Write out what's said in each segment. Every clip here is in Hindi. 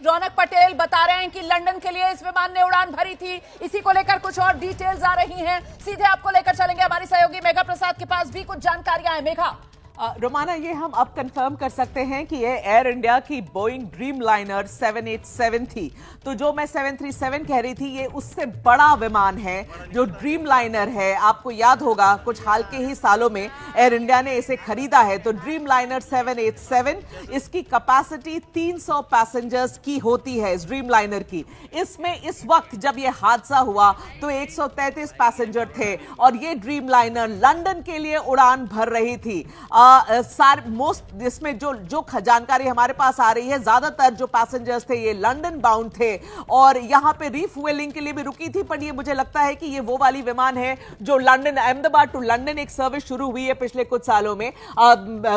रौनक पटेल बता रहे हैं कि लंदन के लिए इस विमान ने उड़ान भरी थी। इसी को लेकर कुछ और डिटेल्स आ रही हैं, सीधे आपको लेकर चलेंगे हमारी सहयोगी मेघा प्रसाद के पास भी कुछ जानकारियां हैं। मेघा। रोमाना, ये हम अब कंफर्म कर सकते हैं कि ये एयर इंडिया की बोइंग ड्रीमलाइनर 787 थी। तो जो मैं 737 कह रही थी, ये उससे बड़ा विमान है जो ड्रीमलाइनर है। आपको याद होगा कुछ हाल के ही सालों में एयर इंडिया ने इसे खरीदा है। तो ड्रीमलाइनर 787, इसकी कैपेसिटी 300 पैसेंजर्स की होती है इस ड्रीमलाइनर की। इसमें इस वक्त जब ये हादसा हुआ तो 133 पैसेंजर थे और ये ड्रीमलाइनर लंदन के लिए उड़ान भर रही थी। मोस्ट इसमें जो जानकारी हमारे पास आ रही है, ज्यादातर जो पैसेंजर्स थे ये लंदन बाउंड थे और यहां पे रिफ्यूलिंग के लिए भी रुकी थी। पर ये मुझे लगता है कि ये वो वाली विमान है जो लंदन, अहमदाबाद टू लंदन एक सर्विस शुरू हुई है पिछले कुछ सालों में।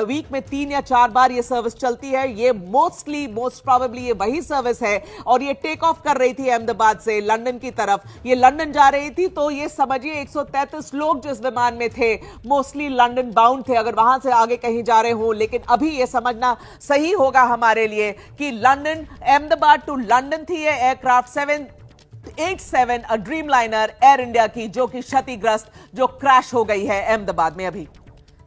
वीक में 3 या 4 बार ये सर्विस चलती है। ये मोस्ट प्रोबेबली ये वही सर्विस है और ये टेक ऑफ कर रही थी अहमदाबाद से लंदन की तरफ। ये लंदन जा रही थी, तो ये समझिए 133 लोग जिस विमान में थे मोस्टली लंदन बाउंड थे, अगर वहां से आगे कहीं जा रहे हो। लेकिन अभी यह समझना सही होगा हमारे लिए कि लंदन, अहमदाबाद टू लंदन थी ये एयरक्राफ्ट 787 ड्रीमलाइनर एयर इंडिया की, जो कि क्षतिग्रस्त, जो क्रैश हो गई है अहमदाबाद में। अभी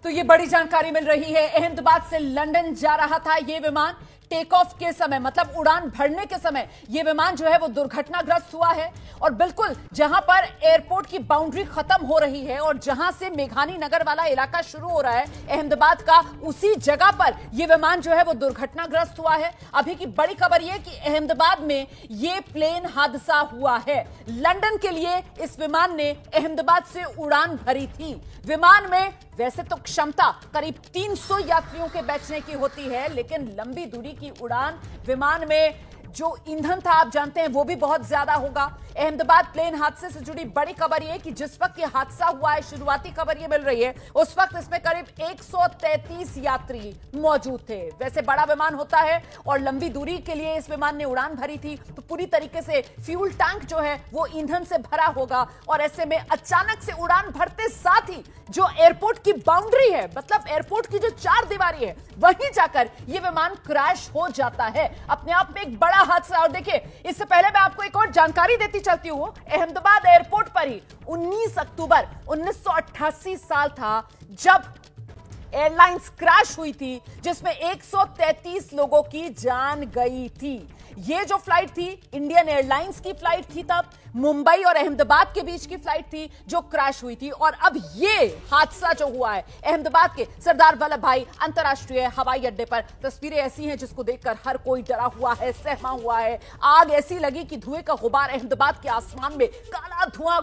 तो ये बड़ी जानकारी मिल रही है। अहमदाबाद से लंदन जा रहा था ये विमान। टेक ऑफ के समय, मतलब उड़ान भरने के समय, यह विमान जो है वो दुर्घटनाग्रस्त हुआ है। और बिल्कुल जहां पर एयरपोर्ट की बाउंड्री खत्म हो रही है और जहां से मेघानी नगर वाला इलाका शुरू हो रहा है अहमदाबाद का, उसी जगह पर यह विमान जो है वो दुर्घटनाग्रस्त हुआ है। अभी की बड़ी खबर यह कि अहमदाबाद में यह प्लेन हादसा हुआ है। लंदन के लिए इस विमान ने अहमदाबाद से उड़ान भरी थी। विमान में वैसे तो क्षमता करीब 300 यात्रियों के बैठने की होती है, लेकिन लंबी दूरी की उड़ान, विमान में जो ईंधन था आप जानते हैं वो भी बहुत ज्यादा होगा। अहमदाबाद प्लेन हादसे से जुड़ी बड़ी खबर यह कि जिस वक्त ये हादसा हुआ है, शुरुआती खबर ये मिल रही है, उस वक्त इसमें करीब 133 यात्री मौजूद थे। वैसे बड़ा विमान होता है और लंबी दूरी के लिए इस विमान ने उड़ान भरी थी, तो पूरी तरीके से फ्यूल टैंक जो है वो ईंधन से भरा होगा। और ऐसे में अचानक से उड़ान भरते साथ ही जो एयरपोर्ट की बाउंड्री है, मतलब एयरपोर्ट की जो 4 दीवारी है, वहीं जाकर यह विमान क्रैश हो जाता है। अपने आप में एक बड़ा हादसा। और देखिए, इससे पहले मैं आपको एक और जानकारी देती चलती हूं। अहमदाबाद एयरपोर्ट पर ही 19 अक्टूबर 1988 साल था जब एयरलाइंस क्रैश हुई थी, जिसमें 133 लोगों की जान गई थी। ये जो फ्लाइट थी इंडियन एयरलाइंस की फ्लाइट थी, तब मुंबई और अहमदाबाद के बीच की फ्लाइट थी जो क्रैश हुई थी। और अब ये हादसा जो हुआ है अहमदाबाद के सरदार वल्लभ भाई अंतरराष्ट्रीय हवाई अड्डे पर, तस्वीरें ऐसी हैं जिसको देखकर हर कोई डरा हुआ है, सहमा हुआ है। आग ऐसी लगी कि धुएं का गुबार अहमदाबाद के आसमान में, काला धुआं,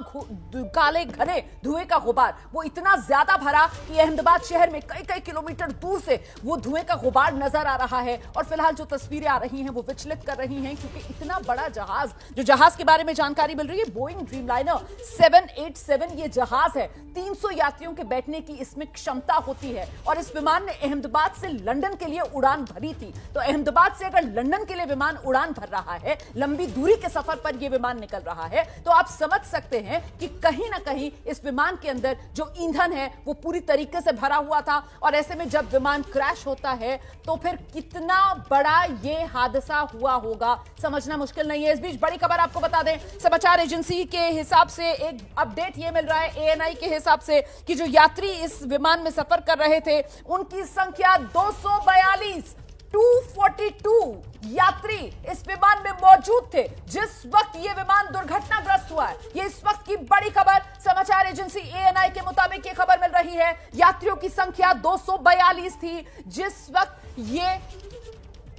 काले घने धुएं का गुबार वो इतना ज्यादा भरा कि अहमदाबाद शहर में कई कई किलोमीटर दूर से वो धुएं का गुबार नजर आ रहा है। और फिलहाल जो तस्वीरें आ रही हैं वो विचलित कर रही हैं, क्योंकि इतना बड़ा जहाज, जो जहाज के बारे में जानकारी मिल रही है, बोइंग ड्रीमलाइनर 787 ये जहाज है। 300 यात्रियों के बैठने की इसमें क्षमता होती है और इस विमान ने अहमदाबाद से लंदन के लिए उड़ान भरी थी। तो अहमदाबाद से अगर लंदन के लिए विमान उड़ान भर रहा है, लंबी दूरी के सफर पर यह विमान निकल रहा है, तो आप समझ सकते हैं कि कहीं ना कहीं इस विमान के अंदर जो ईंधन है वो पूरी तरीके से भरा हुआ था। और ऐसे में जब विमान क्रैश होता है तो फिर कितना बड़ा ये हादसा हुआ होगा, समझना मुश्किल नहीं है। इस बीच बड़ी खबर आपको बता दें, समाचार एजेंसी के हिसाब से एक अपडेट ये मिल रहा है ANI के हिसाब से कि जो यात्री इस विमान में सफर कर रहे थे उनकी संख्या 242 242 यात्री इस विमान में मौजूद थे जिस वक्त यह विमान दुर्घटनाग्रस्त हुआ है। ये इस वक्त की बड़ी खबर, समाचार एजेंसी ANI के मुताबिक ये खबर मिल रही है। यात्रियों की संख्या 242 थी जिस वक्त ये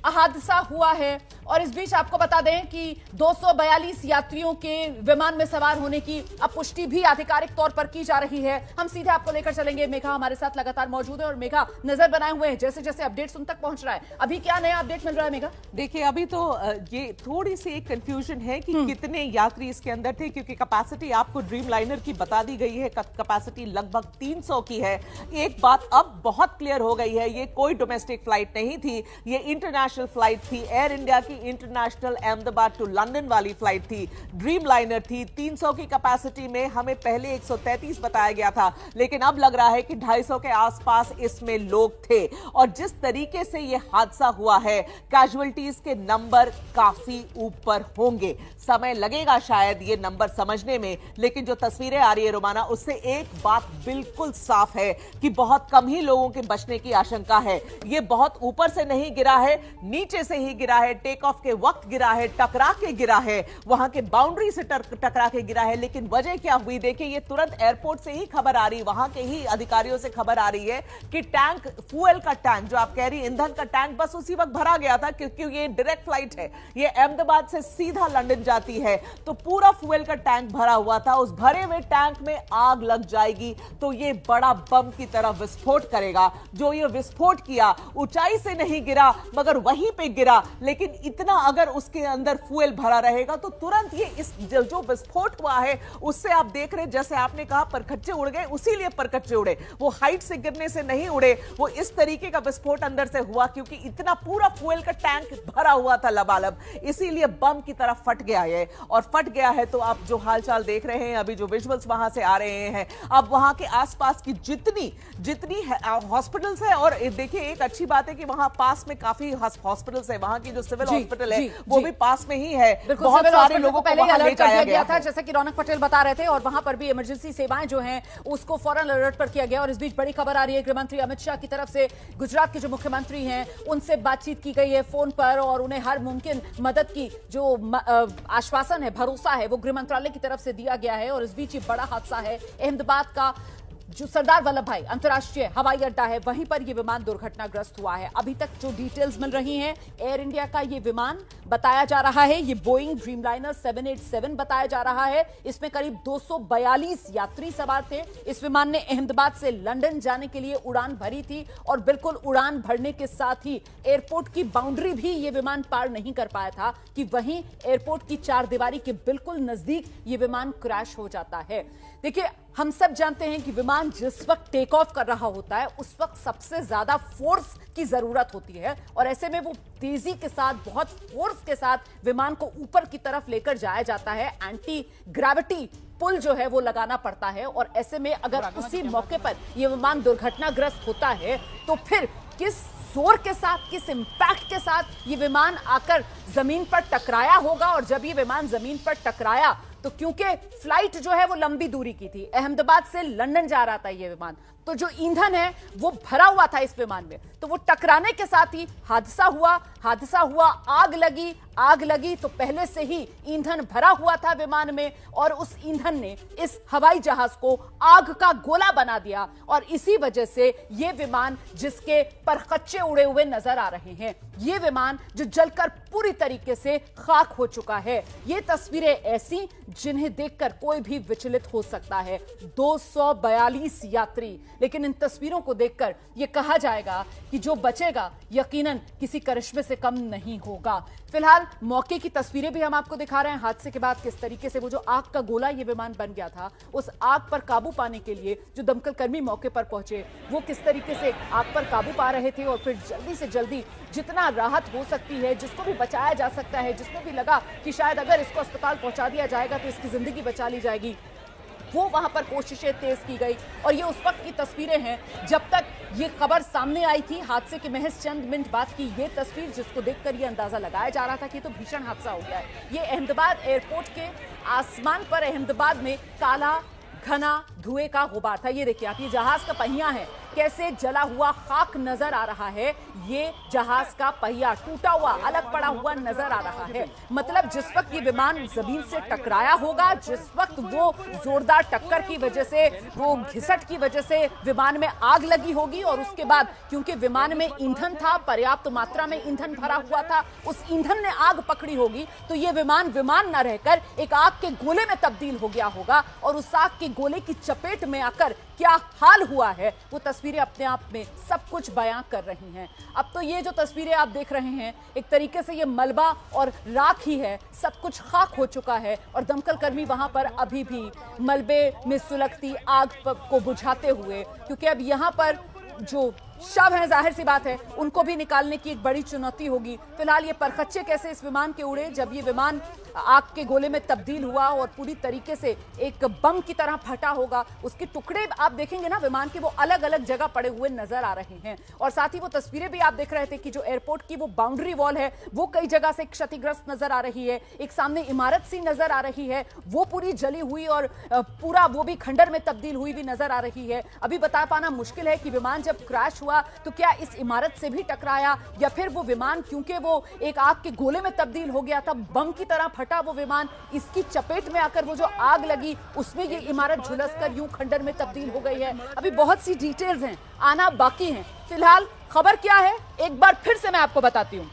हादसा हुआ है। और इस बीच आपको बता दें कि 242 यात्रियों के विमान में सवार होने की अब पुष्टि भी आधिकारिक तौर पर की जा रही है। हम सीधे आपको लेकर चलेंगे, मेघा हमारे साथ लगातार मौजूद है और मेघा नजर बनाए हुए हैं जैसे जैसे अपडेट्स उन तक पहुंच रहा है। अभी क्या नया अपडेट मिल रहा है मेघा? देखिए, अभी तो ये थोड़ी सी एक कंफ्यूजन है कि कितने यात्री इसके अंदर थे, क्योंकि कैपेसिटी आपको ड्रीमलाइनर की बता दी गई है, कैपेसिटी लगभग 300 की है। एक बात अब बहुत क्लियर हो गई है, ये कोई डोमेस्टिक फ्लाइट नहीं थी, ये इंटरनेशनल फ्लाइट थी, एयर इंडिया की इंटरनेशनल अहमदाबाद टू लंदन वाली फ्लाइट थी, ड्रीम लाइनर थी। 300 की कैपेसिटी में हमें पहले 133 बताया गया था, लेकिन अब लग रहा है कि 250 के आसपास इसमें लोग थे। और जिस तरीके से यह हादसा हुआ है, कैजुअल्टीज के नंबर काफी ऊपर होंगे। समय लगेगा शायद ये नंबर समझने में, लेकिन जो तस्वीरें आ रही है रोमाना, उससे एक बात बिल्कुल साफ है कि बहुत कम ही लोगों के बचने की आशंका है। ये बहुत ऊपर से नहीं गिरा है, नीचे से ही गिरा है, टेक ऑफ के वक्त गिरा है, टकरा के गिरा है, वहां के बाउंड्री से टकरा के गिरा है। लेकिन वजह क्या हुई, देखिए ये तुरंत एयरपोर्ट से ही खबर आ रही, वहां के ही अधिकारियों से खबर आ रही है कि टैंक, फ्यूल का टैंक, जो आप कह रही ईंधन का टैंक, बस उसी वक्त भरा गया था, क्योंकि ये डायरेक्ट फ्लाइट है, ये अहमदाबाद से सीधा लंदन जाती है, तो पूरा फ्यूल का टैंक भरा हुआ था। उस भरे हुए टैंक में आग लग जाएगी तो ये बड़ा बम की तरह विस्फोट करेगा। जो ये विस्फोट किया, ऊंचाई से नहीं गिरा मगर वहीं पे गिरा, लेकिन इतना अगर उसके अंदर फ्यूल भरा रहेगा तो तुरंत ये इस जो विस्फोट हुआ है उससे आप देख रहे, जैसे आपने कहा परखच्चे उड़ गए, उसीलिए परखच्चे उड़े, वो हाइट से गिरने से नहीं उड़े, वो इस तरीके का विस्फोट अंदर से हुआ क्योंकि इतना पूरा फ्यूल का टैंक भरा हुआ था लबालब, इसीलिए बम की तरह फट गया है। और फट गया है तो आप जो हालचाल देख रहे हैं, अभी जो विजुअल्स वहां से आ रहे हैं, अब वहां के आसपास की जितनी हॉस्पिटल्स है, और देखिए एक अच्छी बात है कि वहां पास में काफी हॉस्पिटल्स है, वहां की जो सिविल हॉस्पिटल है वो भी पास में ही है। बहुत सारे लोगों को पहले वहां ले जाया गया था, जैसे कि रौनक पटेल बता रहे थे, और वहां पर भी इमरजेंसी सेवाएं जो हैं उसको फौरन अलर्ट पर किया गया। और इस बीच बड़ी खबर आ रही है, गृह मंत्री अमित शाह की तरफ से गुजरात के जो मुख्यमंत्री हैं उनसे बातचीत की गई है फोन पर, और उन्हें हर मुमकिन मदद की जो आश्वासन है, भरोसा है, वो गृह मंत्रालय की तरफ से दिया गया है। और इस बीच ये बड़ा हादसा है, अहमदाबाद का जो सरदार वल्लभ भाई अंतर्राष्ट्रीय हवाई अड्डा है, वहीं पर यह विमान दुर्घटनाग्रस्त हुआ है। अभी तक जो डिटेल्स मिल रही हैं, एयर इंडिया का यह विमान बताया जा रहा है, ये बोइंग ड्रीमलाइनर 787 बताया जा रहा है। इसमें करीब 242 यात्री सवार थे। इस विमान ने अहमदाबाद से लंदन जाने के लिए उड़ान भरी थी, और बिल्कुल उड़ान भरने के साथ ही एयरपोर्ट की बाउंड्री भी यह विमान पार नहीं कर पाया था कि वहीं एयरपोर्ट की चारदीवारी के बिल्कुल नजदीक यह विमान क्रैश हो जाता है। देखिए, हम सब जानते हैं कि विमान जिस वक्त टेक ऑफ कर रहा होता है उस वक्त सबसे ज्यादा फोर्स की जरूरत होती है, और ऐसे में वो तेजी के साथ, बहुत फोर्स के साथ विमान को ऊपर की तरफ लेकर जाया जाता है। एंटी ग्रेविटी पुल जो है वो लगाना पड़ता है, और ऐसे में अगर उसी मौके पर यह विमान दुर्घटनाग्रस्त होता है तो फिर किस जोर के साथ, किस इंपैक्ट के साथ ये विमान आकर जमीन पर टकराया होगा। और जब ये विमान जमीन पर टकराया तो क्योंकि फ्लाइट जो है वो लंबी दूरी की थी, अहमदाबाद से लंदन जा रहा था ये विमान, तो जो ईंधन है वो भरा हुआ था इस विमान में, तो वो टकराने के साथ ही हादसा हुआ, आग लगी तो पहले से ही ईंधन भरा हुआ था विमान में, और उस ईंधन ने इस हवाई जहाज को आग का गोला बना दिया। और इसी वजह से ये विमान, जिसके परखच्चे उड़े हुए नजर आ रहे हैं, ये विमान जो जलकर पूरी तरीके से खाक हो चुका है। ये तस्वीरें ऐसी जिन्हें देखकर कोई भी विचलित हो सकता है। 242 यात्री, लेकिन इन तस्वीरों को देखकर यह कहा जाएगा कि जो बचेगा यकीनन किसी करिश्मे से कम नहीं होगा। फिलहाल मौके की तस्वीरें भी हम आपको दिखा रहे हैं, हादसे के बाद किस तरीके से वो जो आग का गोला ये विमान बन गया था, उस आग पर काबू पाने के लिए जो दमकल कर्मी मौके पर पहुंचे, वो किस तरीके से आग पर काबू पा रहे थे, और फिर जल्दी से जल्दी जितना राहत हो सकती है, जिसको भी बचाया जा सकता है, जिसको भी लगा कि शायद अगर इसको अस्पताल पहुंचा दिया जाएगा तो इसकी जिंदगी बचा ली जाएगी, वो वहां पर कोशिशें तेज की गई। और ये उस वक्त की तस्वीरें हैं जब तक ये खबर सामने आई थी, हादसे के महज चंद मिनट बाद की ये तस्वीर, जिसको देखकर ये अंदाजा लगाया जा रहा था कि तो भीषण हादसा हो गया है। ये अहमदाबाद एयरपोर्ट के आसमान पर अहमदाबाद में काला घना धुएं का गुबार था। ये देखिए आप, ये जहाज का पहिया है, कैसे जला हुआ खाक नजर आ रहा है। ये जहाज का पहिया टूटा हुआ, अलग पड़ा हुआ नजर आ रहा है। मतलब जिस वक्त ये विमान जमीन से टकराया होगा, जिस वक्त वो जोरदार टक्कर की वजह से, वो घिसट की वजह से विमान में आग लगी होगी, और उसके बाद क्योंकि विमान में ईंधन था, पर्याप्त मात्रा में ईंधन भरा हुआ था, उस ईंधन ने आग पकड़ी होगी, तो ये विमान न रहकर एक आग के गोले में तब्दील हो गया होगा। और उस आग के गोले की चपेट में आकर क्या हाल हुआ है, वो तस्वीरें अपने आप में सब कुछ बयां कर रही हैं। अब तो ये जो तस्वीरें आप देख रहे हैं, एक तरीके से ये मलबा और राख ही है, सब कुछ खाक हो चुका है, और दमकल कर्मी वहां पर अभी भी मलबे में सुलगती आग को बुझाते हुए, क्योंकि अब यहां पर जो शव हैं, जाहिर सी बात है उनको भी निकालने की एक बड़ी चुनौती होगी। फिलहाल ये परखच्चे कैसे इस विमान के उड़े, जब ये विमान आग के गोले में तब्दील हुआ और पूरी तरीके से एक बम की तरह फटा होगा, उसके टुकड़े आप देखेंगे ना विमान के, वो अलग अलग जगह पड़े हुए नजर आ रहे हैं। और साथ ही वो तस्वीरें भी आप देख रहे थे कि जो एयरपोर्ट की वो बाउंड्री वॉल है वो कई जगह से क्षतिग्रस्त नजर आ रही है। एक सामने इमारत सी नजर आ रही है, वो पूरी जली हुई और पूरा वो भी खंडर में तब्दील हुई भी नजर आ रही है। अभी बता पाना मुश्किल है कि विमान जब क्रैश हुआ तो क्या इस इमारत से भी टकराया या फिर वो विमान, क्योंकि वो एक आग के गोले में तब्दील हो गया था, बम की तरह फटा वो विमान, इसकी चपेट में आकर वो जो आग लगी उसमें ये इमारत झुलसकर यूं खंडर में तब्दील हो गई है। अभी बहुत सी डिटेल्स हैं, आना बाकी हैं। फिलहाल खबर क्या है एक बार फिर से मैं आपको बताती हूं।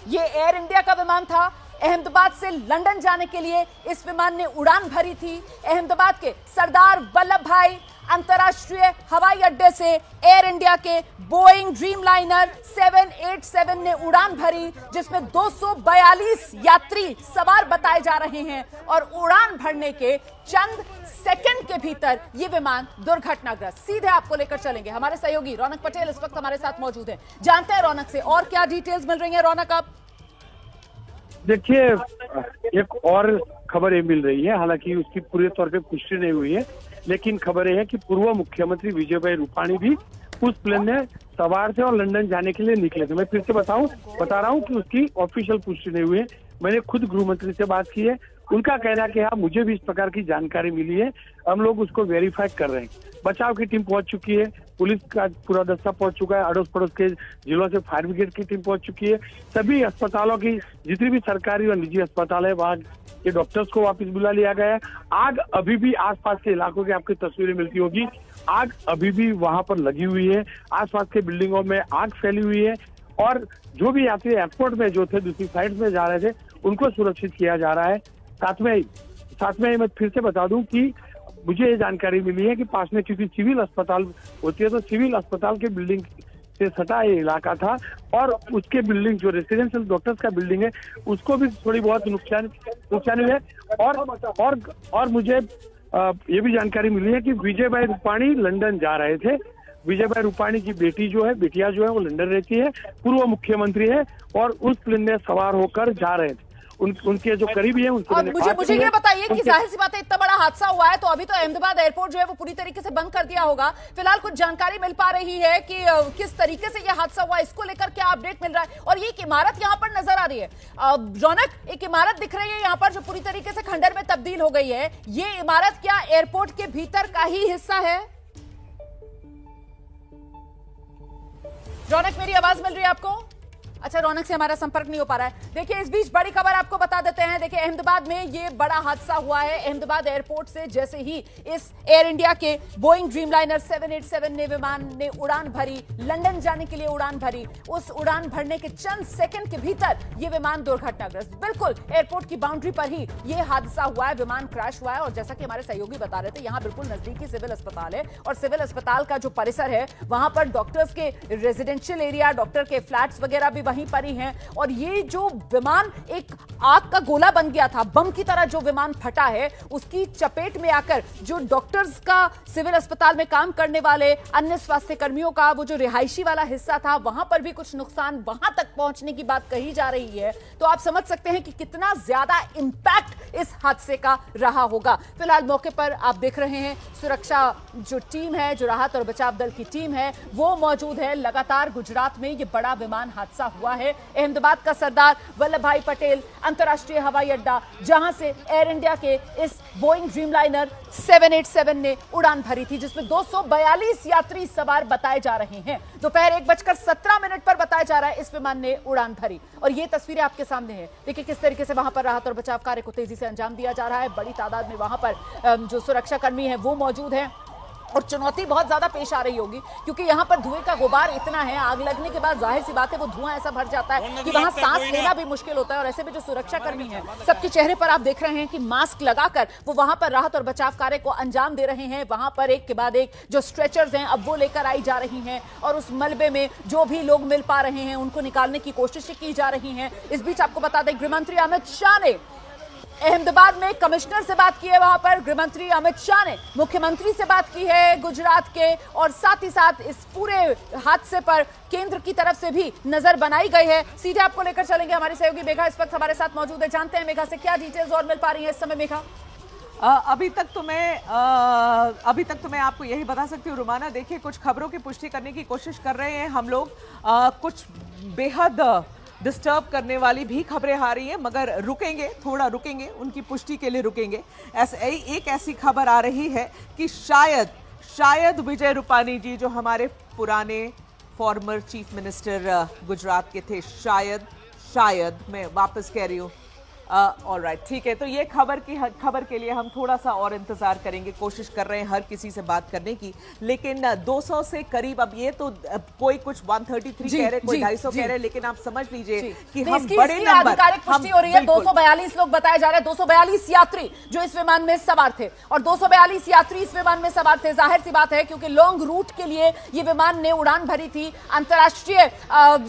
ये एयर इंडिया का विमान था, अहमदाबाद से लंदन जाने के लिए इस विमान ने उड़ान भरी थी। अहमदाबाद के सरदार वल्लभ भाई अंतर्राष्ट्रीय हवाई अड्डे से एयर इंडिया के बोइंग ड्रीमलाइनर 787 ने उड़ान भरी, जिसमें 242 यात्री सवार बताए जा रहे हैं। और उड़ान भरने के चंद सेकंड के भीतर ये विमान दुर्घटनाग्रस्त। सीधे आपको लेकर चलेंगे, हमारे सहयोगी रौनक पटेल इस वक्त हमारे साथ मौजूद हैं। जानते हैं रौनक से और क्या डिटेल्स मिल रही है। रौनक, आप देखिए, एक और खबर ये मिल रही है, हालांकि उसकी पूरे तौर पे पुष्टि नहीं हुई है, लेकिन खबर ये है कि पूर्व मुख्यमंत्री विजय भाई रूपाणी भी उस प्लेन में सवार थे और लंदन जाने के लिए निकले थे। मैं फिर से बता रहा हूँ कि उसकी ऑफिशियल पुष्टि नहीं हुई है। मैंने खुद गृह मंत्री से बात की है, उनका कहना है कि हाँ, मुझे भी इस प्रकार की जानकारी मिली है, हम लोग उसको वेरीफाई कर रहे हैं। बचाव की टीम पहुंच चुकी है, पुलिस का पूरा दस्ता पहुंच चुका है, अड़ोस पड़ोस के जिलों से फायर ब्रिगेड की टीम पहुंच चुकी है। सभी अस्पतालों की जितनी भी सरकारी और निजी अस्पताल है वहाँ के डॉक्टर्स को वापस बुला लिया गया है। आग अभी भी आसपास के इलाकों की आपकी तस्वीरें मिलती होगी, आग अभी भी वहां पर लगी हुई है, आसपास के बिल्डिंगों में आग फैली हुई है। और जो भी यात्री एयरपोर्ट में जो थे, दूसरी फ्लाइट में जा रहे थे, उनको सुरक्षित किया जा रहा है। साथ में मैं फिर से बता दूं कि मुझे ये जानकारी मिली है कि पास में क्योंकि सिविल अस्पताल होती है, तो सिविल अस्पताल के बिल्डिंग से सटा ये इलाका था और उसके बिल्डिंग जो रेसिडेंशियल डॉक्टर्स का बिल्डिंग है उसको भी थोड़ी बहुत नुकसान हुई है। और मुझे ये भी जानकारी मिली है कि विजय भाई रूपाणी लंदन जा रहे थे। विजय भाई रूपाणी की बेटिया जो है वो लंदन रहती है, पूर्व मुख्यमंत्री है और उस प्लेन में सवार होकर जा रहे थे। उनके जो करीबी है उनसे मुझे ये बताइए कि जाहिर सी बात है इतना बड़ा हादसा हुआ है तो अभी तो अहमदाबाद एयरपोर्ट जो है वो पूरी तरीके से बंद कर दिया होगा। फिलहाल कुछ जानकारी मिल पा रही है कि किस तरीके से ये हादसा हुआ, इसको लेकर क्या अपडेट मिल रहा है। और ये एक इमारत यहाँ पर नजर आ रही है रौनक, एक इमारत दिख रही है यहाँ पर जो पूरी तरीके से खंडर में तब्दील हो गई है। ये इमारत क्या एयरपोर्ट के भीतर का ही हिस्सा है? रौनक, मेरी आवाज मिल रही है आपको? अच्छा, रौनक से हमारा संपर्क नहीं हो पा रहा है। देखिए, इस बीच बड़ी खबर आपको बता देते हैं। देखिए, अहमदाबाद में ये बड़ा हादसा हुआ है। अहमदाबाद एयरपोर्ट से जैसे ही इस एयर इंडिया के बोइंग ड्रीमलाइनर 787 ने विमान ने उड़ान भरी, लंदन जाने के लिए उड़ान भरी, उस उड़ान भरने के चंद सेकंड के भीतर ये विमान दुर्घटनाग्रस्त, बिल्कुल एयरपोर्ट की बाउंड्री पर ही ये हादसा हुआ है, विमान क्रैश हुआ है। और जैसा कि हमारे सहयोगी बता रहे थे, यहाँ बिल्कुल नजदीकी सिविल अस्पताल है और सिविल अस्पताल का जो परिसर है वहां पर डॉक्टर्स के रेजिडेंशियल एरिया, डॉक्टर के फ्लैट्स वगैरह भी वहीं पर ही हैं। और ये जो विमान एक आग का गोला बन गया था, बम की तरह जो विमान फटा है, उसकी चपेट में आकर जो डॉक्टर्स का सिविल अस्पताल में काम करने वाले अन्य स्वास्थ्य कर्मियों का वो जो रिहायशी वाला हिस्सा था, वहां पर भी कुछ नुकसान वहां तक पहुंचने की बात कही जा रही है। तो आप समझ सकते हैं कि कितना ज्यादा इंपैक्ट इस हादसे का रहा होगा। फिलहाल मौके पर आप देख रहे हैं सुरक्षा जो टीम है, जो राहत और बचाव दल की टीम है, वो मौजूद है। लगातार गुजरात में ये बड़ा विमान हादसा हुआ है। अहमदाबाद का सरदार वल्लभ भाई पटेल अंतर्राष्ट्रीय हवाई अड्डा, जहां से एयर इंडिया के इस बोइंग ड्रीमलाइनर 787 ने उड़ान भरी थी, जिसमें 242 यात्री सवार बताए जा रहे हैं। दोपहर 1:17 पर बताया जा रहा है इस विमान ने उड़ान भरी। और ये तस्वीरें आपके सामने हैं। देखिए किस तरीके से वहां पर राहत और बचाव कार्य को तेजी से अंजाम दिया जा रहा है। बड़ी तादाद में वहां पर जो सुरक्षा कर्मी है वो मौजूद है। और चुनौती बहुत ज्यादा पेश आ रही होगी क्योंकि यहाँ पर धुएं का गुबार इतना है, आग लगने के बाद जाहिर सी बात है वो धुआं ऐसा भर जाता है कि वहां सांस लेना भी मुश्किल होता है। और ऐसे में जो सुरक्षा कर्मी हैं, सबके चेहरे पर आप देख रहे हैं कि मास्क लगाकर वो वहां पर राहत और बचाव कार्य को अंजाम दे रहे हैं। वहां पर एक के बाद एक जो स्ट्रेचर्स हैं अब वो लेकर आई जा रही हैं और उस मलबे में जो भी लोग मिल पा रहे हैं उनको निकालने की कोशिशें की जा रही हैं। इस बीच आपको बता दें, गृह मंत्री अमित शाह ने अहमदाबाद में कमिश्नर से बात की है, वहां पर गृह मंत्री अमित शाह ने मुख्यमंत्री से बात की है गुजरात के, और साथ ही साथ इस पूरे हादसे पर केंद्र की तरफ से भी नजर बनाई गई है। सीधे आपको लेकर चलेंगे, हमारी सहयोगी मेघा इस वक्त हमारे साथ मौजूद है। जानते हैं मेघा से क्या डिटेल्स और मिल पा रही है इस समय। मेघा, अभी तक तो मैं आपको यही बता सकती हूँ रुमाना, देखिए कुछ खबरों की पुष्टि करने की कोशिश कर रहे हैं हम लोग, कुछ बेहद डिस्टर्ब करने वाली भी खबरें आ रही हैं, मगर रुकेंगे, थोड़ा रुकेंगे, उनकी पुष्टि के लिए रुकेंगे। एक ऐसी खबर आ रही है कि शायद विजय रूपानी जी, जो हमारे पुराने फॉर्मर चीफ मिनिस्टर गुजरात के थे, शायद मैं वापस कह रही हूँ, ऑलराइट, ठीक है, तो ये खबर के लिए हम थोड़ा सा और इंतजार करेंगे, कोशिश कर रहे हैं हर किसी से बात करने की, लेकिन 200 से करीब, अब ये तो कोई कुछ 133 कह रहे, कोई 250 कह रहे, लेकिन आप समझ लीजिए कि हम बड़े नंबर, आधिकारिक पुष्टि हो रही है, 242 लोग बताए जा रहे हैं, 242 यात्री जो इस विमान में सवार थे, और 242 यात्री इस विमान में सवार थे। जाहिर सी बात है क्योंकि लॉन्ग रूट के लिए ये विमान ने उड़ान भरी थी, अंतर्राष्ट्रीय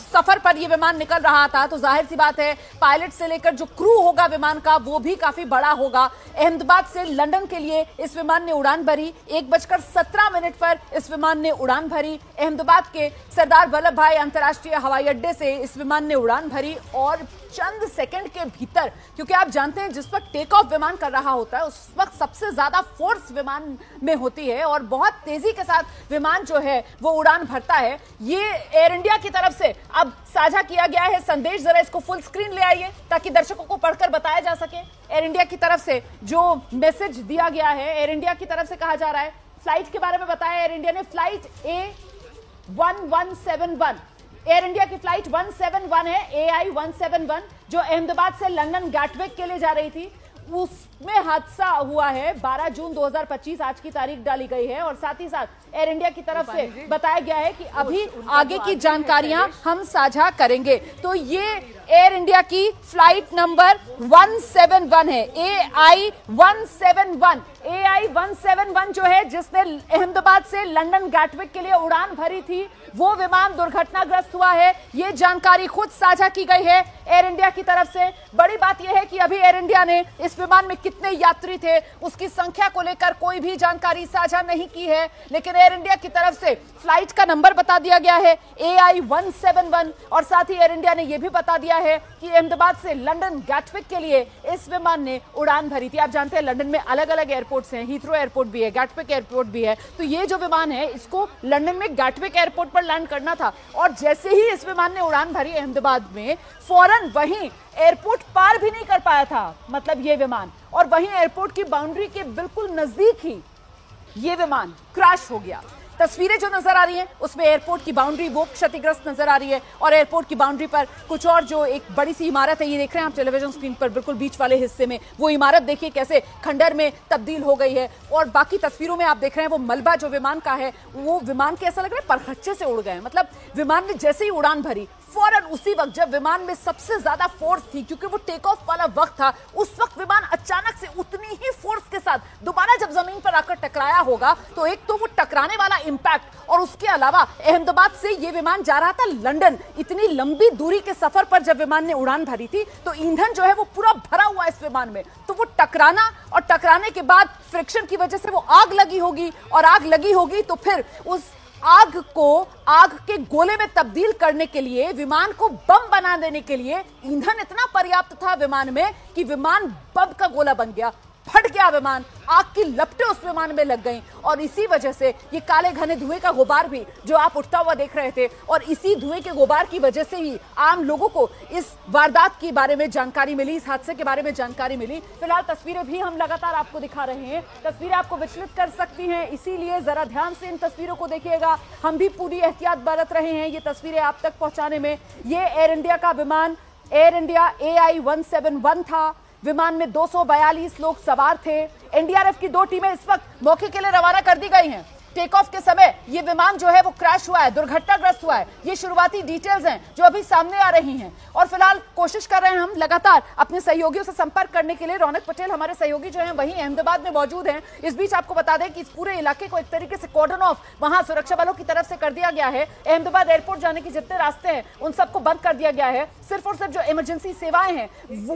सफर पर ये विमान निकल रहा था, तो जाहिर सी बात है पायलट से लेकर जो क्रू होगा विमान का वो भी काफी बड़ा होगा। अहमदाबाद से लंदन के लिए इस विमान ने उड़ान भरी, 1:17 पर इस विमान ने उड़ान भरी। अहमदाबाद के सरदार वल्लभ भाई अंतर्राष्ट्रीय हवाई अड्डे से इस विमान ने उड़ान भरी, और चंद सेकंड के भीतर, क्योंकि आप जानते हैं जिस वक्त टेक ऑफ विमान कर रहा होता है उस वक्त सबसे ज्यादा फोर्स विमान में होती है और बहुत तेजी के साथ विमान जो है वो उड़ान भरता है। ये एयर इंडिया की तरफ से अब साझा किया गया है संदेश, जरा इसको फुल स्क्रीन ले आइए ताकि दर्शकों को पढ़कर बताया जा सके। एयर इंडिया की तरफ से जो मैसेज दिया गया है, एयर इंडिया की तरफ से कहा जा रहा है, फ्लाइट के बारे में बताया एयर इंडिया ने, फ्लाइट A1171, एयर इंडिया की फ्लाइट 171 है, AI 171, जो अहमदाबाद से लंदन गैटविक के लिए जा रही थी, उसमें हादसा हुआ है। 12 जून 2025 आज की तारीख डाली गई है, और साथ ही साथ एयर इंडिया की तरफ से बताया गया है कि अभी आगे की जानकारियां हम साझा करेंगे। तो ये एयर इंडिया की फ्लाइट नंबर 171 है, AI 171 जो है, जिसने अहमदाबाद से लंदन गैटविक के लिए उड़ान भरी थी, वो विमान दुर्घटनाग्रस्त हुआ है। ये जानकारी खुद साझा की गई है एयर इंडिया की तरफ से। बड़ी बात यह है कि अभी एयर इंडिया ने इस विमान में कितने यात्री थे उसकी संख्या को लेकर कोई भी जानकारी साझा नहीं की है, लेकिन एयर इंडिया की तरफ से फ्लाइट का नंबर बता दिया गया है AI 171, और साथ ही एयर इंडिया ने यह भी बता दिया है कि अहमदाबाद से लंदन गैटविक के लिए इस विमान ने उड़ान भरी थी। आप जानते हैं लंदन में अलग अलग एयरपोर्ट्स हैं, हीथ्रो एयरपोर्ट भी है, गैटविक एयरपोर्ट भी है, तो ये जो विमान है इसको लंदन में गैटविक एयरपोर्ट पर लैंड करना था, और जैसे ही इस विमान ने उड़ान भरी अहमदाबाद में, फौरन वहीं एयरपोर्ट पार भी नहीं कर पाया था, मतलब ये विमान, और वहीं एयरपोर्ट की बाउंड्री के बिल्कुल नजदीक ही ये विमान क्रैश हो गया। तस्वीरें जो नजर आ रही हैं उसमें एयरपोर्ट की बाउंड्री वो क्षतिग्रस्त नजर आ रही है, और एयरपोर्ट की बाउंड्री पर कुछ और जो एक बड़ी सी इमारत है, ये देख रहे हैं आप टेलीविजन स्क्रीन पर, बिल्कुल बीच वाले हिस्से में वो इमारत देखिए कैसे खंडर में तब्दील हो गई है, और बाकी तस्वीरों में आप देख रहे हैं वो मलबा जो विमान का है, वो विमान के ऐसा लग रहा है परखच्चे से उड़ गए, मतलब विमान ने जैसे ही उड़ान भरी, फौरन उसी वक्त जब विमान में सबसे ज्यादा फोर्स थी, क्योंकि वो टेक ऑफ वाला वक्त था, उस वक्त विमान अचानक से उतनी ही फोर्स के साथ दोबारा जब जमीन पर आकर टकराया होगा, तो एक तो वो टकराने वाला इंपैक्ट, और उसके अलावा अहमदाबाद से ये विमान जा रहा था लंदन, इतनी लंबी दूरी के सफर पर जब विमान ने उड़ान भरी थी, तो ईंधन जो है वो पूरा भरा हुआ इस विमान में, तो वो टकराना, और टकराने के बाद फ्रिक्शन की वजह से वो आग लगी होगी, और आग लगी होगी तो फिर उस आग को आग के गोले में तब्दील करने के लिए, विमान को बम बना देने के लिए ईंधन इतना पर्याप्त था विमान में कि विमान बम का गोला बन गया, फट गया विमान, आग की लपटें उस विमान में लग गईं, और इसी वजह से ये काले घने धुएं का गुबार भी जो आप उठता हुआ देख रहे थे, और इसी धुएं के गुबार की वजह से ही आम लोगों को इस वारदात के बारे में जानकारी मिली, इस हादसे के बारे में जानकारी मिली। फिलहाल तस्वीरें भी हम लगातार आपको दिखा रहे हैं, तस्वीरें आपको विचलित कर सकती हैं, इसीलिए जरा ध्यान से इन तस्वीरों को देखिएगा। हम भी पूरी एहतियात बरत रहे हैं ये तस्वीरें आप तक पहुंचाने में। ये एयर इंडिया का विमान, एयर इंडिया AI 171 था, विमान में 242 लोग सवार थे। एनडीआरएफ की 2 टीमें इस वक्त मौके के लिए रवाना कर दी गई हैं। टेक ऑफ के समय ये विमान जो है वो क्रैश हुआ है, दुर्घटनाग्रस्त हुआ है। ये शुरुआती डिटेल्स हैं जो अभी सामने आ रही हैं और फिलहाल कोशिश कर रहे हैं हम लगातार अपने सहयोगियों से संपर्क करने के लिए। रौनक पटेल हमारे सहयोगी जो हैं वहीं अहमदाबाद में मौजूद हैं। इस बीच आपको बता दें कि इस पूरे इलाके को एक तरीके से कॉर्डन ऑफ वहां सुरक्षा बलों की तरफ से कर दिया गया है। अहमदाबाद एयरपोर्ट जाने के जितने रास्ते हैं उन सबको बंद कर दिया गया है। सिर्फ और सिर्फ जो इमरजेंसी सेवाएं हैं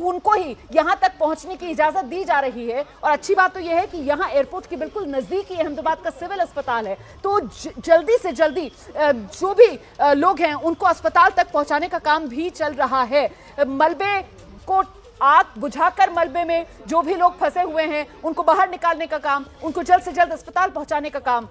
उनको ही यहां तक पहुंचने की इजाजत दी जा रही है। और अच्छी बात तो यह है कि यहां एयरपोर्ट के बिल्कुल नजदीक ही अहमदाबाद का सिविल अस्पताल है, तो जल्दी से जल्दी जो भी लोग हैं उनको अस्पताल तक पहुंचाने का काम भी चल रहा है। मलबे को आग बुझाकर मलबे में जो भी लोग फंसे हुए हैं उनको बाहर निकालने का काम, उनको जल्द से जल्द अस्पताल पहुंचाने का काम,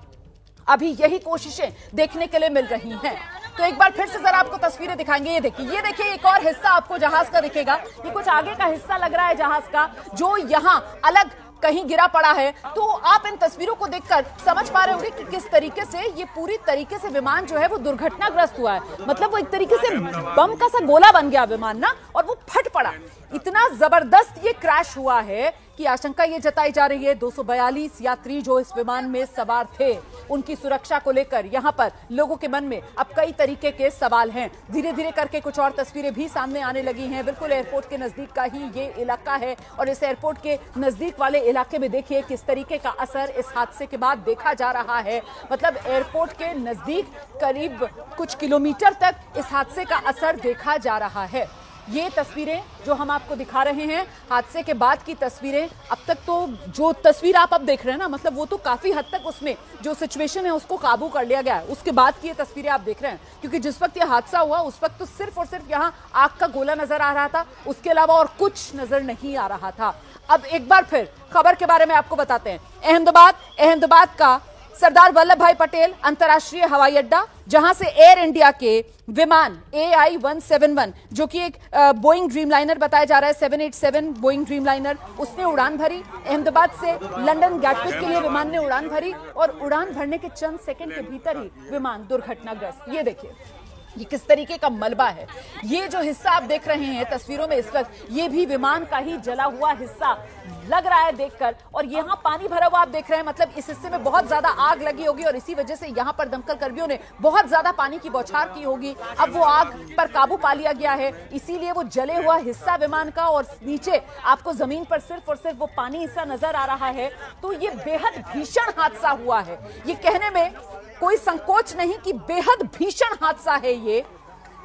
अभी यही कोशिशें देखने के लिए मिल रही हैं। तो एक बार फिर से जरा आपको तस्वीरें दिखाएंगे। ये देखिए एक और हिस्सा आपको जहाज का दिखेगा। ये कुछ आगे का हिस्सा लग रहा है जहाज का जो यहाँ अलग कहीं गिरा पड़ा है। तो आप इन तस्वीरों को देखकर समझ पा रहे होंगे कि किस तरीके से ये पूरी तरीके से विमान जो है वो दुर्घटनाग्रस्त हुआ है। मतलब वो एक तरीके से बम का सा गोला बन गया विमान ना, और वो फट पड़ा। इतना जबरदस्त ये क्रैश हुआ है कि आशंका ये जताई जा रही है 242 यात्री जो इस विमान में सवार थे उनकी सुरक्षा को लेकर यहां पर लोगों के मन में अब कई तरीके के सवाल हैं। धीरे धीरे करके कुछ और तस्वीरें भी सामने आने लगी हैं। बिल्कुल एयरपोर्ट के नजदीक का ही ये इलाका है और इस एयरपोर्ट के नजदीक वाले इलाके में देखिए किस तरीके का असर इस हादसे के बाद देखा जा रहा है। मतलब एयरपोर्ट के नजदीक करीब कुछ किलोमीटर तक इस हादसे का असर देखा जा रहा है। ये तस्वीरें जो हम आपको दिखा रहे हैं हादसे के बाद की तस्वीरें, अब तक तो जो तस्वीर आप अब देख रहे हैं ना, मतलब वो तो काफी हद तक उसमें जो सिचुएशन है उसको काबू कर लिया गया है। उसके बाद की ये तस्वीरें आप देख रहे हैं, क्योंकि जिस वक्त ये हादसा हुआ उस वक्त तो सिर्फ और सिर्फ यहाँ आग का गोला नजर आ रहा था, उसके अलावा और कुछ नजर नहीं आ रहा था। अब एक बार फिर खबर के बारे में आपको बताते हैं। अहमदाबाद का सरदार वल्लभ भाई पटेल अंतर्राष्ट्रीय हवाई अड्डा, जहां से एयर इंडिया के विमान AI-171 जो कि एक बोइंग ड्रीमलाइनर बताया जा रहा है, 787 बोइंग ड्रीमलाइनर, उसने उड़ान भरी। अहमदाबाद से लंदन गैटविक के लिए विमान ने उड़ान भरी और उड़ान भरने के चंद सेकंड के भीतर ही विमान दुर्घटनाग्रस्त। ये देखिए ये किस तरीके का मलबा है। ये जो हिस्सा आप देख रहे हैं तस्वीरों में इस वक्त, ये भी विमान का ही जला हुआ हिस्सा लग रहा है देखकर। और यहाँ पानी भरा हुआ आप देख रहे हैं, मतलब इस हिस्से में बहुत ज्यादा आग लगी होगी और इसी वजह से यहाँ पर दमकल कर्मियों ने बहुत ज्यादा पानी की बौछार की होगी। अब वो आग पर काबू पा लिया गया है, इसीलिए वो जले हुआ हिस्सा विमान का और नीचे आपको जमीन पर सिर्फ और सिर्फ वो पानी हिस्सा नजर आ रहा है। तो ये बेहद भीषण हादसा हुआ है, ये कहने में कोई संकोच नहीं कि बेहद भीषण हादसा है ये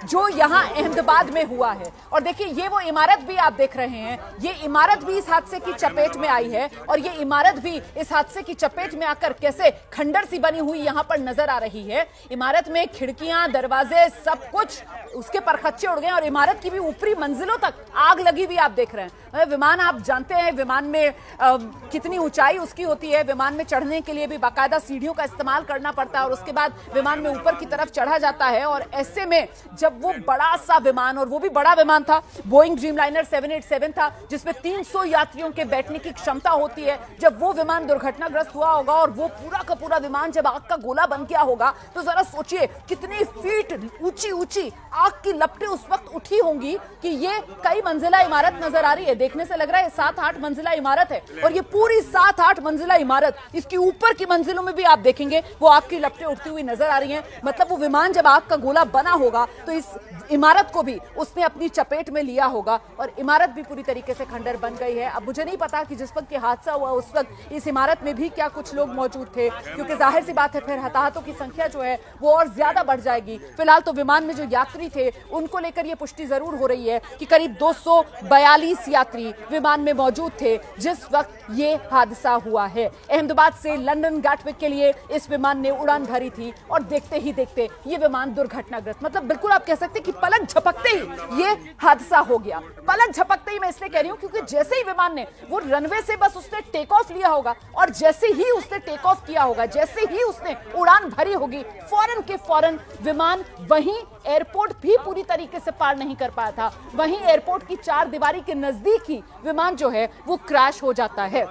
जो यहां अहमदाबाद में हुआ है। और देखिए ये वो इमारत भी आप देख रहे हैं, ये इमारत भी इस हादसे की चपेट में आई है और ये इमारत भी इस हादसे की चपेट में आकर कैसे खंडर सी बनी हुई यहां पर नजर आ रही है। इमारत में खिड़कियां, दरवाजे, सब कुछ उसके परखच्चे उड़ गए और इमारत की भी ऊपरी मंजिलों तक आग लगी हुई आप देख रहे हैं। विमान आप जानते हैं विमान में कितनी ऊंचाई उसकी होती है, विमान में चढ़ने के लिए भी बाकायदा सीढ़ियों का इस्तेमाल करना पड़ता है और उसके बाद विमान में ऊपर की तरफ चढ़ा जाता है। और ऐसे में जब वो बड़ा सा विमान, और वो भी बड़ा विमान था, बोइंग ड्रीमलाइनर 787 था जिसमें 300 यात्रियों के बैठने की क्षमता होती है, जब वो विमान दुर्घटनाग्रस्त हुआ होगा और वो पूरा का पूरा विमान जब आग का गोला बन गया होगा तो जरा सोचिए कितनी फीट ऊंची ऊंची आग की लपटें उस वक्त उठी होंगी कि ये कई मंजिला इमारत नजर आ रही है। देखने से लग रहा है 7-8 मंजिला इमारत है और ये पूरी 7-8 मंजिला इमारत, इसकी ऊपर की मंजिलों में भी आप देखेंगे वो आग की लपटें उठती हुई नजर आ रही हैं। मतलब वो विमान जब आग का गोला बना होगा तो इस इमारत को भी उसने अपनी चपेट में लिया होगा और इमारत भी पूरी तरीके से खंडर बन गई है। अब मुझे नहीं पता कि जिस वक्त ये हादसा हुआ उस वक्त इस इमारत में भी क्या कुछ लोग मौजूद थे, क्योंकि जाहिर सी बात है फिर हताहतों की संख्या जो है वो और ज्यादा बढ़ जाएगी। फिलहाल तो विमान में जो यात्री थे उनको लेकर यह पुष्टि जरूर हो रही है कि करीब 242 यात्री विमान में मौजूद थे जिस वक्त ये हादसा हुआ है। अहमदाबाद से लंदन गैटविक के लिए इस विमान ने उड़ान भरी थी और देखते ही देखते ये विमान दुर्घटनाग्रस्त, मतलब बिल्कुल आप कह सकते हैं कि पलक झपकते ही ये हादसा हो गया। पलक झपकते ही मैं इसलिए कह रही हूं क्योंकि जैसे ही विमान ने वो रनवे से बस उसने टेक ऑफ लिया होगा और जैसे ही उसने टेक ऑफ किया होगा, जैसे ही उसने उड़ान भरी होगी, फौरन के फौरन विमान वहीं एयरपोर्ट भी पूरी तरीके से पार नहीं कर पाया था, वहीं एयरपोर्ट की चार दीवारी के नजदीक ही विमान जो है वो क्रैश हो जाता है।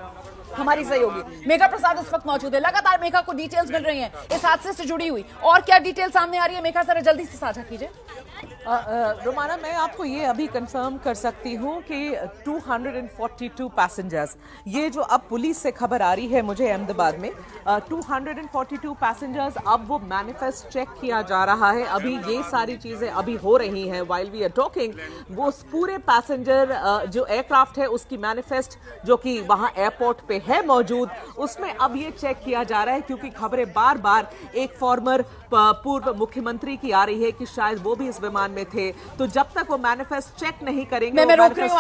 हमारी सहयोगी मेघा प्रसाद इस वक्त मौजूद है, लगातार मेघा को डिटेल्स मिल रही हैं इस हादसे से जुड़ी हुई, और क्या डिटेल सामने आ रही है मेघा, जरा जल्दी से साझा कीजिए। रोमाना, मैं आपको ये अभी कंफर्म कर सकती हूँ कि 242 पैसेंजर्स, ये जो अब पुलिस से खबर आ रही है मुझे अहमदाबाद में, 242 पैसेंजर्स, अब वो मैनिफेस्ट चेक किया जा रहा है। अभी ये सारी चीजें अभी हो रही हैं व्हाइल वी आर टॉकिंग। वो पूरे पैसेंजर जो एयरक्राफ्ट है उसकी मैनिफेस्ट जो कि वहां एयरपोर्ट पे है मौजूद, उसमें अब ये चेक किया जा रहा है, क्योंकि खबरें बार बार एक फॉर्मर पूर्व मुख्यमंत्री की आ रही है कि शायद वो भी इस विमान में थे। तो जब तक वो मैनिफेस्ट चेक नहीं करेंगे, मैं रोक रही हूं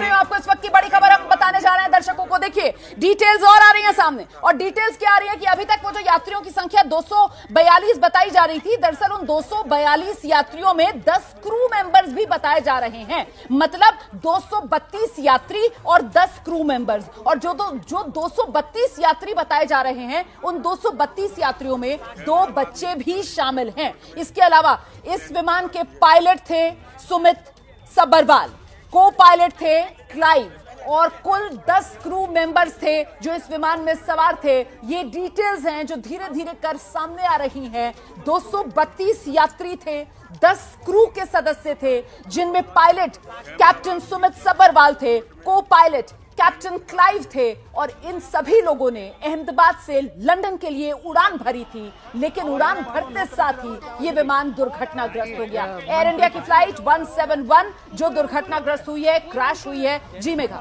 आपको इस वक्त की बड़ी खबर हम बताने जा रहे हैं दर्शकों को। देखिए डिटेल्स और आ रही हैं सामने, और डिटेल्स क्या आ रही है कि अभी तक वो जो यात्रियों की संख्या 242 बताई जा रही थी, दरअसल उन 242 यात्रियों में 10 क्रू मेंबर्स भी बताए जा रहे हैं। मतलब 232 यात्री और 10 क्रू मेंबर्स, और जो 232 यात्री बताए जा रहे हैं उन 232 यात्रियों में 2 बच्चे भी शामिल हैं। इसके अलावा इस विमान के पायलट थे सुमित सबरवाल, को पायलट थे क्लाइव, और कुल 10 क्रू मेंबर्स थे जो इस विमान में सवार थे। ये डिटेल्स हैं जो धीरे धीरे कर सामने आ रही हैं। 232 यात्री थे, 10 क्रू के सदस्य थे, जिनमें पायलट कैप्टन सुमित सबरवाल थे, को पायलट कैप्टन क्लाइव थे, और इन सभी लोगों ने अहमदाबाद से लंदन के लिए उड़ान भरी थी। लेकिन उड़ान भरते साथ ही ये विमान दुर्घटनाग्रस्त हो गया। एयर इंडिया की फ्लाइट 171 जो दुर्घटनाग्रस्त हुई है, क्रैश हुई है। जी मेघा,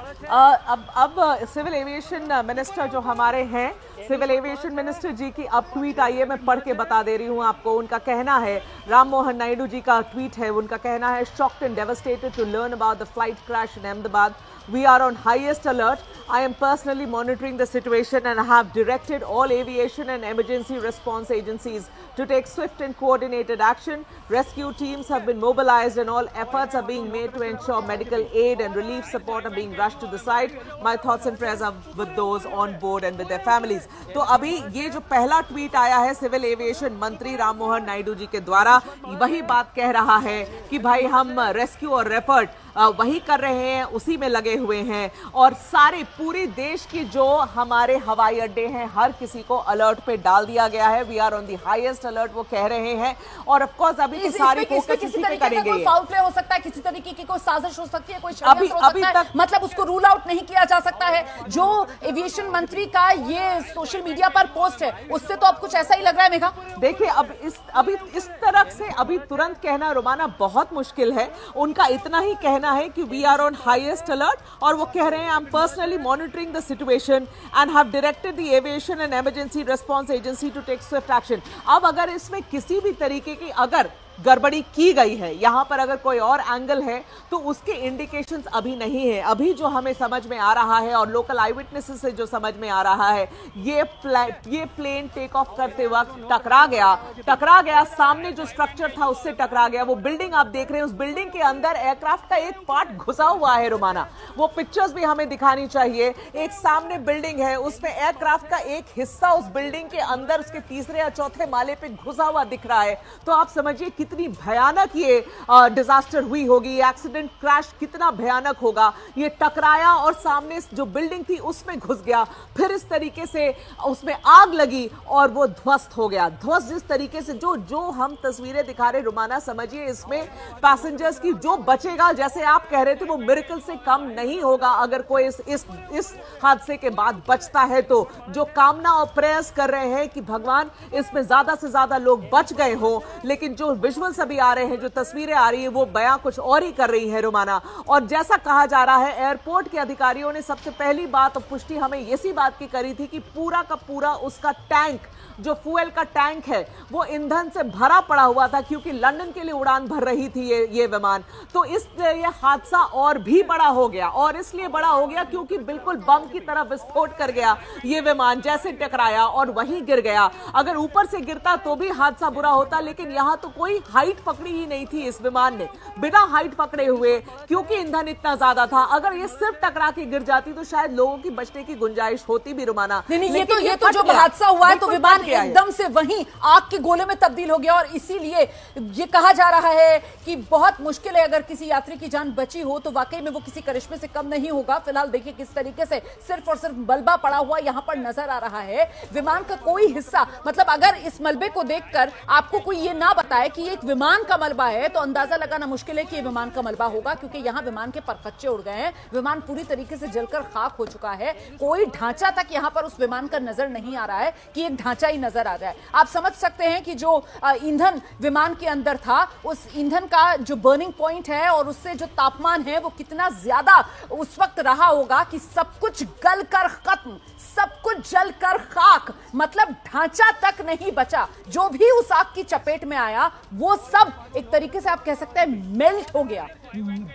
अब सिविल एविएशन मिनिस्टर जो हमारे हैं, सिविल एविएशन मिनिस्टर जी की अब ट्वीट आई है, मैं पढ़ के बता दे रही हूं आपको। उनका कहना है, राम मोहन नायडू जी का ट्वीट है, उनका कहना है, shocked and devastated to learn about the flight crash in Ahmedabad. We are on highest alert. I am personally monitoring the situation and have directed all aviation and emergency response agencies to take swift and coordinated action. Rescue teams have been mobilized and all efforts are being made to ensure medical aid and relief support are being rushed to the site. My thoughts and prayers are with those on board and with their families. तो अभी ये जो पहला ट्वीट आया है सिविल एविएशन मंत्री राम मोहन नायडू जी के द्वारा, वही बात कह रहा है कि भाई हम रेस्क्यू और रेफर्ट वही कर रहे हैं, उसी में लगे हुए हैं, और सारे पूरे देश की जो हमारे हवाई अड्डे हैं हर किसी को अलर्ट पे डाल दिया गया है। We are on the highest alert, वो कह रहे हैं। और ऑफ कोर्स अभी की सारी फोकस इसी पे करेंगे। कोई फाउल प्ले हो सकता है, किसी तरीके की कोई साजिश हो सकती है, कोई षड्यंत्र हो सकता है, मतलब उसको रूल आउट नहीं किया जा सकता है। जो एविएशन मंत्री का ये सोशल मीडिया पर पोस्ट है, उससे तो अब कुछ ऐसा ही लग रहा है मेघा। देखिए अभी इस तरह से अभी तुरंत कहना रोमाना बहुत मुश्किल है। उनका इतना ही कहना है कि we are on highest alert, और वो कह रहे हैं I am personally monitoring the situation and have directed the aviation and emergency response agency to take swift action. अब अगर इसमें किसी भी तरीके की अगर गड़बड़ी की गई है, यहां पर अगर कोई और एंगल है, तो उसके इंडिकेशंस अभी नहीं है। अभी जो हमें समझ में आ रहा है और लोकल आई विटनेसेस से जो समझ में आ रहा है, ये प्लेन टेक ऑफ करते वक्त टकरा गया, सामने जो स्ट्रक्चर था उससे टकरा गया। वो बिल्डिंग आप देख रहे हैं, उस बिल्डिंग के अंदर एयरक्राफ्ट का एक पार्ट घुसा हुआ है रोमाना, वो पिक्चर्स भी हमें दिखानी चाहिए। एक सामने बिल्डिंग है, उसमें एयरक्राफ्ट का एक हिस्सा उस बिल्डिंग के अंदर उसके तीसरे या चौथे माले पे घुसा हुआ दिख रहा है। तो आप समझिए कितनी भयानक ये डिजास्टर हुई होगी, ये एक्सीडेंट क्रैश कितना भयानक होगा। ये टकराया और सामने जो बिल्डिंग थी उसमें घुस गया, फिर इस तरीके से उसमें आग लगी और वो ध्वस्त हो गया। ध्वस्त जिस तरीके से जो हम तस्वीरें दिखा रहे रोमाना, समझिए इसमें पैसेंजर्स की जो बचेगा, जैसे आप कह रहे थे, वो मिरेकल से कम नहीं होगा। अगर कोई इस हादसे के बाद बचता है तो जो कामना और प्रयास कर रहे हैं कि भगवान इसमें ज्यादा से ज्यादा लोग बच गए हो, लेकिन जो विजुअल्स अभी आ रहे हैं, जो तस्वीरें आ रही है, वो बयां कुछ और ही कर रही है रोमाना। और जैसा कहा जा रहा है, एयरपोर्ट के अधिकारियों ने सबसे पहली बात पुष्टि हमें इसी बात की करी थी कि पूरा का पूरा उसका टैंक, जो फ्यूल का टैंक है, वो ईंधन से भरा पड़ा हुआ था, क्योंकि लंदन के लिए उड़ान भर रही थी ये विमान। तो इसलिए ये हादसा और भी बड़ा हो गया, और इसलिए बड़ा हो गया क्योंकि बिल्कुल बम की तरह विस्फोट कर गया ये विमान, जैसे टकराया और वहीं गिर गया। अगर ऊपर से गिरता तो भी हादसा बुरा होता, लेकिन यहां तो कोई हाइट पकड़ी ही नहीं थी इस विमान ने, बिना हाइट पकड़े हुए, क्योंकि ईंधन इतना ज्यादा था। अगर ये सिर्फ टकरा के गिर जाती तो शायद लोगों की बचने की गुंजाइश होती भी रोमाना। नहीं, ये तो जो हादसा हुआ है तो विमान एकदम से वहीं आग के गोले में तब्दील हो गया, और इसीलिए ये कहा जा रहा है कि बहुत मुश्किल है अगर किसी यात्री की जान बची हो तो वाकई में वो किसी करिश्मे से कम नहीं होगा। फिलहाल देखिए किस तरीके से सिर्फ और सिर्फ मलबा पड़ा हुआ यहां पर नजर आ रहा है। विमान का कोई हिस्सा, मतलब अगर इस मलबे को देखकर आपको कोई ये ना बताए कि ये एक विमान का मलबा है तो अंदाजा लगाना मुश्किल है कि ये विमान का मलबा होगा, क्योंकि यहां विमान के परखच्चे उड़ गए हैं, विमान पूरी तरीके से जलकर खाक हो चुका है। कोई ढांचा तक यहां पर उस विमान का नजर नहीं आ रहा है कि एक ढांचा ही नजर आ जाए। आप समझ सकते हैं कि जो ईंधन विमान के अंदर था, उस ईंधन का जो बर्निंग पॉइंट है और उससे जो तापमान है वो कितना ज्यादा उस वक्त रहा होगा कि सब कुछ गलकर खत्म, सब कुछ जलकर खाक, मतलब ढांचा तक नहीं बचा। जो भी उस आग की चपेट में आया वो सब एक तरीके से आप कह सकते हैं मेल्ट हो गया,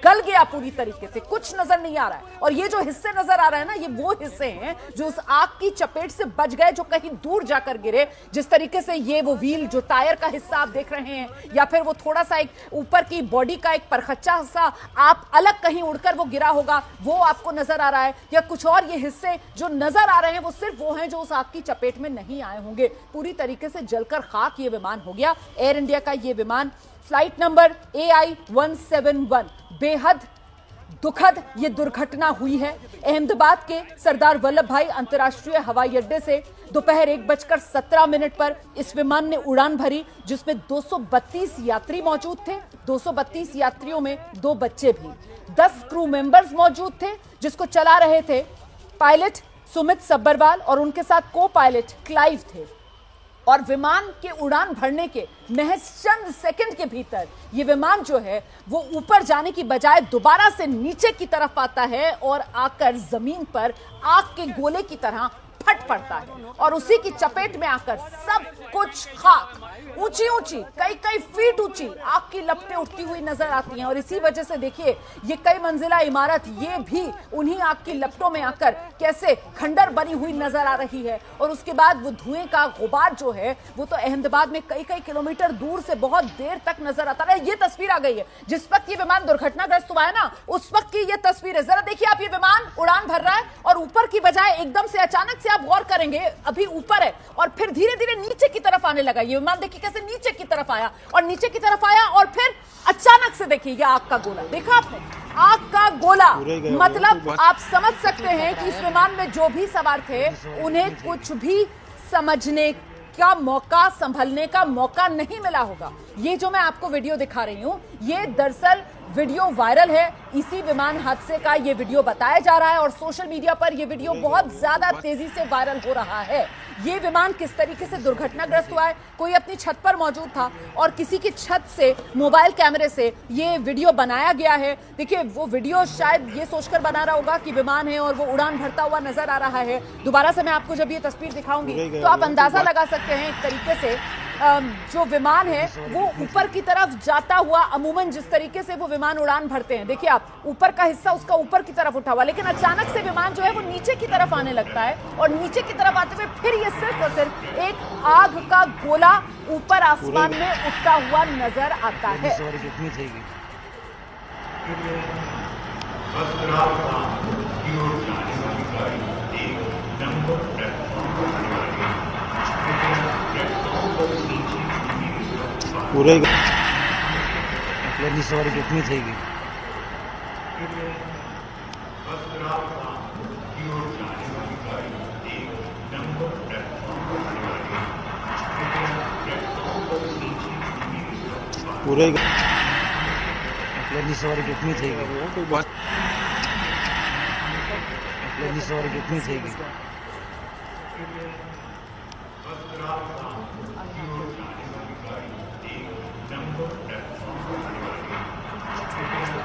गल गया पूरी तरीके से, कुछ नजर नहीं आ रहा है। और ये जो हिस्से नजर आ रहा है ना, ये वो हिस्से हैं जो उस आग की चपेट से बच गए, जो कहीं दूर जाकर गिरे। जिस तरीके से ये वो व्हील, जो टायर का हिस्सा आप देख रहे हैं, या फिर वो थोड़ा सा एक ऊपर की बॉडी का एक परखच्चा सा आप अलग कहीं उड़कर वो गिरा होगा, वो आपको नजर आ रहा है, या कुछ और ये हिस्से जो नजर आ रहे हैं वो सिर्फ वो हैं जो उस आग की चपेट में नहीं आए होंगे। पूरी तरीके से जलकर खाक ये विमान हो गया। एयर इंडिया का ये विमान फ्लाइट नंबर AI-171, बेहद दुखद ये दुर्घटना हुई है। अहमदाबाद के सरदार वल्लभ भाई अंतर्राष्ट्रीय हवाई अड्डे से दोपहर 1:17 पर इस विमान ने उड़ान भरी, जिसमें 232 यात्री मौजूद थे। 232 यात्रियों में 2 बच्चे भी। 10 क्रू मेंबर्स मौजूद थे, जिसको चला रहे थे पायलट सुमित सब्बरवाल और उनके साथ को पायलट क्लाइव थे। और विमान के उड़ान भरने के महज चंद सेकंड के भीतर ये विमान जो है वो ऊपर जाने की बजाय दोबारा से नीचे की तरफ आता है और आकर जमीन पर आग के गोले की तरह फट पड़ता है। और उसी की चपेट में आकर सब कुछ खाक, ऊंची ऊंची कई फीट ऊंची आग की लपटें उठती हुई नजर आती हैं। और इसी वजह से देखिए ये कई मंजिला इमारत, ये भी उन्हीं आग की लपटों में आकर कैसे खंडर बनी हुई नजर आ रही है। और उसके बाद वो धुएं का गुबार जो है वो तो अहमदाबाद में कई किलोमीटर दूर से बहुत देर तक नजर आता है। ये तस्वीर आ गई है जिस वक्त ये विमान दुर्घटनाग्रस्त हुआ है ना, उस वक्त की ये तस्वीर है। जरा देखिए आप, ये विमान उड़ान भर रहा है और ऊपर की बजाय एकदम से अचानक से आप गौर करेंगे अभी ऊपर है और फिर धीरे धीरे नीचे की तरफ आने लगा। ये विमान देखिए कैसे नीचे की तरफ आया और नीचे की तरफ आया और फिर अचानक से देखिए ये आग का गोला, देखा आपने आग का गोला। मतलब आप समझ सकते हैं कि इस विमान में जो भी सवार थे उन्हें कुछ भी समझने का मौका, संभलने का मौका नहीं मिला होगा। ये जो मैं आपको वीडियो दिखा रही हूं, ये दरअसल वीडियो वायरल है। इसी विमान हादसे का ये वीडियो बताया जा रहा है और सोशल मीडिया पर ये वीडियो बहुत ज्यादा तेजी से वायरल हो रहा है। ये विमान किस तरीके से दुर्घटनाग्रस्त हुआ है, कोई अपनी छत पर मौजूद था और किसी की छत से मोबाइल कैमरे से ये वीडियो बनाया गया है। देखिए वो वीडियो शायद ये सोचकर बना रहा होगा कि विमान है और वो उड़ान भरता हुआ नजर आ रहा है। दोबारा से मैं आपको जब ये तस्वीर दिखाऊंगी तो आप अंदाजा लगा सकते हैं एक तरीके से जो विमान है वो ऊपर की तरफ जाता हुआ, अमूमन जिस तरीके से वो विमान उड़ान भरते हैं, देखिए आप ऊपर का हिस्सा उसका ऊपर की तरफ उठा हुआ, लेकिन अचानक से विमान जो है वो नीचे की तरफ आने लगता है और नीचे की तरफ आते हुए फिर ये सिर्फ और सिर्फ एक आग का गोला ऊपर आसमान में उठता हुआ नजर आता है। पूरे सवारी कितनी चाहिए? पूरे सवारी कितनी चाहिए? सवारी कितनी चाहिए?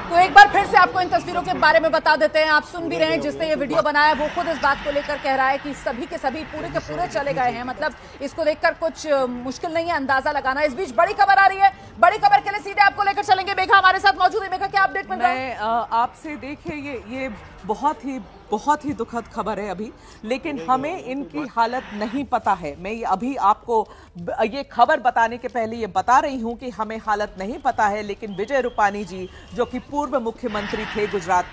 तो एक बार फिर से आपको इन तस्वीरों के बारे में बता देते हैं। आप सुन भी रहे हैं, जिसने ये वीडियो बनाया वो खुद इस बात को लेकर कह रहा है कि सभी के सभी पूरे के पूरे चले गए हैं। मतलब इसको देखकर कुछ मुश्किल नहीं है अंदाजा लगाना। इस बीच बड़ी खबर आ रही है, बड़ी खबर के लिए सीधे आपको लेकर चलेंगे। मेघा हमारे साथ मौजूद है। मेघा, क्या अपडेट मिल रहा है? आपसे देखिए ये बहुत ही दुखद खबर है अभी, लेकिन हमें इनकी हालत नहीं पता है। मैं अभी आपको ये खबर बताने के पहले ये बता रही हूं कि हमें हालत नहीं पता है, लेकिन विजय रूपानी जी जो कि पूर्व मुख्यमंत्री थे, गुजरात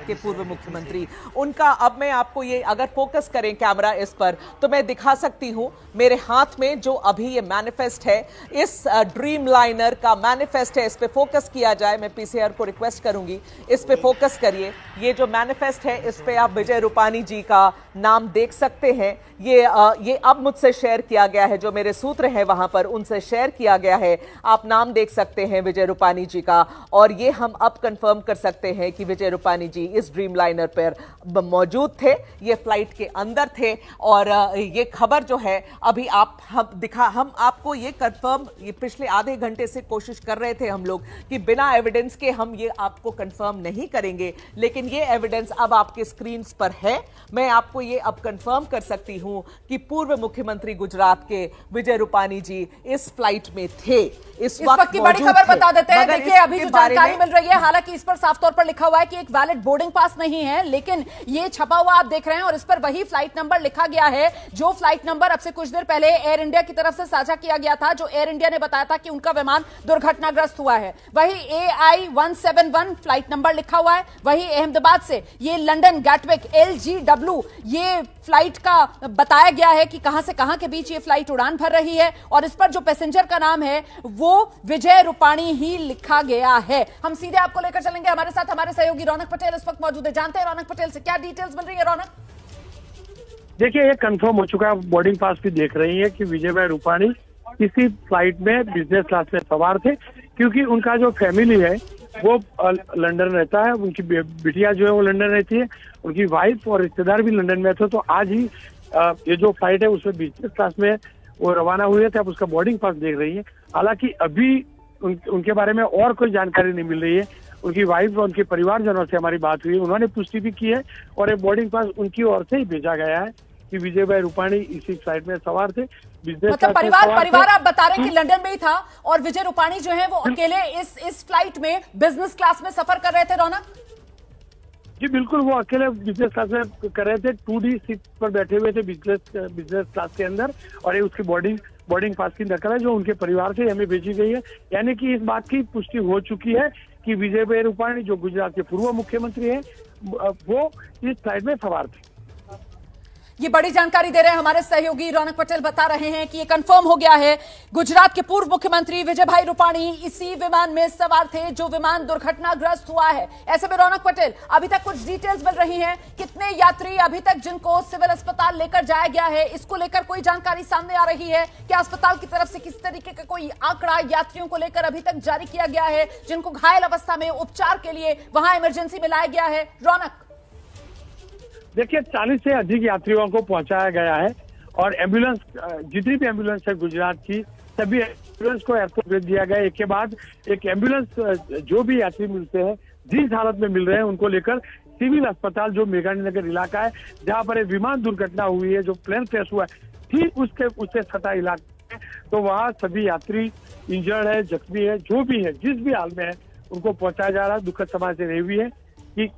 के पूर्व मुख्यमंत्री, उनका, अब मैं आपको ये अगर फोकस करें कैमरा इस पर तो मैं दिखा सकती हूं मेरे हाथ में जो अभी ये मैनिफेस्ट है, इस ड्रीम लाइनर का मैनिफेस्ट है। इस पे फोकस किया जाए, मैं पीसीआर को रिक्वेस्ट करूंगी इस पे फोकस करिए। ये जो मैनिफेस्ट है इस पे आप विजय रूपाणी जी का नाम देख सकते हैं। ये अब मुझसे शेयर किया गया है, जो मेरे सूत्र हैं वहां पर उनसे शेयर किया गया है। आप नाम देख सकते हैं विजय रूपाणी जी का, और ये हम अब कंफर्म कर सकते हैं कि विजय रूपाणी जी इस ड्रीम लाइनर पर मौजूद थे, ये फ्लाइट के अंदर थे। और ये खबर जो है अभी हम आपको ये कंफर्म, ये पिछले आधे घंटे से कोशिश कर रहे थे हम लोग कि बिना एविडेंस के हम ये आपको कंफर्म नहीं करेंगे, लेकिन ये एविडेंस अब आपके स्क्रीन पर है। मैं आपको ये अब कंफर्म कर सकती हूं कि पूर्व मुख्यमंत्री गुजरात के विजय रूपाणी जी इस फ्लाइट में थे, इस वक्त की बड़ी खबर बता देते हैं। देखिए अभी जो जानकारी मिल रही है, हालांकि इस पर साफ तौर पर लिखा हुआ है कि एक वैलिड बोर्डिंग पास नहीं है, लेकिन ये छपा हुआ आप देख रहे हैं और इस पर वही फ्लाइट नंबर लिखा गया है जो फ्लाइट नंबर अब से कुछ देर पहले एयर इंडिया की तरफ से साझा किया गया था, जो एयर इंडिया ने बताया था कि उनका विमान दुर्घटनाग्रस्त हुआ है। वही AI-171 फ्लाइट नंबर लिखा हुआ है। वही अहमदाबाद से ये लंदन गैटविक LGW ये फ्लाइट का बताया गया है कि कहां से कहां के बीच ये फ्लाइट उड़ान भर रही है, और इस पर जो पैसेंजर का नाम है वो विजय रूपाणी ही लिखा गया है। हम सीधे आपको लेकर चलेंगे, हमारे साथ हमारे सहयोगी रौनक पटेल इस वक्त मौजूद है। जानते हैं रौनक पटेल से क्या डिटेल्स मिल रही है। रौनक, देखिए ये कंफर्म हो चुका है, बोर्डिंग पास भी देख रही है कि विजय भाई रूपाणी किसी फ्लाइट में बिजनेस क्लास में सवार थे, क्योंकि उनका जो फैमिली है वो लंदन रहता है, उनकी बिटिया जो है वो लंदन रहती है, उनकी वाइफ और रिश्तेदार भी लंदन में थे। तो आज ही ये जो फ्लाइट है उसमें बिजनेस क्लास में वो रवाना हुए थे। अब उसका बोर्डिंग पास देख रही है। हालांकि अभी उनके बारे में और कोई जानकारी नहीं मिल रही है। उनकी वाइफ और उनके परिवारजनों से हमारी बात हुई, उन्होंने पुष्टि भी की है और ये बोर्डिंग पास उनकी ओर से ही भेजा गया है कि विजय भाई रूपाणी इसी फ्लाइट में सवार थे। मतलब परिवार आप बता रहे हैं कि लंदन में ही था और विजय रूपाणी जो है वो अकेले इस फ्लाइट में बिजनेस क्लास में सफर कर रहे थे। रौनक जी बिल्कुल, वो अकेले बिजनेस क्लास में कर रहे थे। 2D सीट पर बैठे हुए थे बिजनेस क्लास के अंदर, और ये उसकी बोर्डिंग पास की नकल है जो उनके परिवार से हमें भेजी गई है। यानी कि इस बात की पुष्टि हो चुकी है कि विजय भाई रूपाणी जो गुजरात के पूर्व मुख्यमंत्री हैं वो इस फ्लाइट में सवार थे। ये बड़ी जानकारी दे रहे हैं हमारे सहयोगी रौनक पटेल, बता रहे हैं कि ये कंफर्म हो गया है गुजरात के पूर्व मुख्यमंत्री विजय भाई रूपाणी इसी विमान में सवार थे जो विमान दुर्घटनाग्रस्त हुआ है। ऐसे में रौनक पटेल, अभी तक कुछ डिटेल्स मिल रही हैं, कितने यात्री अभी तक जिनको सिविल अस्पताल लेकर जाया गया है, इसको लेकर कोई जानकारी सामने आ रही है? क्या अस्पताल की तरफ से किसी तरीके का कोई आंकड़ा यात्रियों को लेकर अभी तक जारी किया गया है जिनको घायल अवस्था में उपचार के लिए वहां इमरजेंसी में लाया गया है? रौनक, देखिए 40 से अधिक यात्रियों को पहुंचाया गया है और एम्बुलेंस, जितनी भी एम्बुलेंस है गुजरात की, सभी एम्बुलेंस को एयरपोर्ट भेज दिया गया। एक के बाद एक एम्बुलेंस जो भी यात्री मिलते हैं, जिस हालत में मिल रहे हैं, उनको लेकर सिविल अस्पताल जो मेघानी नगर इलाका है जहां पर एक विमान दुर्घटना हुई है, जो प्लेन क्रैश हुआ है, ठीक उससे सटा इलाका है, तो वहाँ सभी यात्री इंजर्ड है, जख्मी है, जो भी है, जिस भी हाल में है, उनको पहुंचाया जा रहा है। दुखद समाचार से रही हुई है कि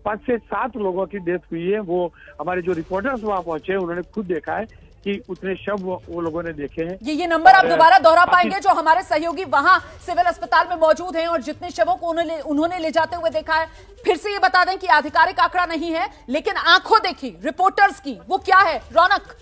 5 से 7 लोगों की डेथ हुई है। वो हमारे जो रिपोर्टर्स वहां पहुंचे उन्होंने खुद देखा है कि उतने शव वो लोगों ने देखे हैं। ये नंबर आप दोबारा दोहरा पाएंगे जो हमारे सहयोगी वहां सिविल अस्पताल में मौजूद हैं और जितने शवों को उन्होंने ले जाते हुए देखा है? फिर से ये बता दें कि आधिकारिक आंकड़ा नहीं है, लेकिन आंखों देखी रिपोर्टर्स की वो क्या है? रौनक,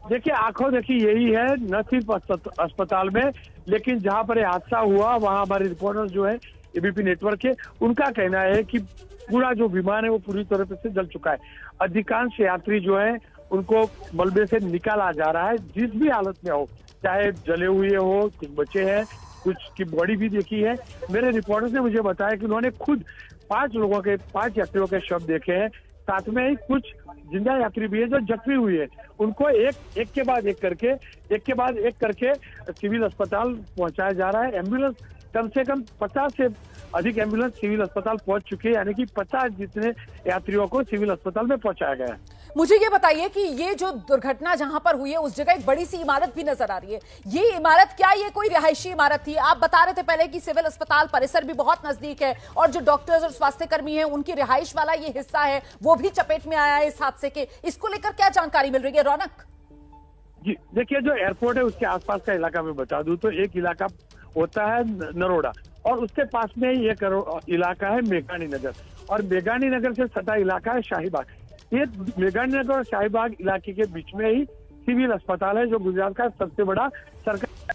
देखिए आंखों देखी यही है, न सिर्फ अस्पताल में, लेकिन जहां पर हादसा हुआ वहां हमारे रिपोर्टर्स जो है एबीपी नेटवर्क के, उनका कहना है कि पूरा जो विमान है वो पूरी तरह से जल चुका है। अधिकांश यात्री जो है उनको मलबे से निकाला जा रहा है, जिस भी हालत में हो, चाहे जले हुए हो, कुछ बचे हैं, कुछ की बॉडी भी देखी है। मेरे रिपोर्टर्स ने मुझे बताया कि उन्होंने खुद 5 यात्रियों के शव देखे हैं, साथ में ही कुछ जिंदा यात्री भी है जो जख्मी हुए हैं। उनको एक के बाद एक करके सिविल अस्पताल पहुंचाया जा रहा है। एम्बुलेंस कम से कम 50 से अधिक एम्बुलेंस सिविल अस्पताल पहुंच चुके हैं, यानी कि 50 जितने यात्रियों को सिविल अस्पताल में पहुंचाया गया है। मुझे ये बताइए कि ये जो दुर्घटना जहां पर हुई है उस जगह एक बड़ी सी इमारत भी नजर आ रही है। ये इमारत क्या ये कोई रिहायशी इमारत थी? आप बता रहे थे पहले कि सिविल अस्पताल परिसर भी बहुत नजदीक है और जो डॉक्टर्स और स्वास्थ्य कर्मी हैं उनकी रिहाइश वाला ये हिस्सा है वो भी चपेट में आया है इस हादसे के। इसको लेकर क्या जानकारी मिल रही है? रौनक जी, देखिए जो एयरपोर्ट है उसके आसपास का इलाका मैं बता दूं तो एक इलाका होता है नरोडा और उसके पास में ही एक इलाका है मेघानी नगर, और मेघानी नगर से सटा इलाका है शाहीबाग। ये मेघानी नगर और शाहीबाग इलाके के बीच में ही सिविल अस्पताल है जो गुजरात का सबसे बड़ा सरकारी।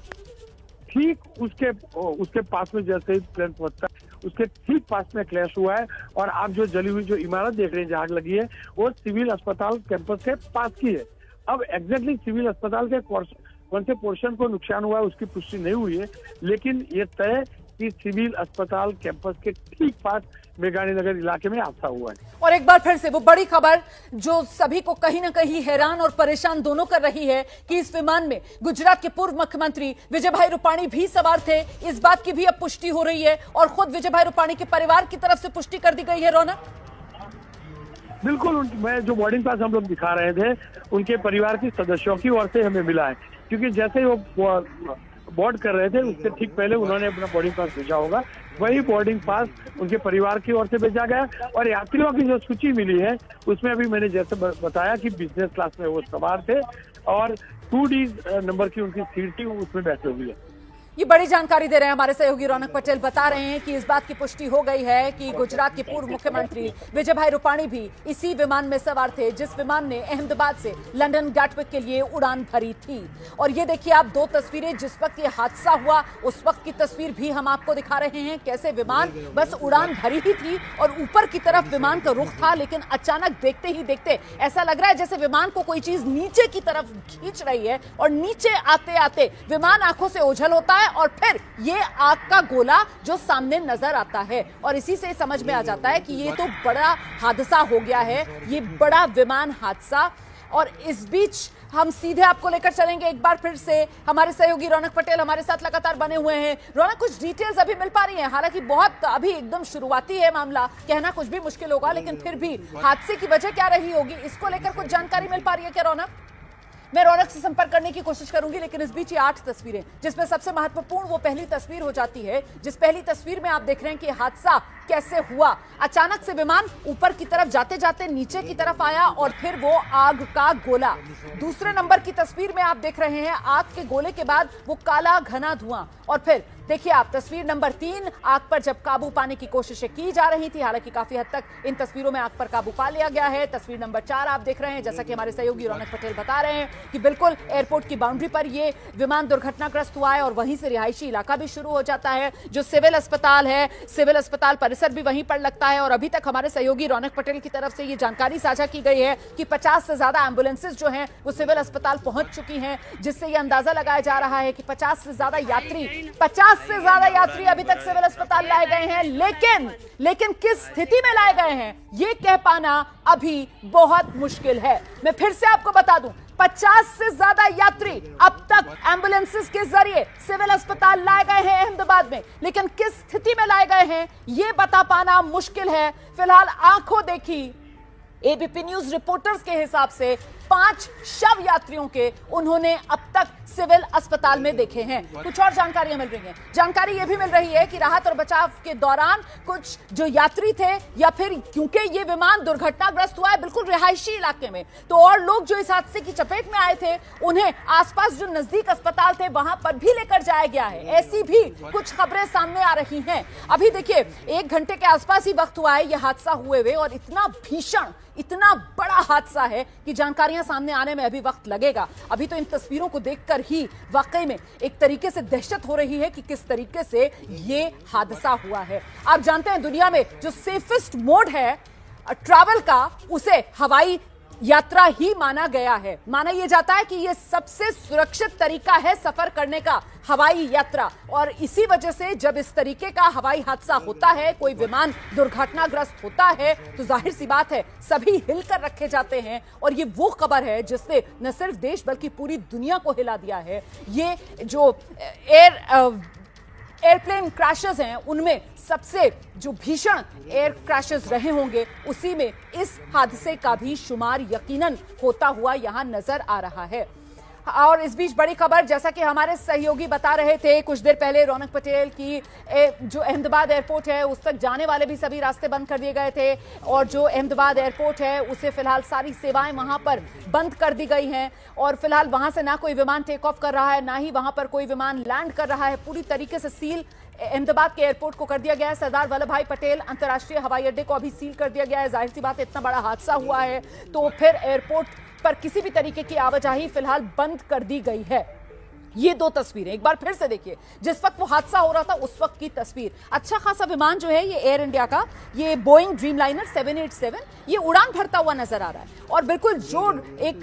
ठीक उसके पास में जैसे ही प्लेन पहुंचता है उसके ठीक पास में क्रैश हुआ है। और आप जो जली हुई जो इमारत देख रहे हैं जहाँ आग लगी है वो सिविल अस्पताल कैंपस के पास की है। अब एग्जैक्टली सिविल अस्पताल के कौन से पोर्शन को नुकसान हुआ है उसकी पुष्टि नहीं हुई है, लेकिन ये तय कि सिविल अस्पताल कैंपस के ठीक पास मेघानी नगर इलाके में हादसा हुआ है। और एक बार फिर से वो बड़ी खबर जो सभी को कहीं ना कहीं हैरान और परेशान दोनों कर रही है कि इस विमान में गुजरात के पूर्व मुख्यमंत्री विजय भाई रूपाणी भी सवार थे। इस बात की भी अब पुष्टि हो रही है और खुद विजय भाई रूपाणी के परिवार की तरफ से पुष्टि कर दी गई है। रौनक, बिल्कुल, मैं जो बोर्डिंग पास हम लोग दिखा रहे थे उनके परिवार के सदस्यों की ओर से हमें मिला है, क्योंकि जैसे वो बोर्ड कर रहे थे उससे ठीक पहले उन्होंने अपना बोर्डिंग पास भेजा होगा, वही बोर्डिंग पास उनके परिवार की ओर से भेजा गया। और यात्रियों की जो सूची मिली है उसमें अभी मैंने जैसे बताया कि बिजनेस क्लास में वो सवार थे और 2D नंबर की उनकी सीट थी, उसमें बैठे हुए हैं। ये बड़ी जानकारी दे रहे हैं हमारे सहयोगी रौनक पटेल, बता रहे हैं कि इस बात की पुष्टि हो गई है कि गुजरात के पूर्व मुख्यमंत्री विजय भाई रूपाणी भी इसी विमान में सवार थे जिस विमान ने अहमदाबाद से लंदन गैटविक के लिए उड़ान भरी थी। और ये देखिए आप दो तस्वीरें, जिस वक्त ये हादसा हुआ उस वक्त की तस्वीर भी हम आपको दिखा रहे हैं, कैसे विमान बस उड़ान भरी ही थी और ऊपर की तरफ विमान का रुख था, लेकिन अचानक देखते ही देखते ऐसा लग रहा है जैसे विमान को कोई चीज नीचे की तरफ खींच रही है और नीचे आते आते विमान आंखों से ओझल होता है और फिर ये आग का गोला जो सामने नजर आता है। और इसी से समझ में आ जाता है कि ये तो बड़ा हादसा हो गया है, ये बड़ा विमान हादसा। और इस बीच हम सीधे आपको लेकर चलेंगे एक बार फिर से, हमारे सहयोगी रौनक पटेल हमारे साथ लगातार बने हुए हैं। रौनक, कुछ डिटेल्स अभी मिल पा रही हैं? हालांकि बहुत अभी एकदम शुरुआती है मामला, कहना कुछ भी मुश्किल होगा, लेकिन फिर भी हादसे की वजह क्या रही होगी इसको लेकर कुछ जानकारी मिल पा रही है क्या रौनक? मैं रौनक से संपर्क करने की कोशिश करूंगी, लेकिन इस बीच ये 8 तस्वीरें, जिसमें सबसे महत्वपूर्ण वो पहली तस्वीर हो जाती है जिस पहली तस्वीर में आप देख रहे हैं कि हादसा कैसे हुआ। अचानक से विमान ऊपर की तरफ जाते जाते नीचे की तरफ आया और फिर वो आग का गोला। दूसरे नंबर की तस्वीर में आप देख रहे हैं आग के गोले के बाद वो काला घना धुआं। और फिर देखिए आप तस्वीर नंबर 3, आग पर जब काबू पाने की कोशिशें की जा रही थी, हालांकि काफी हद तक इन तस्वीरों में आग पर काबू पा लिया गया है। तस्वीर नंबर 4 आप देख रहे हैं, जैसा कि हमारे सहयोगी रौनक पटेल बता रहे हैं कि बिल्कुल एयरपोर्ट की बाउंड्री पर ये विमान दुर्घटनाग्रस्त हुआ है और वहीं से रिहायशी इलाका भी शुरू हो जाता है। जो सिविल अस्पताल है, सिविल अस्पताल परिसर भी वहीं पर लगता है। और अभी तक हमारे सहयोगी रौनक पटेल की तरफ से ये जानकारी साझा की गई है कि 50 से ज्यादा एम्बुलेंसेज जो हैं वो सिविल अस्पताल पहुंच चुकी हैं, जिससे ये अंदाजा लगाया जा रहा है कि 50 से ज्यादा यात्री अभी तक सिविल अस्पताल लाए गए हैं। लेकिन किस स्थिति में लाए गए हैं ये कह पाना अभी बहुत मुश्किल है। मैं फिर से आपको बता दूं, 50 से ज्यादा यात्री अब तक एम्बुलेंसेस के जरिए सिविल अस्पताल लाए गए हैं अहमदाबाद में, लेकिन किस स्थिति में लाए गए हैं यह बता पाना मुश्किल है। फिलहाल आंखों देखी एबीपी न्यूज रिपोर्टर्स के हिसाब से 5 शव यात्रियों के उन्होंने अब तक सिविल अस्पताल में देखे हैं। कुछ और जानकारियां मिल रही हैं। जानकारी यह भी मिल रही है कि राहत और बचाव के दौरान कुछ जो यात्री थे, या फिर क्योंकि ये विमान दुर्घटनाग्रस्त हुआ है बिल्कुल रिहायशी इलाके में, तो और लोग जो इस हादसे की चपेट में आए थे उन्हें आसपास जो नजदीक अस्पताल थे वहां पर भी लेकर जाया गया है। ऐसी भी कुछ खबरें सामने आ रही हैं। अभी देखिए 1 घंटे के आसपास ही वक्त हुआ है यह हादसा हुए हुए, और इतना भीषण, इतना बड़ा हादसा है कि जानकारियां सामने आने में अभी वक्त लगेगा। अभी तो इन तस्वीरों को देखकर ही वाकई में एक तरीके से दहशत हो रही है कि किस तरीके से ये हादसा हुआ है। आप जानते हैं दुनिया में जो सेफेस्ट मोड है ट्रैवल का, उसे हवाई यात्रा ही माना गया है। माना यह जाता है कि यह सबसे सुरक्षित तरीका है सफर करने का, हवाई यात्रा। और इसी वजह से जब इस तरीके का हवाई हादसा होता है, कोई विमान दुर्घटनाग्रस्त होता है, तो जाहिर सी बात है सभी हिलकर रखे जाते हैं। और ये वो खबर है जिसने न सिर्फ देश बल्कि पूरी दुनिया को हिला दिया है। ये जो एयरप्लेन क्रैशेस हैं उनमें सबसे जो भीषण एयर क्रैशेस रहे होंगे उसी में इस हादसे का भी शुमार यकीनन होता हुआ यहां नजर आ रहा है। और इस बीच बड़ी खबर, जैसा कि हमारे सहयोगी बता रहे थे कुछ देर पहले रौनक पटेल की, जो अहमदाबाद एयरपोर्ट है उस तक जाने वाले भी सभी रास्ते बंद कर दिए गए थे, और जो अहमदाबाद एयरपोर्ट है उसे फिलहाल सारी सेवाएं वहां पर बंद कर दी गई हैं। और फिलहाल वहां से ना कोई विमान टेक ऑफ कर रहा है, ना ही वहां पर कोई विमान लैंड कर रहा है। पूरी तरीके से सील अहमदाबाद के एयरपोर्ट को कर दिया गया है। सरदार वल्लभ भाई पटेल अंतर्राष्ट्रीय हवाई अड्डे को अभी सील कर दिया गया है। जाहिर सी बात है इतना बड़ा हादसा हुआ है तो फिर एयरपोर्ट पर किसी भी तरीके की आवाजाही फिलहाल बंद कर दी गई है। ये दो तस्वीरें एक बार फिर से देखिए, जिस वक्त वो हादसा हो रहा था उस वक्त की तस्वीर। अच्छा खासा विमान जो है ये एयर इंडिया का, ये बोइंग ड्रीमलाइनर 787, ये उड़ान भरता हुआ नजर आ रहा है। और बिल्कुल जो एक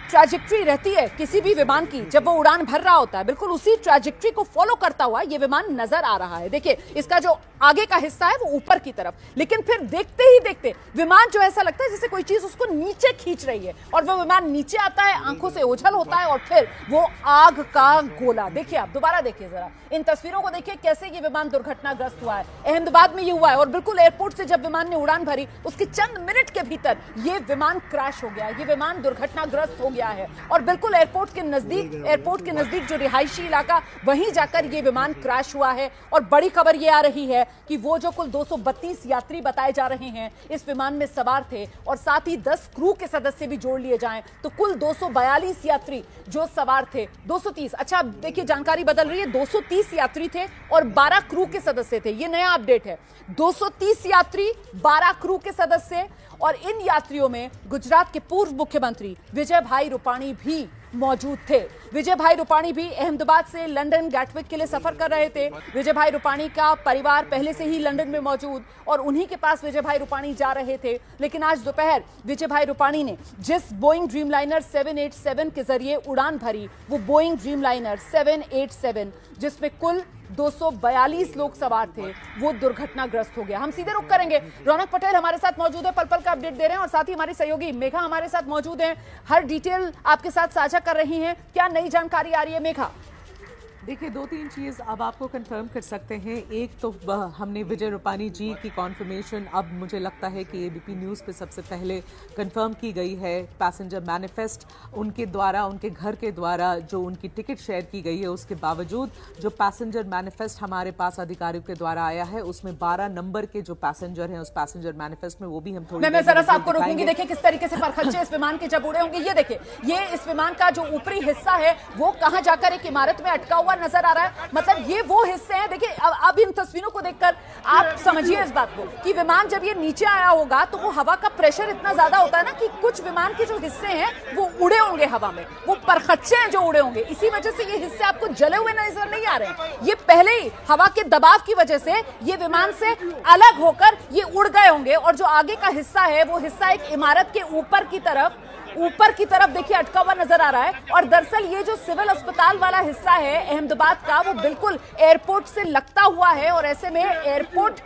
ट्रैजेक्टरी रहती है किसी भी विमान की जब वो उड़ान भर रहा होता है, बिल्कुल उसी ट्रैजेक्टरी को फॉलो करता हुआ ये विमान नजर आ रहा है। देखिए इसका जो आगे का हिस्सा है वो ऊपर की तरफ, लेकिन फिर देखते ही देखते विमान जो ऐसा लगता है जैसे कोई चीज उसको नीचे खींच रही है, और वो विमान नीचे आता है, आंखों से ओझल होता है, और फिर वो आग का गोला। देखिए आप दोबारा देखिए जरा इन तस्वीरों को, देखिए कैसे ये विमान दुर्घटनाग्रस्त हुआ है। अहमदाबाद में ये हुआ है, और बिल्कुल एयरपोर्ट से जब विमान ने उड़ान भरी उसके चंद मिनट के भीतर ये विमान क्रैश हो गया, ये विमान दुर्घटनाग्रस्त हो गया है। और बिल्कुल एयरपोर्ट के नजदीक जो रिहायशी इलाका, वहीं जाकर ये विमान क्रैश हुआ है। और बड़ी खबर ये आ रही है कि वो जो कुल 232 यात्री बताए जा रहे हैं इस विमान में सवार थे, और साथ ही 10 क्रू के सदस्य भी जोड़ लिए जाएं तो कुल 242 यात्री जो सवार थे। 230, अच्छा देखिए जानकारी बदल रही है, 230 यात्री थे और 12 क्रू के सदस्य थे। ये नया अपडेट है, 230 यात्री, 12 क्रू के सदस्य। और इन यात्रियों में गुजरात के पूर्व मुख्यमंत्री विजय भाई रूपाणी भी मौजूद थे। विजय भाई रूपाणी भी अहमदाबाद से लंदन गैटविक के लिए सफर कर रहे थे। विजय भाई रूपाणी का परिवार पहले से ही लंदन में मौजूद, और उन्हीं के पास विजय भाई रूपाणी जा रहे थे। लेकिन आज दोपहर विजय भाई रूपाणी ने जिस बोइंग ड्रीमलाइनर 787 के जरिए उड़ान भरी, वो बोइंग ड्रीमलाइनर 787 जिसमें कुल 242 लोग सवार थे, वो दुर्घटनाग्रस्त हो गया। हम सीधे रुक करेंगे, रौनक पटेल हमारे साथ मौजूद है, पल पल का अपडेट दे रहे हैं, और साथ ही हमारी सहयोगी मेघा हमारे साथ मौजूद हैं, हर डिटेल आपके साथ साझा कर रही हैं। क्या नई जानकारी आ रही है मेघा? देखिए 2-3 चीज़ अब आपको कंफर्म कर सकते हैं। एक तो हमने विजय रूपाणी जी की कॉन्फर्मेशन अब मुझे लगता है कि एबीपी न्यूज़ पे सबसे पहले कंफर्म की गई है। पैसेंजर मैनिफेस्ट उनके द्वारा, उनके घर के द्वारा जो उनकी टिकट शेयर की गई है, उसके बावजूद जो पैसेंजर मैनिफेस्ट हमारे पास अधिकारियों के द्वारा आया है उसमें 12 नंबर के जो पैसेंजर हैं उस पैसेंजर मैनिफेस्ट में, वो भी हम थोड़ी मैं जरा सा आपको रोकूंगी। देखिए किस तरीके से परखच्चे इस विमान के जब उड़े होंगे। ये देखिए, ये इस विमान का जो ऊपरी हिस्सा है वो कहां जाकर एक इमारत में अटका हुआ नजर आ रहा है। मतलब ये वो हिस्से हैं, देखिए अब इन तस्वीरों को देखकर आप समझिए इस बात को कि विमान जब ये नीचे आया होगा तो वो हवा का प्रेशर इतना ज्यादा होता है ना कि कुछ विमान के जो हिस्से हैं वो उड़े होंगे हवा में, वो परखच्चे हैं जो उड़े होंगे। इसी वजह से ये हिस्से आपको जले हुए नजर नहीं आ रहे हैं। ये पहले ही हवा के दबाव की वजह से ये विमान से अलग होकर ये उड़ गए होंगे, और जो आगे का हिस्सा है वो हिस्सा एक इमारत के ऊपर की तरफ देखिए अटका हुआ नजर आ रहा है। और दरअसल ये जो सिविल अस्पताल वाला हिस्सा है अहमदाबाद का, वो बिल्कुल एयरपोर्ट से लगता हुआ है, और ऐसे में एयरपोर्ट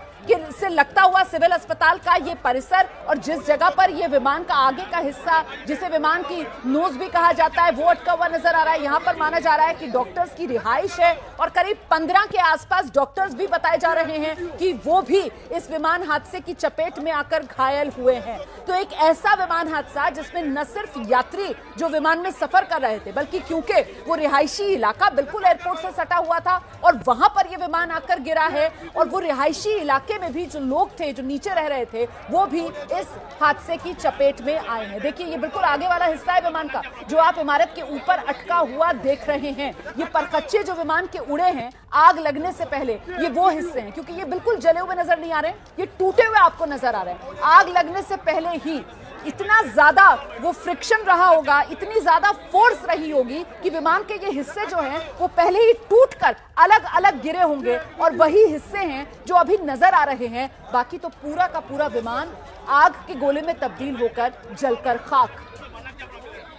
से लगता हुआ सिविल अस्पताल का ये परिसर, और जिस जगह पर ये विमान का आगे का हिस्सा, जिसे विमान की नोज भी कहा जाता है, वो अटका हुआ नजर आ रहा है। यहाँ पर माना जा रहा है कि डॉक्टर्स की रिहाइश है, और करीब 15 के आसपास डॉक्टर्स भी बताए जा रहे हैं कि वो भी इस विमान हादसे की चपेट में आकर घायल हुए हैं। तो एक ऐसा विमान हादसा जिसमें न सिर्फ यात्री जो विमान में सफर कर रहे थे, बल्कि क्योंकि वो रिहायशी इलाका बिल्कुल एयरपोर्ट से सटा हुआ था और वहां पर यह विमान आकर गिरा है, और वो रिहायशी इलाके में भी जो लोग थे जो नीचे रह रहे थे वो भी इस हादसे की चपेट में आए हैं। देखिए ये बिल्कुल आगे वाला हिस्सा है विमान का जो आप इमारत के ऊपर अटका हुआ देख रहे हैं। ये परखच्चे जो विमान के उड़े हैं आग लगने से पहले, ये वो हिस्से हैं, क्योंकि ये बिल्कुल जले हुए नजर नहीं आ रहे हैं, ये टूटे हुए आपको नजर आ रहे हैं। आग लगने से पहले ही इतना ज्यादा वो फ्रिक्शन रहा होगा, इतनी ज्यादा फोर्स रही होगी कि विमान के ये हिस्से जो हैं वो पहले ही टूटकर अलग अलग गिरे होंगे, और वही हिस्से हैं जो अभी नजर आ रहे हैं। बाकी तो पूरा का पूरा विमान आग के गोले में तब्दील होकर जलकर खाक।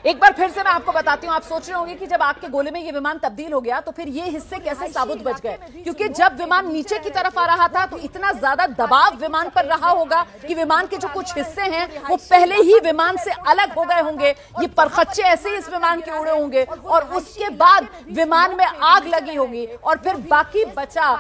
एक बार फिर से मैं आपको बताती हूं, आप सोच रहे होंगे कि जब आग के गोले में ये विमान तब्दील हो गया तो फिर ये हिस्से कैसे साबुत बच गए, क्योंकि जब विमान नीचे की तरफ आ रहा था तो इतना ज्यादा दबाव विमान पर रहा होगा कि विमान के जो कुछ हिस्से हैं वो पहले ही विमान से अलग हो गए होंगे। ये परखच्चे ऐसे ही इस विमान के उड़े होंगे, और उसके बाद विमान में आग लगी होगी, और फिर बाकी बचा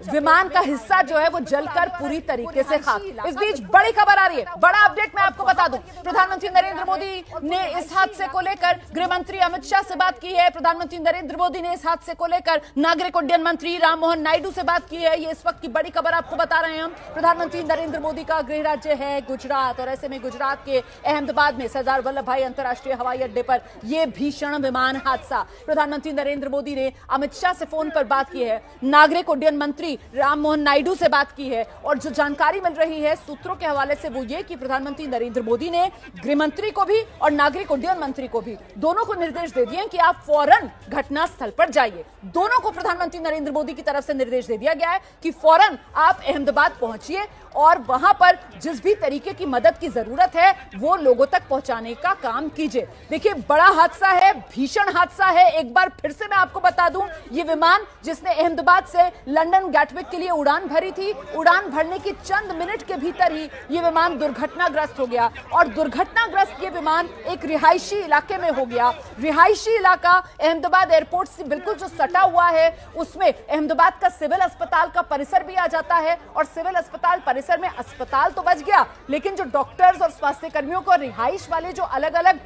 विमान का हिस्सा जो है वो जलकर पूरी तरीके से खाक। इस बीच बड़ी खबर आ रही है, बड़ा अपडेट मैं आपको बता दूं। प्रधानमंत्री नरेंद्र मोदी ने इस हादसे को लेकर गृह मंत्री अमित शाह से बात की है। प्रधानमंत्री नरेंद्र मोदी ने इस हादसे को लेकर नागरिक उड्डयन मंत्री राममोहन नायडू से बात की है। ये इस वक्त की बड़ी खबर आपको बता रहे हैं हम। प्रधानमंत्री नरेंद्र मोदी का गृह राज्य है गुजरात, और ऐसे में गुजरात के अहमदाबाद में सरदार वल्लभ भाई अंतर्राष्ट्रीय हवाई अड्डे पर यह भीषण विमान हादसा। प्रधानमंत्री नरेंद्र मोदी ने अमित शाह से फोन पर बात की है, नागरिक उड्डयन मंत्री राममोहन नायडू से बात की है, और जो जानकारी मिल रही है सूत्रों के हवाले से वो ये कि प्रधानमंत्री नरेंद्र मोदी ने गृह मंत्री को भी और नागरिक उड्डयन मंत्री को भी, दोनों को निर्देश दे दिए कि आप फौरन घटना स्थल पर जाइए। दोनों को प्रधानमंत्री नरेंद्र मोदी की तरफ से निर्देश दे दिया गया है कि फौरन आप अहमदाबाद पहुंचिए और वहां पर जिस भी तरीके की मदद की जरूरत है वो लोगों तक पहुंचाने का काम कीजिए। देखिए, बड़ा हादसा है, भीषण हादसा है। एक बार फिर से मैं आपको बता दूं, ये विमान जिसने अहमदाबाद से लंदन गैटविक के लिए उड़ान भरी थी, उड़ान भरने के चंद मिनट के भीतर ही ये विमान दुर्घटनाग्रस्त हो गया और दुर्घटनाग्रस्त ये विमान एक रिहायशी इलाके में हो गया। रिहायशी इलाका अहमदाबाद एयरपोर्ट से बिल्कुल जो सटा हुआ है, उसमें अहमदाबाद का सिविल अस्पताल का परिसर भी आ जाता है और सिविल अस्पताल परिसर में अस्पताल तो बच गया, लेकिन जो डॉक्टर्स और स्वास्थ्य कर्मियों को रिहाइश वाले जो अलग अलग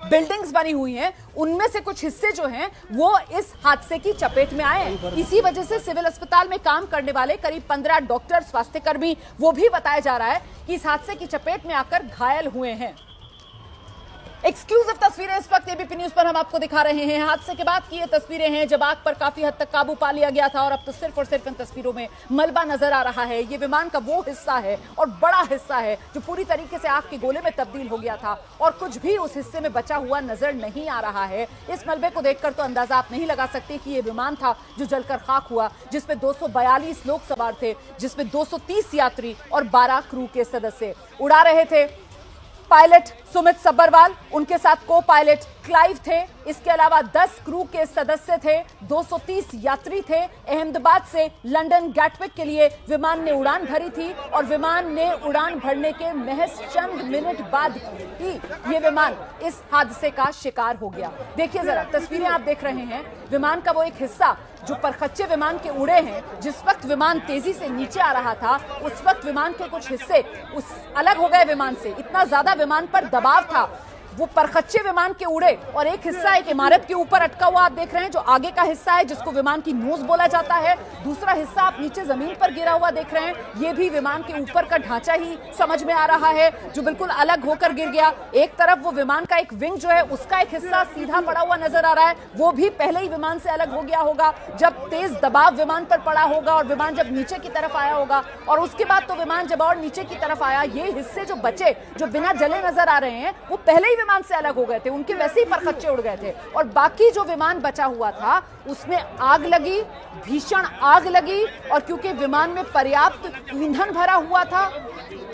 बिल्डिंग्स बनी हुई हैं, उनमें से कुछ हिस्से जो हैं वो इस हादसे की चपेट में आए हैं। इसी वजह से सिविल अस्पताल में काम करने वाले करीब 15 डॉक्टर, स्वास्थ्य कर्मी, वो भी बताया जा रहा है कि इस हादसे की चपेट में आकर घायल हुए हैं। एक्सक्लूसिव तस्वीरें इस वक्त एबीपी न्यूज पर हम आपको दिखा रहे हैं। हादसे के बाद की ये तस्वीरें हैं जब आग पर काफी हद तक काबू पा लिया गया था और अब तो सिर्फ और सिर्फ इन तस्वीरों में मलबा नजर आ रहा है। ये विमान का वो हिस्सा है और बड़ा हिस्सा है जो पूरी तरीके से आग के गोले में तब्दील हो गया था और कुछ भी उस हिस्से में बचा हुआ नजर नहीं आ रहा है। इस मलबे को देखकर तो अंदाजा आप नहीं लगा सकते कि ये विमान था जो जलकर खाक हुआ, जिसमें 242 लोग सवार थे, जिसमें 230 यात्री और 12 क्रू के सदस्य उड़ा रहे थे। पायलट सुमित सब्बरवाल, उनके साथ को पायलट क्लाइव थे। इसके अलावा 10 क्रू के सदस्य थे, 230 यात्री थे। अहमदाबाद से लंदन गैटविक के लिए विमान ने उड़ान भरी थी और विमान ने उड़ान भरने के महज चंद मिनट बाद ही ये विमान इस हादसे का शिकार हो गया। देखिए जरा तस्वीरें आप देख रहे हैं, विमान का वो एक हिस्सा जो परखच्चे विमान के उड़े हैं, जिस वक्त विमान तेजी से नीचे आ रहा था उस वक्त विमान के कुछ हिस्से अलग हो गए विमान से। इतना ज्यादा विमान पर दबाव था, वो परखच्चे विमान के उड़े और एक हिस्सा एक इमारत के ऊपर अटका हुआ आप देख रहे हैं, जो आगे का हिस्सा है जिसको विमान की नोज बोला जाता है। दूसरा हिस्सा आप नीचे जमीन पर गिरा हुआ देख रहे हैं, ये भी विमान के ऊपर का ढांचा ही समझ में आ रहा है जो बिल्कुल अलग होकर गिर गया। एक तरफ वो विमान का एक विंग जो है उसका एक हिस्सा सीधा पड़ा हुआ नजर आ रहा है, वो भी पहले ही विमान से अलग हो गया होगा जब तेज दबाव विमान पर पड़ा होगा और विमान जब नीचे की तरफ आया होगा। और उसके बाद तो विमान जब और नीचे की तरफ आया, ये हिस्से जो बचे जो बिना जले नजर आ रहे हैं वो पहले ही विमान से अलग हो गए थे, उनके वैसे ही परखच्चे उड़ गए थे। और बाकी जो विमान बचा हुआ था उसमें आग लगी, भीषण आग लगी और क्योंकि विमान में पर्याप्त ईंधन भरा हुआ था,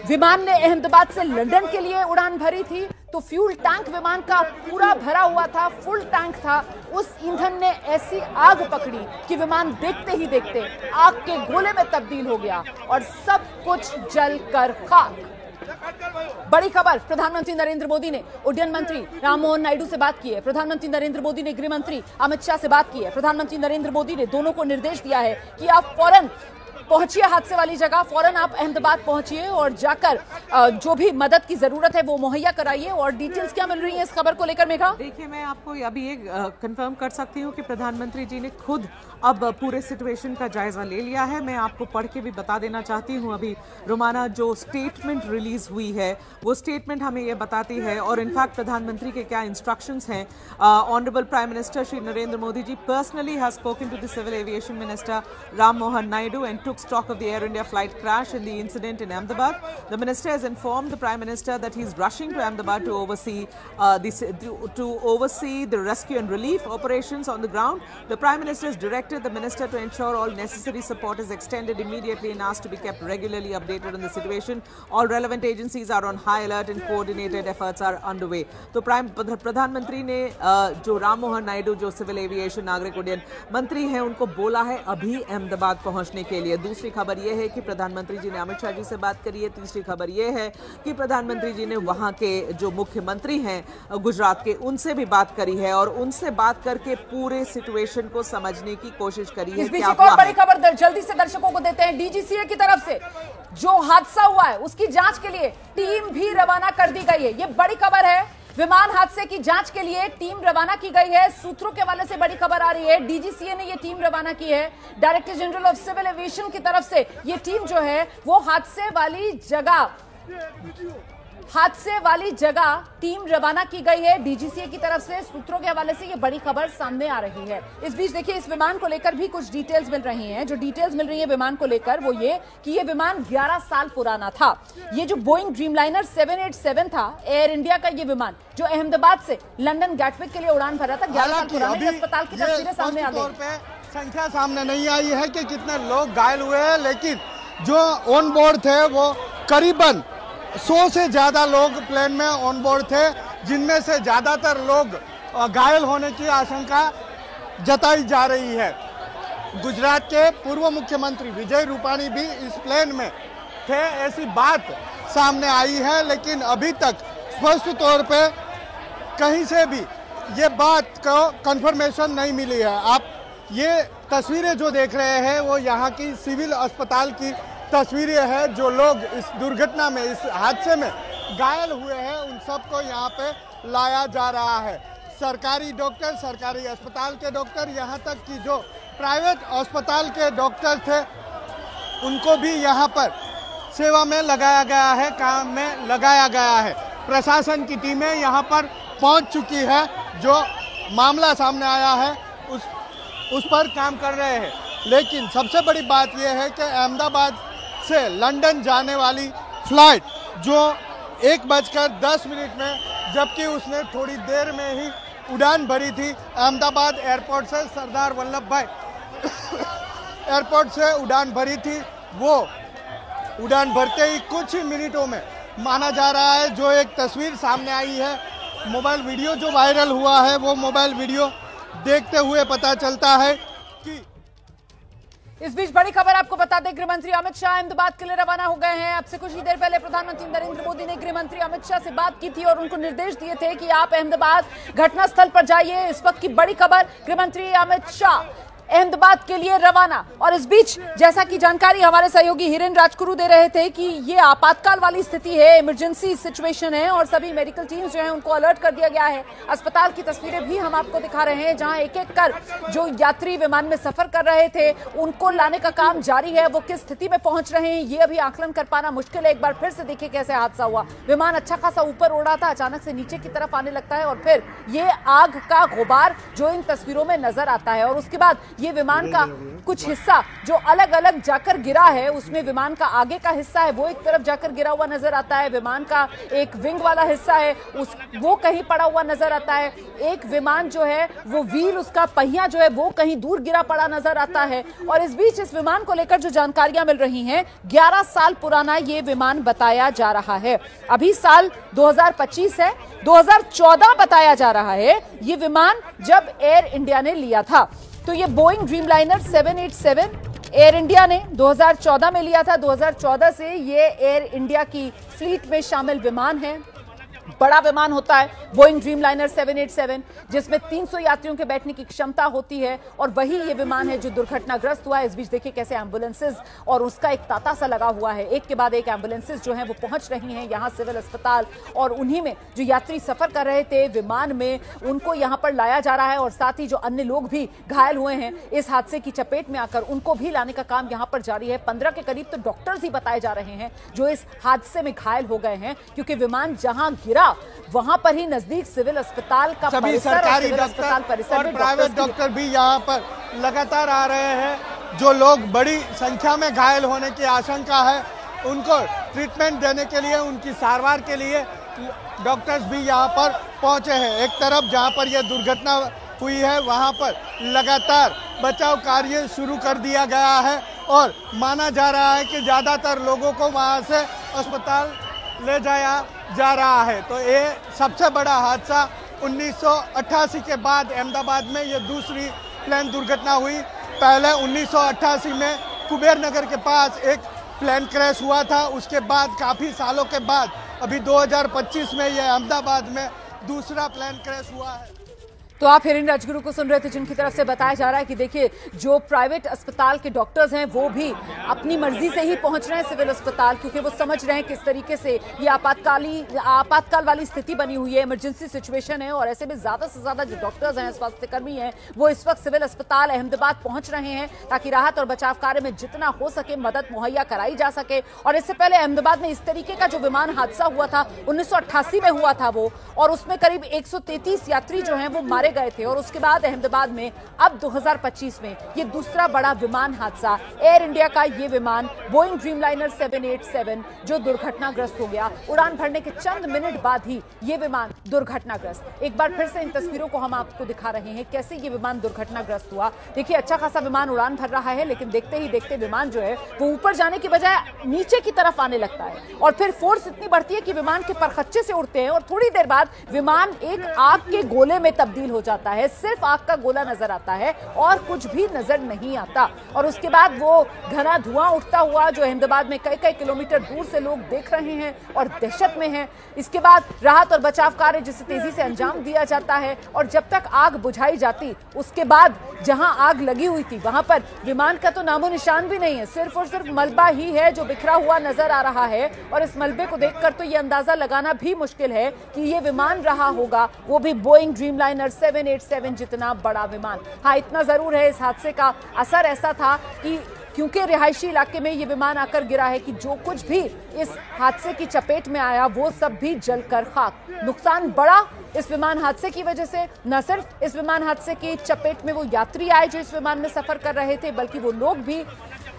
विमान ने अहमदाबाद से लंदन के लिए उड़ान भरी थी, तो फ्यूल टैंक विमान का पूरा भरा हुआ था, फुल टैंक था। उस ईंधन ने ऐसी आग पकड़ी कि विमान देखते ही देखते आग के गोले में तब्दील हो गया और सब कुछ जलकर खाक। बड़ी खबर, प्रधानमंत्री नरेंद्र मोदी ने उड्डयन मंत्री राममोहन नायडू से बात की है। प्रधानमंत्री नरेंद्र मोदी ने गृह मंत्री अमित शाह से बात की है। प्रधानमंत्री नरेंद्र मोदी ने दोनों को निर्देश दिया है कि आप फौरन पहुंचिए हादसे वाली जगह, फौरन आप अहमदाबाद पहुंचिए और जाकर जो भी मदद की जरूरत है वो मुहैया कराइए। और डिटेल्स क्या मिल रही है इस खबर को लेकर मेघा? देखिए, मैं आपको अभी ये कंफर्म कर सकती हूँ कि प्रधानमंत्री जी ने खुद अब पूरे सिचुएशन का जायजा ले लिया है। मैं आपको पढ़ के भी बता देना चाहती हूँ, अभी रोमाना जो स्टेटमेंट रिलीज हुई है वो स्टेटमेंट हमें ये बताती है और इनफैक्ट प्रधानमंत्री के क्या इंस्ट्रक्शंस हैं। Honourable prime minister Shri Narendra Modi ji personally has spoken to the civil aviation minister Rammohan Naidu and took stock of the Air India flight crash and the incident in Ahmedabad. The minister has informed the Prime Minister that he is rushing to Ahmedabad to oversee the rescue and relief operations on the ground. The Prime Minister has directed the minister to ensure all necessary support is extended immediately and asked to be kept regularly updated on the situation. All relevant agencies are on high alert and coordinated efforts are underway. तो प्रधानमंत्री ने जो राममोहन नायडू जो सिविल एविएशन नागरिक उड्डयन मंत्री हैं उनको बोला है अभी अहमदाबाद पहुंचने के लिए। दूसरी खबर यह है कि प्रधानमंत्री जी ने अमित शाह जी से बात करी है। तीसरी खबर यह है कि प्रधानमंत्री जी ने वहां के जो मुख्यमंत्री हैं गुजरात के, उनसे भी बात करी है और उनसे बात करके पूरे सिचुएशन को समझने की कोशिश करी है। इस बीच एक और बड़ी खबर जल्दी से दर्शकों को देते हैं। डीजीसीए की तरफ से जो हादसा हुआ है उसकी जांच के लिए टीम भी रवाना कर दी गई है। ये बड़ी खबर है, विमान हादसे की जांच के लिए टीम रवाना की गई है। सूत्रों के हवाले से बड़ी खबर आ रही है, डीजीसीए ने ये टीम रवाना की है। Director general of civil aviation की तरफ से ये टीम जो है वो हादसे वाली जगह हादसे वाली जगह टीम रवाना की गई है डीजीसीए की तरफ से। सूत्रों के हवाले से ये बड़ी खबर सामने आ रही है। इस बीच देखिए, इस विमान को लेकर भी कुछ डिटेल्स मिल रही हैं। जो डिटेल्स मिल रही है विमान को लेकर वो ये कि ये विमान 11 साल पुराना था। ये जो बोइंग ड्रीमलाइनर 787 था, एयर इंडिया का ये विमान जो अहमदाबाद से लंदन गैटविक के लिए उड़ान भरा था, 11 साल पुराना। अस्पताल की तस्वीरें सामने आ गई। संख्या सामने नहीं आई है कि कितने लोग घायल हुए हैं, लेकिन जो ऑन बोर्ड थे वो करीबन 100 से ज्यादा लोग प्लेन में ऑन बोर्ड थे, जिनमें से ज्यादातर लोग घायल होने की आशंका जताई जा रही है। गुजरात के पूर्व मुख्यमंत्री विजय रूपाणी भी इस प्लेन में थे, ऐसी बात सामने आई है, लेकिन अभी तक स्पष्ट तौर पे कहीं से भी ये बात को कंफर्मेशन नहीं मिली है। आप ये तस्वीरें जो देख रहे हैं वो यहाँ की सिविल अस्पताल की तस्वीरें हैं। जो लोग इस दुर्घटना में, इस हादसे में घायल हुए हैं, उन सबको यहाँ पे लाया जा रहा है। सरकारी डॉक्टर, सरकारी अस्पताल के डॉक्टर, यहाँ तक कि जो प्राइवेट अस्पताल के डॉक्टर थे उनको भी यहाँ पर सेवा में लगाया गया है, काम में लगाया गया है। प्रशासन की टीमें यहाँ पर पहुँच चुकी है। जो मामला सामने आया है उस पर काम कर रहे हैं। लेकिन सबसे बड़ी बात यह है कि अहमदाबाद से लंदन जाने वाली फ्लाइट जो 1:10 में, जबकि उसने थोड़ी देर में ही उड़ान भरी थी अहमदाबाद एयरपोर्ट से, सरदार वल्लभ भाई एयरपोर्ट से उड़ान भरी थी। वो उड़ान भरते ही कुछ ही मिनटों में माना जा रहा है, जो एक तस्वीर सामने आई है, मोबाइल वीडियो जो वायरल हुआ है, वो मोबाइल वीडियो देखते हुए पता चलता है कि इस बीच बड़ी खबर आपको बता दें, गृहमंत्री अमित शाह अहमदाबाद के लिए रवाना हो गए हैं। अब से कुछ ही देर पहले प्रधानमंत्री नरेंद्र मोदी ने गृहमंत्री अमित शाह से बात की थी और उनको निर्देश दिए थे कि आप अहमदाबाद घटनास्थल पर जाइए। इस वक्त की बड़ी खबर, गृहमंत्री अमित शाह अहमदाबाद के लिए रवाना। और इस बीच जैसा कि जानकारी हमारे सहयोगी हिरेन राजगुरु दे रहे थे कि ये आपातकाल वाली स्थिति है, इमरजेंसी सिचुएशन है और सभी मेडिकल टीम्स जो हैं उनको अलर्ट कर दिया गया है। अस्पताल की तस्वीरें भी हम आपको दिखा रहे हैं, जहां एक एक कर जो यात्री विमान में सफर कर रहे थे उनको लाने का काम जारी है। वो किस स्थिति में पहुंच रहे हैं ये अभी आकलन कर पाना मुश्किल है। एक बार फिर से देखिए कैसे हादसा हुआ। विमान अच्छा खासा ऊपर उड़ा था, अचानक से नीचे की तरफ आने लगता है और फिर ये आग का गुबार जो इन तस्वीरों में नजर आता है। और उसके बाद ये विमान का कुछ हिस्सा जो अलग अलग जाकर गिरा है, उसमें विमान का आगे का हिस्सा है वो एक तरफ जाकर गिरा हुआ नजर आता है। विमान का एक विंग वाला हिस्सा है वो कहीं पड़ा हुआ नजर आता है। एक विमान जो है वो व्हील, उसका पहिया जो है वो कहीं दूर गिरा पड़ा नजर आता है। और इस बीच इस विमान को लेकर जो जानकारियां मिल रही हैं, 11 साल पुराना ये विमान बताया जा रहा है। अभी साल 2025 है, 2014 बताया जा रहा है ये विमान जब एयर इंडिया ने लिया था। तो ये बोइंग ड्रीमलाइनर 787 एयर इंडिया ने 2014 में लिया था। 2014 से ये एयर इंडिया की फ्लीट में शामिल विमान है। बड़ा विमान होता है बोइंग ड्रीमलाइनर 787, जिसमें 300 यात्रियों के बैठने की क्षमता होती है और वही ये विमान है जो दुर्घटनाग्रस्त हुआ है। इस बीच देखिए कैसे एम्बुलेंसेज और उसका एक तांता सा लगा हुआ है, एक के बाद एक एम्बुलेंसेज जो हैं वो पहुंच रही हैं यहाँ सिविल अस्पताल, और उन्हीं में जो यात्री सफर कर रहे थे विमान में उनको यहाँ पर लाया जा रहा है। और साथ ही जो अन्य लोग भी घायल हुए हैं इस हादसे की चपेट में आकर, उनको भी लाने का काम यहाँ पर जारी है। 15 के करीब तो डॉक्टर्स ही बताए जा रहे हैं जो इस हादसे में घायल हो गए हैं, क्योंकि विमान जहां गिरा वहां पर ही नजदीक सिविल अस्पताल का सभी परिसर सरकारी डॉक्टर और प्राइवेट डॉक्टर भी यहाँ पर लगातार आ रहे हैं। जो लोग बड़ी संख्या में घायल होने की आशंका है उनको ट्रीटमेंट देने के लिए, उनकी सारवार के लिए डॉक्टर्स भी यहाँ पर पहुंचे हैं। एक तरफ जहाँ पर यह दुर्घटना हुई है वहाँ पर लगातार बचाव कार्य शुरू कर दिया गया है और माना जा रहा है कि ज़्यादातर लोगों को वहाँ से अस्पताल ले जाया जा रहा है। तो ये सबसे बड़ा हादसा 1988 के बाद अहमदाबाद में ये दूसरी प्लेन दुर्घटना हुई। पहले 1988 में कुबेर नगर के पास एक प्लेन क्रैश हुआ था, उसके बाद काफ़ी सालों के बाद अभी 2025 में ये अहमदाबाद में दूसरा प्लेन क्रैश हुआ है। तो आप हिरेन राजगुरु को सुन रहे थे, जिनकी तरफ से बताया जा रहा है कि देखिए जो प्राइवेट अस्पताल के डॉक्टर्स हैं वो भी अपनी मर्जी से ही पहुंच रहे हैं सिविल अस्पताल, क्योंकि वो समझ रहे हैं किस तरीके से ये आपातकाल वाली स्थिति बनी हुई है, इमरजेंसी सिचुएशन है। और ऐसे में ज्यादा से ज्यादा जो डॉक्टर्स हैं, स्वास्थ्यकर्मी हैं, वो इस वक्त सिविल अस्पताल अहमदाबाद पहुंच रहे हैं ताकि राहत और बचाव कार्य में जितना हो सके मदद मुहैया कराई जा सके। और इससे पहले अहमदाबाद में इस तरीके का जो विमान हादसा हुआ था 1988 में हुआ था वो, और उसमें करीब 133 यात्री जो हैं वो मारे गए थे। और उसके बाद अहमदाबाद में अब 2025 में ये दूसरा बड़ा विमान हादसा, एयर इंडिया का ये विमान बोइंग ड्रीमलाइनर 787 जो दुर्घटनाग्रस्त हो गया। उड़ान भरने के चंद मिनट बाद ही ये विमान दुर्घटनाग्रस्त। एक बार फिर से इन तस्वीरों को हम आपको दिखा रहे हैं कैसे ये विमान दुर्घटनाग्रस्त हुआ। देखिए अच्छा खासा विमान उड़ान भर रहा है, लेकिन देखते ही देखते विमान जो है वो ऊपर जाने की बजाय नीचे की तरफ आने लगता है, और फिर फोर्स इतनी बढ़ती है कि विमान के परखच्चे से उड़ते हैं, और थोड़ी देर बाद विमान एक आग के गोले में तब्दील हो जाता है। सिर्फ आग का गोला नजर आता है और कुछ भी नजर नहीं आता। और उसके बाद वो घना धुआं उठता हुआ जो अहमदाबाद में कई कई किलोमीटर दूर से लोग देख रहे हैं और दहशत में हैं। इसके बाद राहत और बचाव कार्य जिसे तेजी से अंजाम दिया जाता है, और जब तक आग बुझाई जाती उसके बाद जहां आग लगी हुई थी वहां पर विमान का तो नामो निशान भी नहीं है, सिर्फ और सिर्फ मलबा ही है जो बिखरा हुआ नजर आ रहा है। और इस मलबे को देखकर तो ये अंदाजा लगाना भी मुश्किल है कि ये विमान रहा होगा, वो भी बोइंग ड्रीमलाइनर 787 जितना बड़ा विमान। हाँ, इतना जरूर है इस हादसे का असर ऐसा था कि क्योंकि रिहायशी इलाके में ये विमान आकर गिरा है कि जो कुछ भी इस हादसे की चपेट में आया वो सब भी जलकर खाक। नुकसान बड़ा इस विमान हादसे की वजह से। न सिर्फ इस विमान हादसे की चपेट में वो यात्री आए जो इस विमान में सफर कर रहे थे, बल्कि वो लोग भी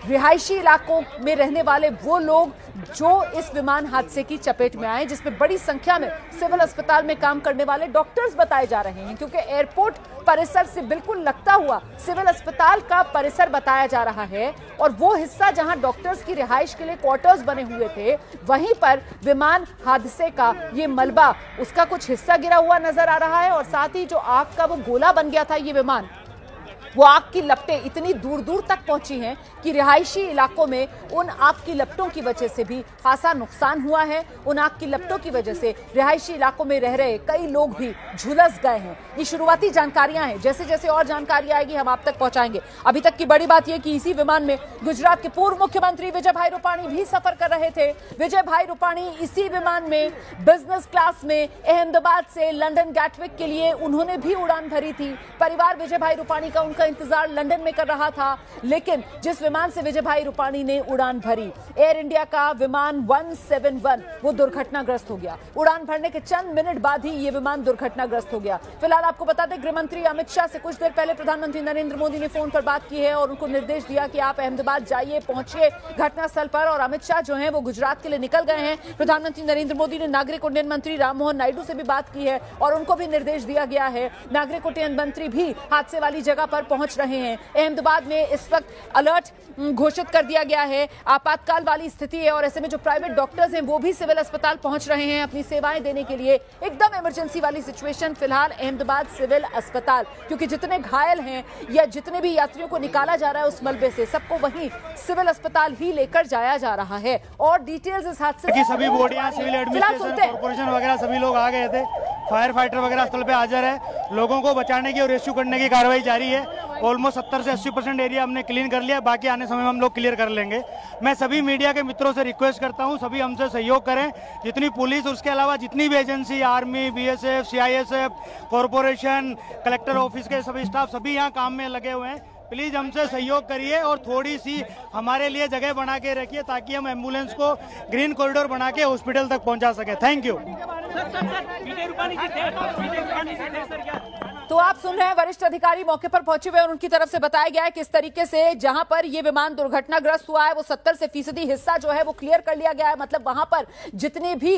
रिहायशी इलाकों में रहने वाले वो लोग जो इस विमान हादसे की चपेट में आए, जिसमें बड़ी संख्या में सिविल अस्पताल में काम करने वाले डॉक्टर्स बताए जा रहे हैं, क्योंकि एयरपोर्ट परिसर से बिल्कुल लगता हुआ सिविल अस्पताल का परिसर बताया जा रहा है। और वो हिस्सा जहां डॉक्टर्स की रिहाइश के लिए क्वार्टर्स बने हुए थे, वहीं पर विमान हादसे का ये मलबा, उसका कुछ हिस्सा गिरा हुआ नजर आ रहा है। और साथ ही जो आग का वो गोला बन गया था ये विमान, वो आग की लपटें इतनी दूर दूर तक पहुंची हैं कि रिहायशी इलाकों में उन आग की लपटों की वजह से भी खासा नुकसान हुआ है। उन आग की लपटों की वजह से रिहायशी इलाकों में रह रहे कई लोग भी झुलस गए हैं। ये शुरुआती जानकारियां हैं, जैसे जैसे और जानकारी आएगी हम आप तक पहुंचाएंगे। अभी तक की बड़ी बात यह कि इसी विमान में गुजरात के पूर्व मुख्यमंत्री विजय भाई रूपाणी भी सफर कर रहे थे। विजय भाई रूपाणी इसी विमान में बिजनेस क्लास में अहमदाबाद से लंदन गैटविक के लिए उन्होंने भी उड़ान भरी थी। परिवार विजय भाई रूपाणी का का इंतजार लंदन में कर रहा था, लेकिन जिस विमान से विजय भाई रूपाणी ने उड़ान भरी, एयर इंडिया का विमान 171, वो दुर्घटनाग्रस्त हो गया। उड़ान भरने के चंद मिनट बाद ही ये विमान दुर्घटनाग्रस्त हो गया। फिलहाल आपको बता दें, गृह मंत्री अमित शाह से कुछ देर पहले प्रधानमंत्री नरेंद्र मोदी ने फोन पर बात की है और उनको निर्देश दिया कि आप अहमदाबाद जाइए, पहुंचिए घटनास्थल पर। और अमित शाह जो है वो गुजरात के लिए निकल गए हैं। प्रधानमंत्री नरेंद्र मोदी ने नागरिक उड्डयन मंत्री राममोहन नायडू से भी बात की है और उनको भी निर्देश दिया गया है। नागरिक उड्डयन मंत्री भी हादसे वाली जगह पर पहुंच रहे हैं। अहमदाबाद में इस वक्त अलर्ट घोषित कर दिया गया है, आपातकाल वाली स्थिति है। और ऐसे में जो प्राइवेट डॉक्टर्स हैं वो भी सिविल अस्पताल पहुंच रहे हैं अपनी सेवाएं देने के लिए। एकदम इमरजेंसी वाली सिचुएशन फिलहाल अहमदाबाद सिविल अस्पताल, क्योंकि जितने घायल हैं या जितने भी यात्रियों को निकाला जा रहा है उस मलबे से, सबको वहीं सिविल अस्पताल ही लेकर जाया जा रहा है। और डिटेल्स इस हादसे की सभी बॉडियां, सिविल एडमिनिस्ट्रेशन, कॉर्पोरेशन वगैरह सभी लोग आ गए थे। फायर फाइटर वगैरह स्थल पे हाजिर है। लोगों को बचाने की और रेस्क्यू करने की कार्रवाई जारी है। ऑलमोस्ट 70 से 80% एरिया हमने क्लीन कर लिया, बाकी आने समय में हम लोग क्लियर कर लेंगे। मैं सभी मीडिया के मित्रों से रिक्वेस्ट करता हूं, सभी हमसे सहयोग करें। जितनी पुलिस, उसके अलावा जितनी भी agency, army, BSF, CISF, corporation, collector office के सभी स्टाफ, सभी यहाँ काम में लगे हुए हैं। प्लीज हमसे सहयोग करिए और थोड़ी सी हमारे लिए जगह बना के रखिए ताकि हम एम्बुलेंस को ग्रीन कॉरिडोर बना के हॉस्पिटल तक पहुंचा सके। Thank you. तो आप सुन रहे हैं, वरिष्ठ अधिकारी मौके पर पहुंचे हुए और उनकी तरफ से बताया गया है किस तरीके से जहां पर ये विमान दुर्घटनाग्रस्त हुआ है वो 70 से फीसदी हिस्सा जो है वो क्लियर कर लिया गया है। मतलब वहां पर जितने भी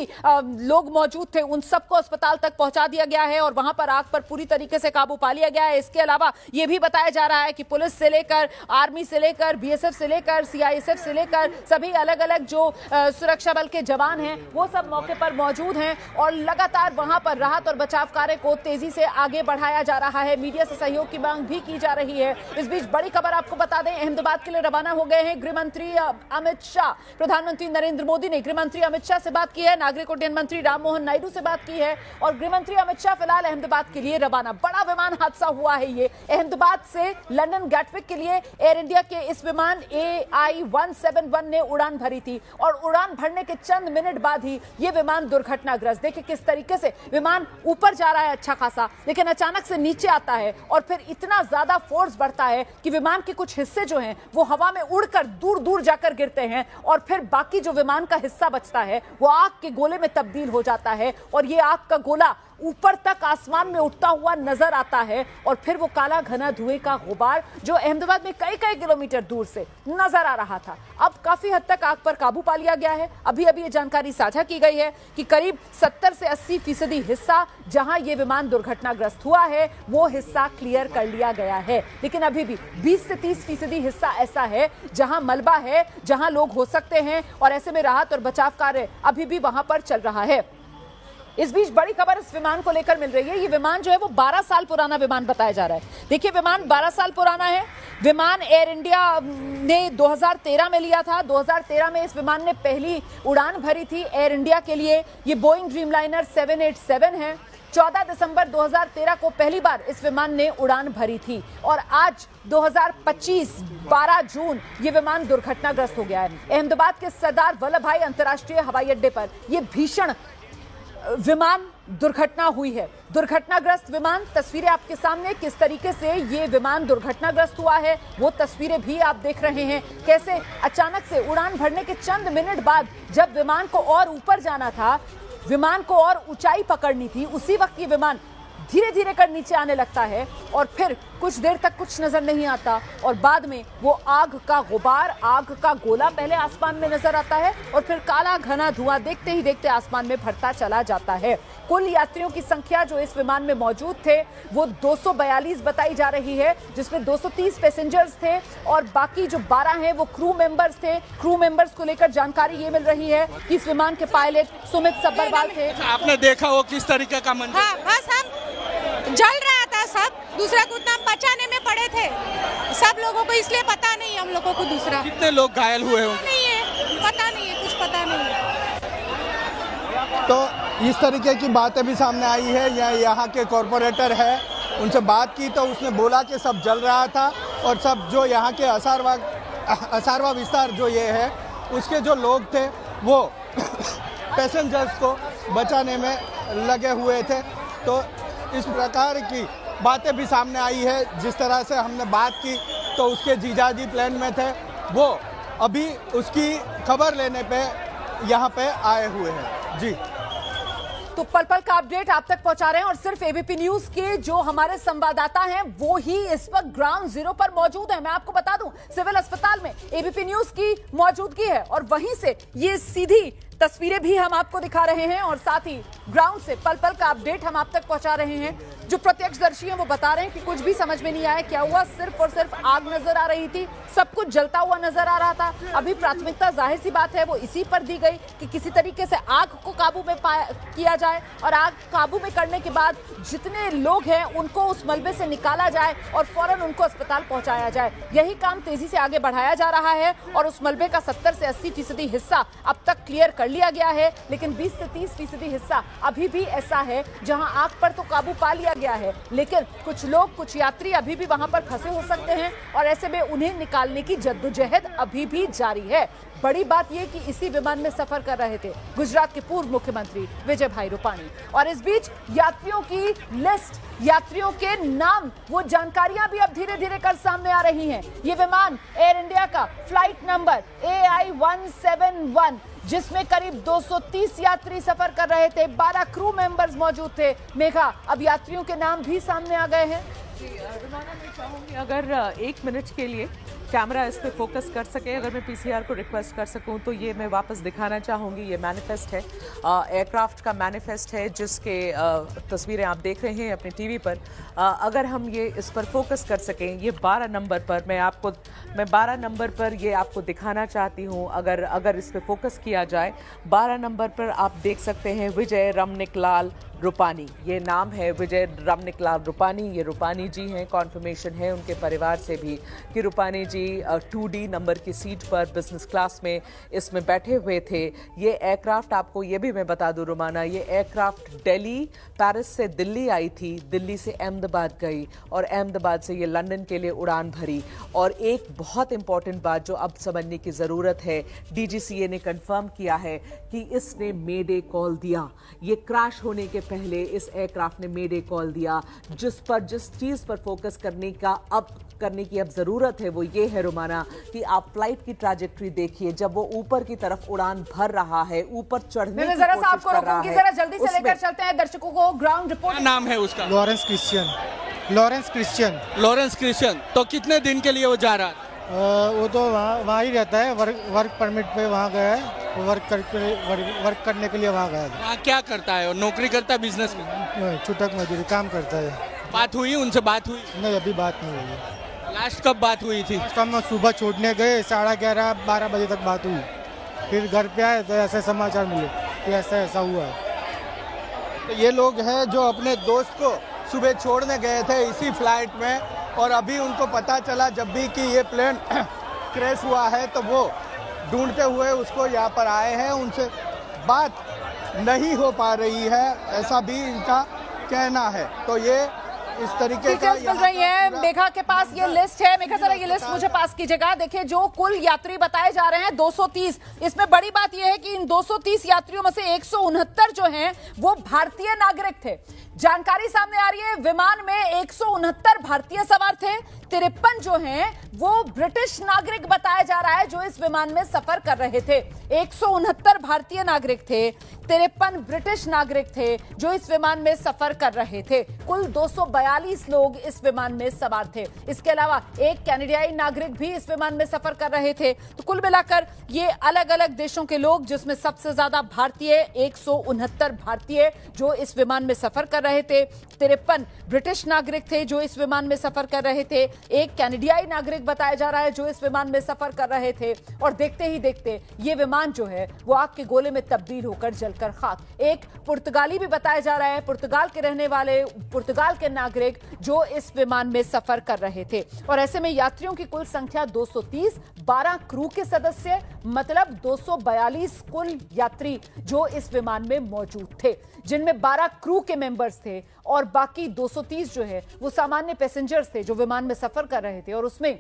लोग मौजूद थे उन सबको अस्पताल तक पहुंचा दिया गया है और वहां पर आग पर पूरी तरीके से काबू पा लिया गया है। इसके अलावा यह भी बताया जा रहा है कि पुलिस से लेकर, आर्मी से लेकर, बीएसएफ से लेकर, सीआईएसएफ से लेकर सभी अलग अलग जो सुरक्षा बल के जवान हैं वो सब मौके पर मौजूद हैं और लगातार वहां पर राहत और बचाव कार्य को तेजी से आगे बढ़ाया बताया जा रहा है। मीडिया से सहयोग की मांग भी की जा रही है। इस बीच बड़ी खबर आपको बता दें, अहमदाबाद के लिए रवाना हो गए हैं गृह मंत्री अमित शाह। प्रधानमंत्री नरेंद्र मोदी ने गृह मंत्री अमित शाह से बात की है, नागरिक उड्डयन मंत्री राममोहन नायडू से बात की है और गृह मंत्री अमित शाह फिलहाल अहमदाबाद के लिए रवाना। बड़ा विमान हादसा हुआ है ये, अहमदाबाद से लंदन गैटविक के लिए एयर इंडिया के इस विमान AI-171 ने उड़ान भरी थी और उड़ान भरने के चंद मिनट बाद ही ये विमान दुर्घटनाग्रस्त। देखिए किस तरीके से विमान ऊपर जा रहा है अच्छा खासा, लेकिन अचानक से नीचे आता है और फिर इतना ज्यादा फोर्स बढ़ता है कि विमान के कुछ हिस्से जो हैं वो हवा में उड़कर दूर दूर जाकर गिरते हैं और फिर बाकी जो विमान का हिस्सा बचता है वो आग के गोले में तब्दील हो जाता है और ये आग का गोला ऊपर तक आसमान में उठता हुआ नजर आता है और फिर वो काला घना धुएं का गुबार जो अहमदाबाद में कई कई किलोमीटर दूर से नजर आ रहा था। अब काफी हद तक आग पर काबू पा लिया गया है। अभी अभी ये जानकारी साझा की गई है कि करीब 70 से 80% हिस्सा जहां ये विमान दुर्घटनाग्रस्त हुआ है वो हिस्सा क्लियर कर लिया गया है, लेकिन अभी भी 20 से 30% हिस्सा ऐसा है जहां मलबा है, जहां लोग हो सकते हैं और ऐसे में राहत और बचाव कार्य अभी भी वहां पर चल रहा है। इस बीच बड़ी खबर इस विमान को लेकर मिल रही है। ये विमान जो है वो 12 साल पुराना विमान बताया जा रहा है। देखिए विमान 12 साल पुराना है। विमान एयर इंडिया ने 2013 में लिया था। 2013 में इस विमान ने पहली उड़ान भरी थी एयर इंडिया के लिए। ये बोइंग ड्रीमलाइनर 787 है। 14 दिसंबर 2013 को पहली बार इस विमान ने उड़ान भरी थी और आज 2025 12 जून ये विमान दुर्घटनाग्रस्त हो गया है। अहमदाबाद के सरदार वल्लभ भाई अंतर्राष्ट्रीय हवाई अड्डे पर यह भीषण विमान दुर्घटना हुई है। दुर्घटनाग्रस्त विमान, तस्वीरें आपके सामने किस तरीके से ये विमान दुर्घटनाग्रस्त हुआ है वो तस्वीरें भी आप देख रहे हैं। कैसे अचानक से उड़ान भरने के चंद मिनट बाद जब विमान को और ऊपर जाना था, विमान को और ऊंचाई पकड़नी थी, उसी वक्त ये विमान धीरे धीरे कर नीचे आने लगता है और फिर कुछ देर तक कुछ नजर नहीं आता और बाद में वो आग का गुबार, आग का गोला पहले आसमान में नजर आता है और फिर काला घना धुआं देखते ही देखते आसमान में भरता चला जाता है। कुल यात्रियों की संख्या जो इस विमान में मौजूद थे वो 242 बताई जा रही है, जिसमें 230 पैसेंजर्स थे और बाकी जो 12 हैं वो क्रू मेंबर्स थे। क्रू मेंबर्स को लेकर जानकारी ये मिल रही है कि इस विमान के पायलट सुमित सब्बरवाल थे। आपने देखा हो किस तरीके का मंजर? हाँ, बस हम जल रहा था सब, दूसरा को उतना बचाने में पड़े थे सब लोगों को, इसलिए पता नहीं हम लोगों को दूसरा। कितने लोग घायल हुए होंगे? नहीं है, पता नहीं है, कुछ पता नहीं है। तो इस तरीके की बातें भी सामने आई है। यहाँ के कॉरपोरेटर है, उनसे बात की तो उसने बोला कि सब जल रहा था और सब जो यहाँ के असारवा विस्तार जो ये है उसके जो लोग थे वो पैसेंजर्स को बचाने में लगे हुए थे। तो इस प्रकार की बातें भी सामने आई है। जिस तरह से हमने बात की तो उसके जीजाजी प्लेन में थे, वो अभी उसकी खबर लेने पे यहाँ पे आए हुए हैं। जी, तो पल पल का अपडेट आप तक पहुंचा रहे हैं और सिर्फ एबीपी न्यूज के जो हमारे संवाददाता हैं वो ही इस वक्त ग्राउंड जीरो पर मौजूद हैं। मैं आपको बता दूं, सिविल अस्पताल में एबीपी न्यूज की मौजूदगी है और वहीं से ये सीधी तस्वीरें भी हम आपको दिखा रहे हैं और साथ ही ग्राउंड से पल पल का अपडेट हम आप तक पहुंचा रहे हैं। जो प्रत्यक्षदर्शी हैं वो बता रहे हैं कि कुछ भी समझ में नहीं आया क्या हुआ, सिर्फ और सिर्फ आग नजर आ रही थी, सब कुछ जलता हुआ नजर आ रहा था। अभी प्राथमिकता जाहिर सी बात है वो इसी पर दी गई कि किसी तरीके से आग को काबू में किया जाए और आग काबू में करने के बाद जितने लोग हैं उनको उस मलबे से निकाला जाए और फौरन उनको अस्पताल पहुंचाया जाए। यही काम तेजी से आगे बढ़ाया जा रहा है और उस मलबे का 70 से 80% हिस्सा अब तक क्लियर कर लिया गया है, लेकिन 20 से 30% हिस्सा अभी भी ऐसा है जहां आग पर तो काबू पा लिया गया है, लेकिन कुछ लोग, कुछ यात्री अभी भी वहां पर फंसे हो सकते हैं और ऐसे में उन्हें निकालने की जद्दोजहद अभी भी जारी है। बड़ी बात यह कि इसी विमान में सफर कर रहे थे गुजरात के पूर्व मुख्यमंत्री विजय भाई रूपाणी और इस बीच यात्रियों की लिस्ट, यात्रियों के नाम, वो जानकारियां भी अब धीरे धीरे कर सामने आ रही हैं। ये विमान एयर इंडिया का फ्लाइट नंबर AI-171 जिसमें करीब 230 यात्री सफर कर रहे थे, 12 क्रू मेंबर्स मौजूद थे। मेघा, अब यात्रियों के नाम भी सामने आ गए हैं। मैं चाहूंगी अगर 1 मिनट के लिए कैमरा इस पे फोकस कर सके, अगर मैं पीसीआर को रिक्वेस्ट कर सकूं तो ये मैं वापस दिखाना चाहूंगी। ये मैनिफेस्ट है, एयरक्राफ्ट का मैनिफेस्ट है जिसके तस्वीरें आप देख रहे हैं अपने टीवी पर। अगर हम ये इस पर फोकस कर सकें, ये 12 नंबर पर मैं 12 नंबर पर ये आपको दिखाना चाहती हूँ। अगर इस पे फोकस किया जाए, 12 नंबर पर आप देख सकते हैं विजय रमनिक लाल रूपानी, ये नाम है विजय रामनिकलाल रूपानी। ये रूपानी जी हैं, कॉन्फर्मेशन है उनके परिवार से भी कि रूपानी जी 2D नंबर की सीट पर बिजनेस क्लास में इसमें बैठे हुए थे। ये एयरक्राफ्ट, आपको ये भी मैं बता दूं रुमाना, ये एयरक्राफ्ट दिल्ली, पेरिस से दिल्ली आई थी, दिल्ली से अहमदाबाद गई और अहमदाबाद से ये लंदन के लिए उड़ान भरी। और एक बहुत इंपॉर्टेंट बात जो अब समझने की ज़रूरत है, DGCA ने कंफर्म किया है कि इसने मेडे कॉल दिया। ये क्रैश होने के पहले इस एयरक्राफ्ट ने मेडे कॉल दिया। जिस चीज़ पर फोकस करने की अब ज़रूरत है वो ये है रुमाना कि आप फ्लाइट की ट्रैजेक्टरी देखिए। जब वो ऊपर की तरफ उड़ान भर रहा है, ऊपर चढ़ने की जरा कोशिश कर रहा है, जरा जल्दी से लेकर चलते हैं दर्शकों को ग्राउंड रिपोर्ट। क्या नाम है उसका? Lawrence Christian. Lawrence Christian. तो कितने दिन के लिए वो जा रहा है? वो तो वहाँ ही रहता है, वर्क परमिट पे वहाँ गया है, वर्क करने के लिए वहाँ गया है। वहाँ क्या करता है? नौकरी करता है, बिजनेस में? छुटक मजदूरी काम करता है। बात हुई उनसे? बात हुई नहीं, अभी बात नहीं हुई। लास्ट कब बात हुई थी? हम सुबह छोड़ने गए, 11:30-12 बजे तक बात हुई। फिर घर पे आए तो ऐसे समाचार मिले कि ऐसा हुआ है। तो ये लोग हैं जो अपने दोस्त को सुबह छोड़ने गए थे इसी फ्लाइट में, और अभी उनको पता चला जब भी कि ये प्लेन क्रैश हुआ है तो वो ढूंढते हुए उसको यहाँ पर आए हैं। उनसे बात नहीं हो पा रही है, ऐसा भी इनका कहना है। तो ये इस तरीके का मिल रही है। मेघा के पास ये लिस्ट है। मेघा जरा ये लिस्ट मुझे पास कीजिएगा। देखिए जो कुल यात्री बताए जा रहे हैं 230। इसमें बड़ी बात यह है कि इन 230 यात्रियों में से 169 जो हैं वो भारतीय नागरिक थे। जानकारी सामने आ रही है, विमान में 169 भारतीय सवार थे, 53 जो हैं वो ब्रिटिश नागरिक बताया जा रहा है जो इस विमान में सफर कर रहे थे। 169 भारतीय नागरिक थे, 53 ब्रिटिश नागरिक थे जो इस विमान में सफर कर रहे थे। कुल 242 लोग इस विमान में सवार थे। इसके अलावा एक कनाडाई नागरिक भी इस विमान में सफर कर रहे थे। तो कुल मिलाकर ये अलग अलग देशों के लोग, जिसमें सबसे ज्यादा भारतीय 169 भारतीय जो इस विमान में सफर कर रहे थे, 53 ब्रिटिश नागरिक थे जो इस विमान में सफर कर रहे थे, एक कनाडाई नागरिक बताया जा रहा है जो इस विमान में सफर कर रहे थे। और देखते ही देखते ये विमान जो है वो आग के गोले में तब्दील होकर जलकर खाक। एक पुर्तगाली भी बताया जा रहा है, पुर्तगाल के रहने वाले, पुर्तगाल के नागरिक जो इस विमान में सफर कर रहे थे। और ऐसे में यात्रियों की कुल संख्या 230, 12 क्रू के सदस्य, मतलब 242 कुल यात्री जो इस विमान में मौजूद थे, जिनमें 12 क्रू के मेंबर्स थे और बाकी 230 जो है वो सामान्य पैसेंजर्स थे जो विमान में सफर कर रहे थे। और उसमें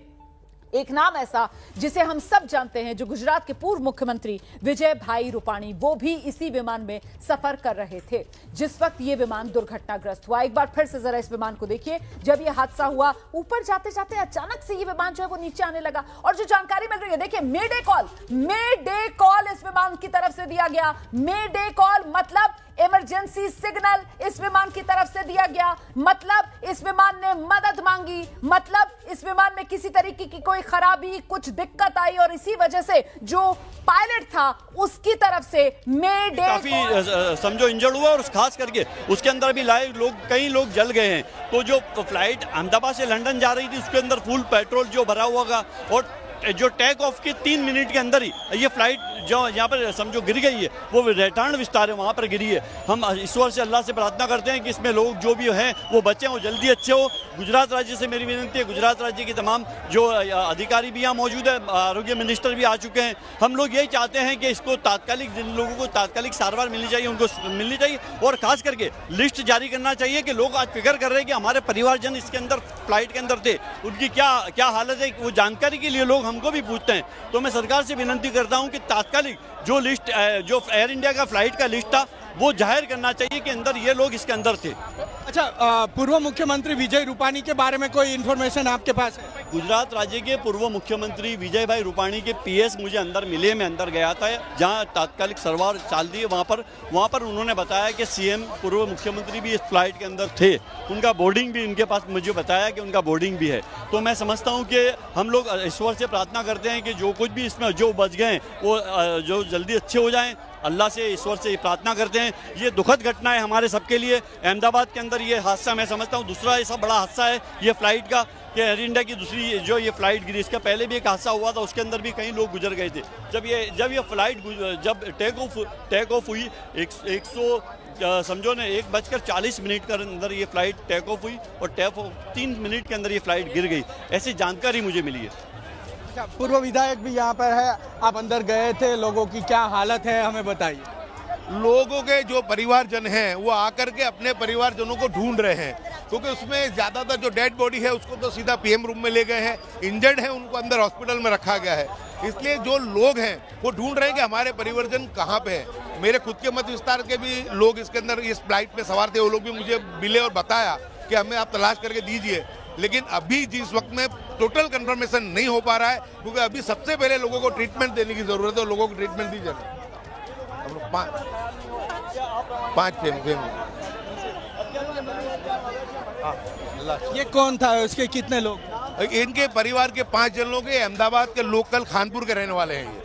एक नाम ऐसा जिसे हम सब जानते हैं, जो गुजरात के पूर्व मुख्यमंत्री विजय भाई रूपाणी, वो भी इसी विमान में सफर कर रहे थे जिस वक्त ये विमान दुर्घटनाग्रस्त हुआ। एक बार फिर से जरा इस विमान को देखिए। जब ये हादसा हुआ, ऊपर जाते जाते अचानक से ये विमान जो है वो नीचे आने लगा। और जो जानकारी मिल रही है, देखिए मेडे कॉल इस विमान की तरफ से दिया गया। मेडे कॉल मतलब इमरजेंसी सिग्नल इस विमान की तरफ से दिया गया, मतलब इस विमान ने मदद मांगी, मतलब इस विमान में किसी तरीके की कोई खराबी, कुछ दिक्कत आई और इसी वजह से जो पायलट था उसकी तरफ से मेडे काफी समझो इंजर्ड हुआ। और खास करके उसके अंदर भी लाइव लोग, कई लोग जल गए हैं। तो जो फ्लाइट अहमदाबाद से लंदन जा रही थी उसके अंदर फुल पेट्रोल जो भरा हुआ था, और जो टेक ऑफ के 3 मिनट के अंदर ही ये फ्लाइट जो यहाँ पर समझो गिर गई है, वो रेटांड विस्तार है वहाँ पर गिरी है। हम ईश्वर से, अल्लाह से प्रार्थना करते हैं कि इसमें लोग जो भी हैं वो बचे हो, जल्दी अच्छे हो। गुजरात राज्य से मेरी विनती है, गुजरात राज्य के तमाम जो अधिकारी भी यहाँ मौजूद है, आरोग्य मिनिस्टर भी आ चुके हैं। हम लोग यही चाहते हैं कि इसको तात्कालिक, जिन लोगों को तात्कालिक सारवार मिलनी चाहिए उनको मिलनी चाहिए, और खास करके लिस्ट जारी करना चाहिए कि लोग आज फिक्र कर रहे हैं कि हमारे परिवारजन इसके अंदर, फ्लाइट के अंदर थे, उनकी क्या हालत है, वो जानकारी के लिए लोग हमको भी पूछते हैं। तो मैं सरकार से विनती करता हूं कि तात्कालिक जो लिस्ट, जो एयर इंडिया का फ्लाइट का लिस्ट था वो जाहिर करना चाहिए कि अंदर ये लोग इसके अंदर थे। अच्छा, पूर्व मुख्यमंत्री विजय रूपाणी के बारे में कोई इन्फॉर्मेशन आपके पास है? गुजरात राज्य के पूर्व मुख्यमंत्री विजय भाई रूपाणी के पीएस मुझे अंदर मिले, मैं अंदर गया था जहां तात्कालिक सरवार चाल दी है। वहां पर उन्होंने बताया कि सीएम, पूर्व मुख्यमंत्री भी इस फ्लाइट के अंदर थे, उनका बोर्डिंग भी इनके पास, मुझे बताया कि उनका बोर्डिंग भी है। तो मैं समझता हूं कि हम लोग ईश्वर से प्रार्थना करते हैं कि जो कुछ भी इसमें जो बच गए वो जो जल्दी अच्छे हो जाएं। अल्लाह से, ईश्वर से प्रार्थना करते हैं। ये दुखद घटना है हमारे सबके लिए। अहमदाबाद के अंदर ये हादसा मैं समझता हूँ दूसरा ऐसा बड़ा हादसा है ये फ्लाइट का, कि एयर इंडिया की दूसरी जो ये फ्लाइट गिरी, इसका पहले भी एक हादसा हुआ था, उसके अंदर भी कई लोग गुजर गए थे। जब ये फ्लाइट जब टेक ऑफ हुई, समझो ना 1:40 के अंदर ये फ्लाइट टेक ऑफ हुई और 3 मिनट के अंदर ये फ्लाइट गिर गई, ऐसी जानकारी मुझे मिली है। पूर्व विधायक भी यहाँ पर है, आप अंदर गए थे, लोगों की क्या हालत है हमें बताइए। लोगों के जो परिवारजन हैं वो आकर के अपने परिवारजनों को ढूंढ रहे हैं, क्योंकि उसमें ज्यादातर जो डेड बॉडी है उसको तो सीधा पीएम रूम में ले गए हैं, इंजर्ड है उनको अंदर हॉस्पिटल में रखा गया है। इसलिए जो लोग हैं वो ढूंढ रहे हैं कि हमारे परिवारजन कहाँ पे हैं। मेरे खुद के मत विस्तार के भी लोग इसके अंदर इस फ्लाइट में सवार थे, वो लोग भी मुझे मिले और बताया कि हमें आप तलाश करके दीजिए, लेकिन अभी जिस वक्त में टोटल कंफर्मेशन नहीं हो पा रहा है, क्योंकि अभी सबसे पहले लोगों को ट्रीटमेंट देने की जरूरत है और लोगों को ट्रीटमेंट दी जाए। हम लोग पाँच फैमिली। ये कौन था, उसके कितने लोग? इनके परिवार के 5 जन लोग, अहमदाबाद के लोकल खानपुर के रहने वाले हैं ये।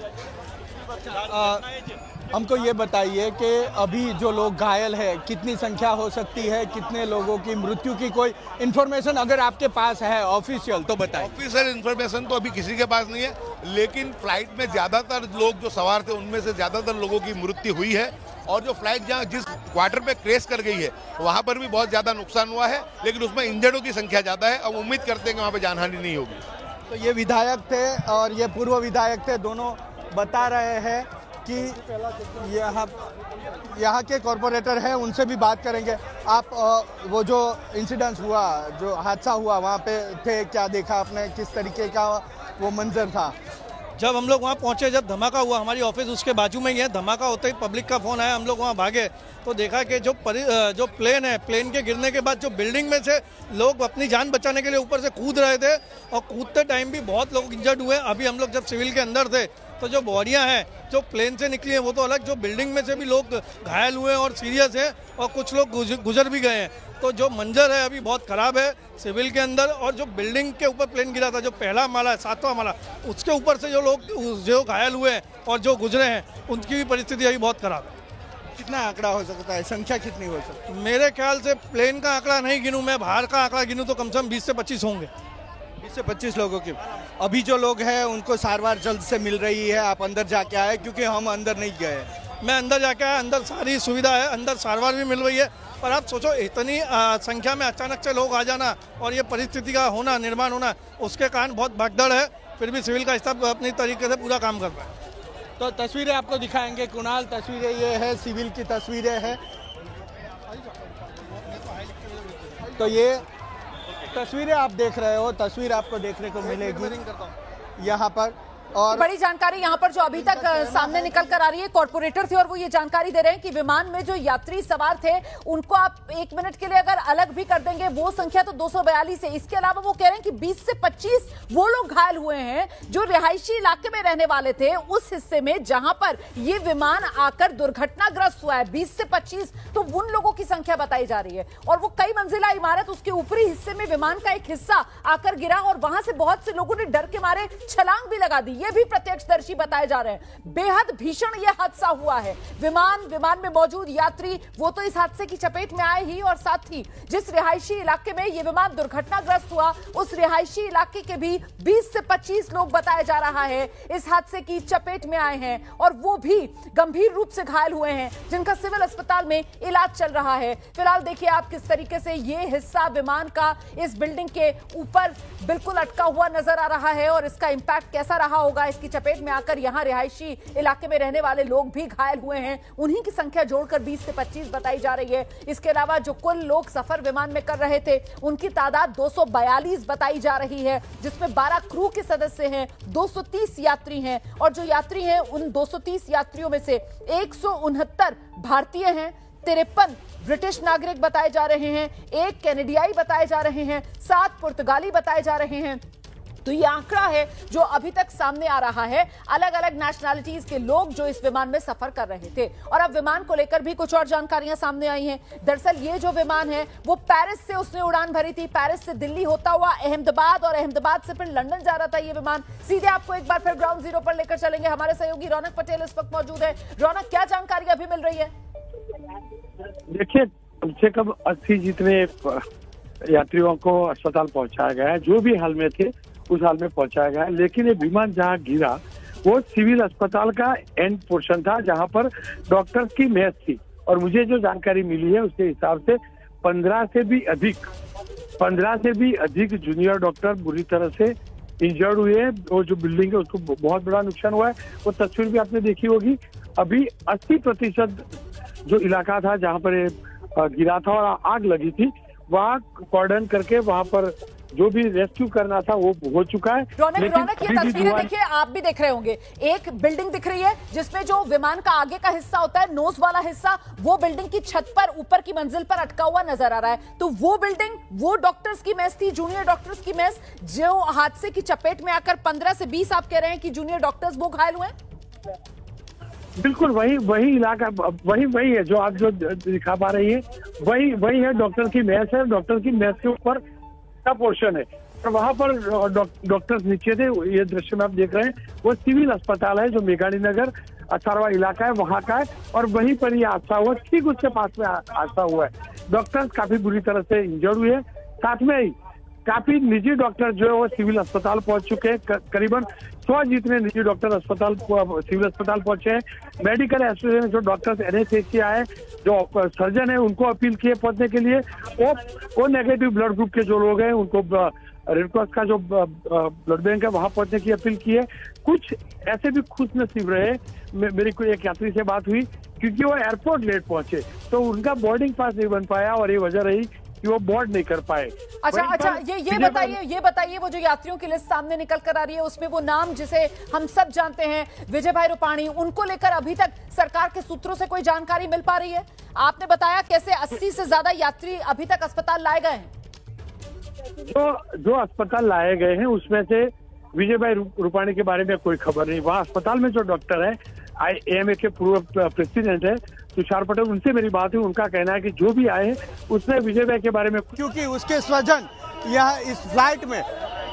हमको ये बताइए कि अभी जो लोग घायल है कितनी संख्या हो सकती है, कितने लोगों की मृत्यु की कोई इन्फॉर्मेशन अगर आपके पास है ऑफिशियल तो बताइए। ऑफिशियल इन्फॉर्मेशन तो अभी किसी के पास नहीं है, लेकिन फ्लाइट में ज्यादातर लोग जो सवार थे उनमें से ज्यादातर लोगों की मृत्यु हुई है, और जो फ्लाइट जहाँ जिस क्वार्टर पे क्रैश कर गई है वहाँ पर भी बहुत ज्यादा नुकसान हुआ है, लेकिन उसमें इंजर्डों की संख्या ज्यादा है। अब उम्मीद करते हैं कि वहाँ पे जानहानि नहीं होगी। तो ये विधायक थे और ये पूर्व विधायक थे, दोनों बता रहे हैं कि यहाँ के कॉरपोरेटर हैं, उनसे भी बात करेंगे। आप वो जो इंसिडेंस हुआ, जो हादसा हुआ, वहाँ पे थे, क्या देखा आपने, किस तरीके का वो मंजर था? जब हम लोग वहाँ पहुँचे, जब धमाका हुआ, हमारी ऑफिस उसके बाजू में ही है, धमाका होते ही पब्लिक का फ़ोन आया, हम लोग वहाँ भागे तो देखा कि जो प्लेन है, प्लेन के गिरने के बाद जो बिल्डिंग में से लोग अपनी जान बचाने के लिए ऊपर से कूद रहे थे, और कूदते टाइम भी बहुत लोग इंजर्ड हुए। अभी हम लोग जब सिविल के अंदर थे तो जो बॉडियां हैं जो प्लेन से निकली हैं वो तो अलग, जो बिल्डिंग में से भी लोग घायल हुए हैं और सीरियस हैं, और कुछ लोग गुजर भी गए हैं। तो जो मंजर है अभी बहुत ख़राब है सिविल के अंदर, और जो बिल्डिंग के ऊपर प्लेन गिरा था, जो पहला माला है, 7वां माला, उसके ऊपर से जो लोग जो घायल हुए हैं और जो गुजरे हैं उनकी भी परिस्थिति अभी बहुत ख़राब है। कितना आंकड़ा हो सकता है, संख्या कितनी हो सकती है? मेरे ख्याल से प्लेन का आंकड़ा नहीं गिनूँ मैं, बाहर का आंकड़ा गिनूँ तो कम से कम 20 से 25 होंगे। 20 से 25 लोगों की। अभी जो लोग हैं उनको सारवार जल्द से मिल रही है, आप अंदर जाके आए? क्योंकि हम अंदर नहीं गए। मैं अंदर जाके आया, अंदर सारी सुविधा है, अंदर सारवार भी मिल रही है, पर आप सोचो इतनी संख्या में अचानक से लोग आ जाना और ये परिस्थिति का होना, निर्माण होना, उसके कारण बहुत भगदड़ है। फिर भी सिविल का स्टाफ अपनी तरीके से पूरा काम कर रहा है। तो तस्वीरें आपको दिखाएंगे कुणाल, तस्वीरें ये है, सिविल की तस्वीरें हैं। तो ये तस्वीरें आप देख रहे हो, तस्वीर आपको देखने को मिलेगी यहाँ पर। और बड़ी जानकारी यहाँ पर जो अभी तक सामने निकल कर आ रही है, कॉर्पोरेटर थे और वो ये जानकारी दे रहे हैं कि विमान में जो यात्री सवार थे उनको आप 1 मिनट के लिए अगर अलग भी कर देंगे, वो संख्या तो 242 है। इसके अलावा वो कह रहे हैं कि 20 से 25 वो लोग घायल हुए हैं जो रिहायशी इलाके में रहने वाले थे, उस हिस्से में जहां पर ये विमान आकर दुर्घटनाग्रस्त हुआ है। 20 से 25 तो उन लोगों की संख्या बताई जा रही है, और वो कई मंजिला इमारत, उसके ऊपरी हिस्से में विमान का एक हिस्सा आकर गिरा और वहां से बहुत से लोगों ने डर के मारे छलांग भी लगा दी। ये भी प्रत्यक्षदर्शी बताए जा रहे हैं। बेहद भीषण यह हादसा हुआ है। विमान में मौजूद यात्री वो तो इस हादसे की चपेट में आए ही, और साथ ही जिस रिहायशी इलाके में यह विमान दुर्घटनाग्रस्त हुआ उस रिहायशी इलाके के भी 20 से 25 लोग बताया जा रहा है इस हादसे की चपेट में आए हैं, और वो भी गंभीर रूप से घायल हुए हैं, जिनका सिविल अस्पताल में इलाज चल रहा है। फिलहाल देखिए आप किस तरीके से ये हिस्सा विमान का इस बिल्डिंग के ऊपर बिल्कुल अटका हुआ नजर आ रहा है, और इसका इंपैक्ट कैसा रहा होगा। इसकी चपेट में आकर यहां रिहायशी इलाके में रहने वाले लोग भी घायल हुए हैं, उन्हीं की संख्या जोड़कर 20 से 25 बताई जा रही है। इसके अलावा जो कुल लोग सफर विमान में कर रहे थे उनकी तादाद 242 बताई जा रही है, जिसमें 12 क्रू के सदस्य हैं, 230 यात्री हैं, और जो यात्री हैं उन 230 यात्रियों में से 169 भारतीय हैं, 53 ब्रिटिश नागरिक बताए जा रहे हैं, 1 कैनेडियाई बताए जा रहे हैं, 7 पुर्तगाली बताए जा रहे हैं। तो ये आंकड़ा है जो अभी तक सामने आ रहा है, अलग अलग नेशनैलिटीज के लोग जो इस विमान में सफर कर रहे थे। और अब विमान को लेकर भी कुछ और जानकारियां सामने आई हैं। दरअसल ये जो विमान है वो पेरिस से उसने उड़ान भरी थी, पेरिस से दिल्ली होता हुआ अहमदाबाद, और अहमदाबाद से फिर लंदन जा रहा था ये विमान। सीधे आपको एक बार फिर ग्राउंड जीरो पर लेकर चलेंगे। हमारे सहयोगी रौनक पटेल इस वक्त मौजूद है। रौनक, क्या जानकारी अभी मिल रही है? देखिए, कम से कम 80 जितने यात्रियों को अस्पताल पहुंचाया गया है, जो भी हाल में थे उस हाल में पहुंचाया गया है। लेकिन ये विमान जहां गिरा वो सिविल अस्पताल का एंड पोर्शन था, जहां पर डॉक्टर्स की मेस थी, और मुझे जो जानकारी मिली है उसके हिसाब से 15 से भी अधिक जूनियर डॉक्टर बुरी तरह से इंजर्ड हुए हैं। और जो बिल्डिंग है उसको बहुत बड़ा नुकसान हुआ है। वो तस्वीर भी आपने देखी होगी। अभी 80% जो इलाका था जहाँ पर गिरा था और आग लगी थी, वहाँ कॉर्डन करके वहाँ पर जो भी रेस्क्यू करना था वो हो चुका है। रौनक ये तस्वीरें देखिए, आप भी देख रहे होंगे। एक बिल्डिंग दिख रही है जिसमें जो विमान का आगे का हिस्सा होता है, नोज वाला हिस्सा, वो बिल्डिंग की छत पर ऊपर की मंजिल पर अटका हुआ नजर आ रहा है। तो वो बिल्डिंग, वो डॉक्टर्स की मेस थी, जूनियर डॉक्टर्स की मेस, जो हादसे की चपेट में आकर 15 से 20 आप कह रहे हैं कि जूनियर डॉक्टर्स वो घायल हुए। बिल्कुल वही इलाका, वही है जो आप जो दिखा पा रही है, वही है डॉक्टर की मेस है। डॉक्टर की मेस के ऊपर का पोर्शन है और वहां पर डॉक्टर्स नीचे थे। ये दृश्य में आप देख रहे हैं वो सिविल अस्पताल है जो मेघानी नगर अथारवा इलाका है, वहां का है। और वहीं पर ये हादसा हुआ, ठीक उसके पास में हादसा हुआ है। डॉक्टर्स काफी बुरी तरह से इंजर्ड हुए। साथ में ही काफी निजी डॉक्टर जो है वो सिविल अस्पताल पहुंच चुके हैं। करीबन 100 जितने निजी डॉक्टर सिविल अस्पताल पहुंचे हैं। मेडिकल एसोसिएशन जो डॉक्टर्स NSHA है, जो सर्जन है, उनको अपील किए पहुंचने के लिए। वो नेगेटिव ब्लड ग्रुप के जो लोग हैं उनको रेड क्रॉस का जो ब्लड बैंक है वहां पहुंचने की अपील की है। कुछ ऐसे भी खुशनसीब रहे, मेरी कोई एक यात्री से बात हुई, क्योंकि वो एयरपोर्ट लेट पहुंचे तो उनका बोर्डिंग पास नहीं बन पाया और ये वजह रही कि वो बोर्ड नहीं कर पाए। अच्छा, ये बताइए वो जो यात्रियों की लिस्ट सामने निकल कर आ रही है उसमें वो नाम जिसे हम सब जानते हैं, विजय भाई रूपाणी, उनको लेकर अभी तक सरकार के सूत्रों से कोई जानकारी मिल पा रही है? आपने बताया कैसे 80 से ज्यादा यात्री अभी तक अस्पताल लाए गए हैं। जो अस्पताल लाए गए हैं उसमें से विजय भाई रूपाणी के बारे में कोई खबर नहीं। वहाँ अस्पताल में जो डॉक्टर है, AMA के पूर्व प्रेसिडेंट है तुषार पटेल, उनसे मेरी बात हुई। उनका कहना है कि जो भी आए उसने विजय भाई के बारे में, क्योंकि उसके स्वजन यह इस फ्लाइट में,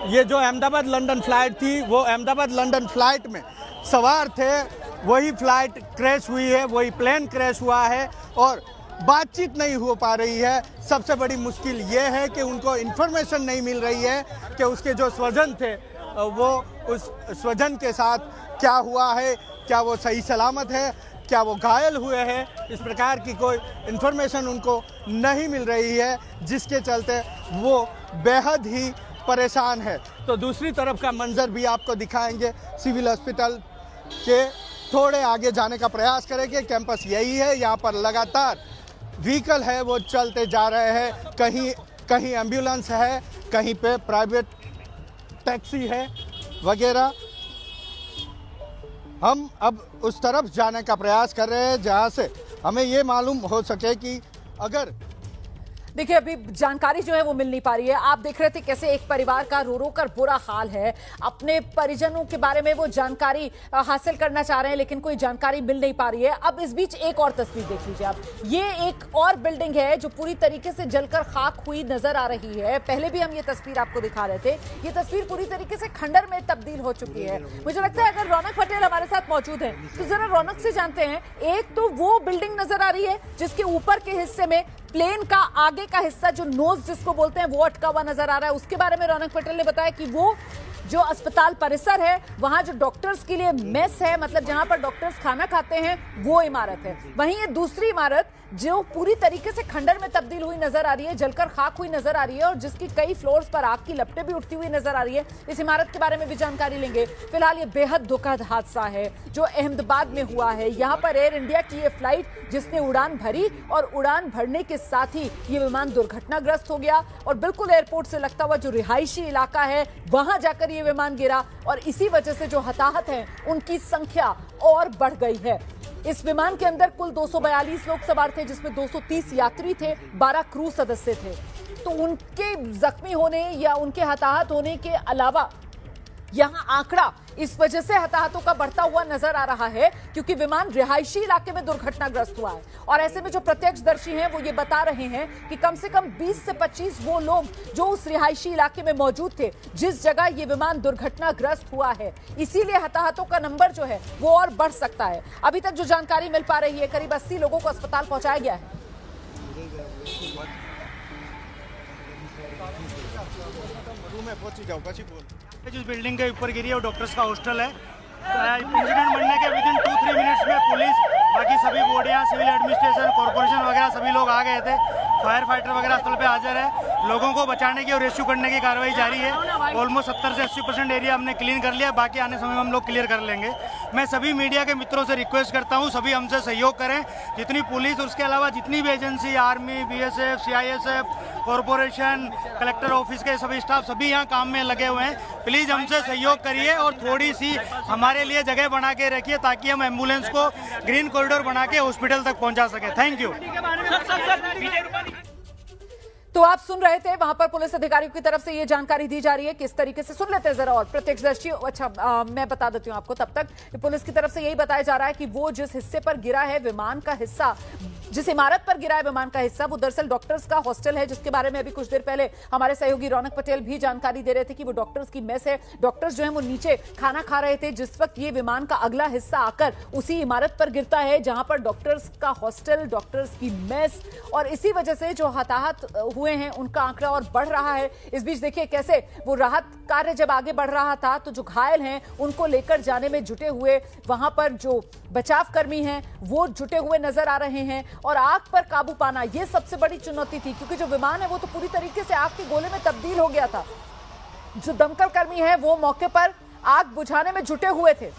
ये जो अहमदाबाद लंदन फ्लाइट थी, वो अहमदाबाद लंदन फ्लाइट में सवार थे। वही फ्लाइट क्रैश हुई है, वही प्लेन क्रैश हुआ है और बातचीत नहीं हो पा रही है। सबसे बड़ी मुश्किल ये है कि उनको इन्फॉर्मेशन नहीं मिल रही है कि उसके जो स्वजन थे वो उस स्वजन के साथ क्या हुआ है, क्या वो सही सलामत है, क्या वो घायल हुए हैं। इस प्रकार की कोई इन्फॉर्मेशन उनको नहीं मिल रही है, जिसके चलते वो बेहद ही परेशान है। तो दूसरी तरफ का मंजर भी आपको दिखाएंगे। सिविल हॉस्पिटल के थोड़े आगे जाने का प्रयास करेंगे। कैंपस यही है, यहाँ पर लगातार व्हीकल है वो चलते जा रहे हैं। कहीं एम्बुलेंस है, कहीं पे प्राइवेट टैक्सी है वगैरह। हम अब उस तरफ जाने का प्रयास कर रहे हैं जहां से हमें ये मालूम हो सके कि अगर देखिए अभी जानकारी जो है वो मिल नहीं पा रही है। आप देख रहे थे कैसे एक परिवार का रो रो कर बुरा हाल है, अपने परिजनों के बारे में वो जानकारी हासिल करना चाह रहे हैं लेकिन कोई जानकारी मिल नहीं पा रही है। अब इस बीच एक और तस्वीर देख लीजिए आप। ये एक और बिल्डिंग है जो पूरी तरीके से जलकर खाक हुई नजर आ रही है। पहले भी हम ये तस्वीर आपको दिखा रहे थे। ये तस्वीर पूरी तरीके से खंडर में तब्दील हो चुकी है। मुझे लगता है अगर रौनक पटेल हमारे साथ मौजूद है तो जरा रौनक से जानते हैं। एक तो वो बिल्डिंग नजर आ रही है जिसके ऊपर के हिस्से में प्लेन का आगे का हिस्सा जो नोज जिसको बोलते हैं वो अटका हुआ नजर आ रहा है। उसके बारे में रौनक पटेल ने बताया कि वो जो अस्पताल परिसर है, वहां जो डॉक्टर्स के लिए मेस है, मतलब जहां पर डॉक्टर्स खाना खाते हैं, वो इमारत है। वहीं ये दूसरी इमारत जो पूरी तरीके से खंडर में तब्दील हुई नजर आ रही है, जलकर खाक हुई नजर आ रही है और जिसकी कई फ्लोर्स पर आग की लपटें भी उठती हुई नजर आ रही है। इस इमारत के बारे में भी जानकारी लेंगे। फिलहाल ये बेहद दुखद हादसा है जो अहमदाबाद में हुआ है। यहाँ पर एयर इंडिया की ये फ्लाइट जिसने उड़ान भरी और उड़ान भरने के साथ ही ये विमान दुर्घटनाग्रस्त हो गया और बिल्कुल एयरपोर्ट से लगता हुआ जो रिहायशी इलाका है वहां जाकर ये विमान गिरा और इसी वजह से जो हताहत हैं उनकी संख्या और बढ़ गई है। इस विमान के अंदर कुल 242 लोग सवार थे जिसमें 230 यात्री थे, 12 क्रू सदस्य थे। तो उनके जख्मी होने या उनके हताहत होने के अलावा यहां आंकड़ा इस वजह से हताहतों का बढ़ता हुआ नजर आ रहा है क्योंकि विमान रिहायशी इलाके में दुर्घटनाग्रस्त हुआ है और ऐसे में जो प्रत्यक्षदर्शी हैं वो ये बता रहे हैं कि कम से कम 20 से 25 वो लोग जो उस रिहायशी इलाके में मौजूद थे जिस जगह ये विमान दुर्घटनाग्रस्त हुआ है। इसीलिए हताहतों का नंबर जो है वो और बढ़ सकता है। अभी तक जो जानकारी मिल पा रही है करीब 80 लोगों को अस्पताल पहुंचाया गया है। जिस बिल्डिंग के ऊपर गिरी है वो डॉक्टर्स का हॉस्टल है। इंसिडेंट बनने के विदिन 2-3 मिनट्स में पुलिस बाकी सभी बॉडियां, सिविल एडमिनिस्ट्रेशन, कॉर्पोरेशन वगैरह सभी लोग आ गए थे। फायर फाइटर वगैरह स्थल पे हाजिर है। लोगों को बचाने की और रेस्क्यू करने की कार्रवाई जारी है। ऑलमोस्ट 70 से 80% एरिया हमने क्लीन कर लिया, बाकी आने समय में हम लोग क्लियर कर लेंगे। मैं सभी मीडिया के मित्रों से रिक्वेस्ट करता हूं, सभी हमसे सहयोग करें। जितनी पुलिस, उसके अलावा जितनी भी agency, army, BSF, CISF, corporation, collector office के सभी स्टाफ सभी यहाँ काम में लगे हुए हैं। प्लीज़ हमसे सहयोग करिए और थोड़ी सी हमारे लिए जगह बना के रखिए ताकि हम एम्बुलेंस को ग्रीन कॉरिडोर बना के हॉस्पिटल तक पहुंचा सके। Thank you. तो आप सुन रहे थे, वहां पर पुलिस अधिकारियों की तरफ से ये जानकारी दी जा रही है। किस तरीके से सुन लेते हैं जरा और प्रत्यक्षदर्शी। अच्छा, मैं बता देती हूं आपको तब तक। पुलिस की तरफ से यही बताया जा रहा है कि वो जिस हिस्से पर गिरा है विमान का हिस्सा, जिस इमारत पर गिरा है विमान का हिस्सा, वो दरअसल डॉक्टर्स का हॉस्टल है, जिसके बारे में अभी कुछ देर पहले हमारे सहयोगी रौनक पटेल भी जानकारी दे रहे थे कि वो डॉक्टर्स की मेस है। डॉक्टर्स जो है वो नीचे खाना खा रहे थे जिस वक्त ये विमान का अगला हिस्सा आकर उसी इमारत पर गिरता है जहां पर डॉक्टर्स का हॉस्टल, डॉक्टर्स की मेस, और इसी वजह से जो हताहत हुए हैं उनका आंकड़ा और बढ़ रहा है। इस बीच देखिए कैसे वो राहत कार्य जब आगे बढ़ रहा था तो जो घायल हैं उनको लेकर जाने में जुटे हुए वहां पर जो बचाव कर्मी हैं वो जुटे हुए नजर आ रहे हैं। और आग पर काबू पाना ये सबसे बड़ी चुनौती थी, क्योंकि जो विमान है वो तो पूरी तरीके से आग के गोले में तब्दील हो गया था। जो दमकल कर्मी हैं वो मौके पर आग बुझाने में जुटे हुए थे,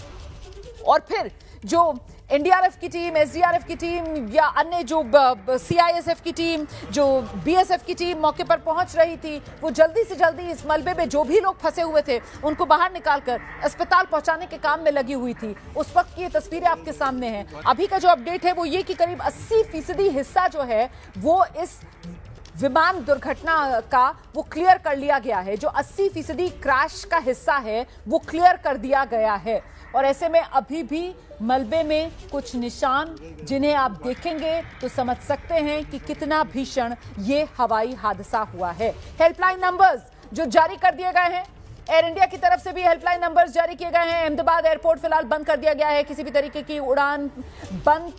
और फिर जो एनडीआरएफ की टीम, एसडीआरएफ की टीम या अन्य जो सीआईएसएफ की टीम, जो बीएसएफ की टीम मौके पर पहुंच रही थी, वो जल्दी से जल्दी इस मलबे में जो भी लोग फंसे हुए थे उनको बाहर निकालकर अस्पताल पहुंचाने के काम में लगी हुई थी। उस वक्त की ये तस्वीरें आपके सामने हैं। अभी का जो अपडेट है वो ये कि करीब 80% हिस्सा जो है वो इस विमान दुर्घटना का वो क्लियर कर लिया गया है। जो 80% क्रैश का हिस्सा है वो क्लियर कर दिया गया है, और ऐसे में अभी भी मलबे में कुछ निशान जिन्हें आप देखेंगे तो समझ सकते हैं कि कितना भीषण ये हवाई हादसा हुआ है। हेल्पलाइन नंबर्स जो जारी कर दिए गए हैं, एयर इंडिया की तरफ से भी हेल्पलाइन नंबर्स जारी किए गए हैं। अहमदाबाद एयरपोर्ट फिलहाल बंद कर दिया गया है, किसी भी तरीके की उड़ान बंद,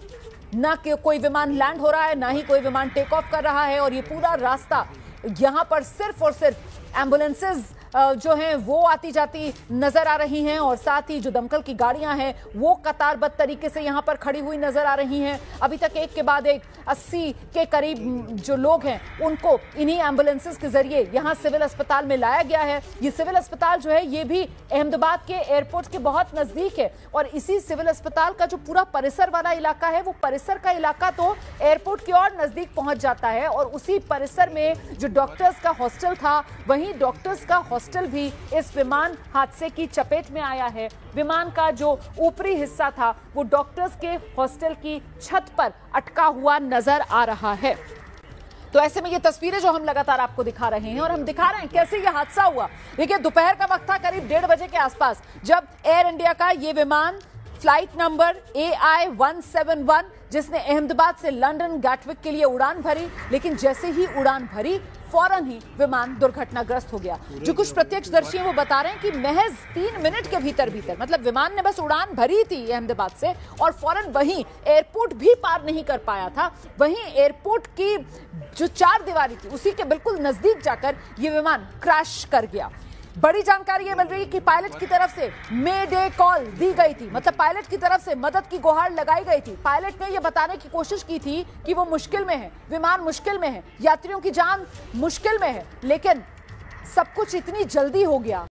ना कोई विमान लैंड हो रहा है, ना ही कोई विमान टेक ऑफ कर रहा है, और ये पूरा रास्ता यहां पर सिर्फ और सिर्फ एम्बुलेंसेज जो हैं वो आती जाती नजर आ रही हैं, और साथ ही जो दमकल की गाड़ियां हैं वो कतारबद्ध तरीके से यहां पर खड़ी हुई नजर आ रही हैं। अभी तक एक के बाद एक 80 के करीब जो लोग हैं उनको इन्हीं एम्बुलेंसेस के जरिए यहां सिविल अस्पताल में लाया गया है। ये सिविल अस्पताल जो है ये भी अहमदाबाद के एयरपोर्ट के बहुत नजदीक है, और इसी सिविल अस्पताल का जो पूरा परिसर वाला इलाका है वो परिसर का इलाका तो एयरपोर्ट की और नजदीक पहुंच जाता है, और उसी परिसर में जो डॉक्टर्स का हॉस्टल था वहीं डॉक्टर्स का हॉस्टल भी इस विमान हादसे की चपेट में आया है। विमान का जो ऊपरी हिस्सा था वो डॉक्टर्स के हॉस्टल की छत पर अटका हुआ नजर आ रहा है। तो ऐसे में ये तस्वीरें जो हम लगातार आपको दिखा रहे हैं, और हम दिखा रहे हैं कैसे ये हादसा हुआ। देखिए दोपहर का वक्त था, करीब 1:30 बजे के आसपास, जब एयर इंडिया का ये विमान फ्लाइट नंबर AI-171 जिसने अहमदाबाद से लंदन गैटविक के लिए उड़ान भरी, लेकिन जैसे ही उड़ान भरी फौरन ही विमान दुर्घटनाग्रस्त हो गया। जो कुछ प्रत्यक्षदर्शी वो बता रहे हैं कि महज 3 मिनट के भीतर मतलब विमान ने बस उड़ान भरी थी अहमदाबाद से, और फौरन वहीं एयरपोर्ट भी पार नहीं कर पाया था, वहीं एयरपोर्ट की जो 4 दीवारी थी उसी के बिल्कुल नजदीक जाकर ये विमान क्रैश कर गया। बड़ी जानकारी ये मिल रही है कि पायलट की तरफ से मे डे कॉल दी गई थी, मतलब पायलट की तरफ से मदद की गुहार लगाई गई थी। पायलट ने यह बताने की कोशिश की थी कि वो मुश्किल में है, विमान मुश्किल में है, यात्रियों की जान मुश्किल में है, लेकिन सब कुछ इतनी जल्दी हो गया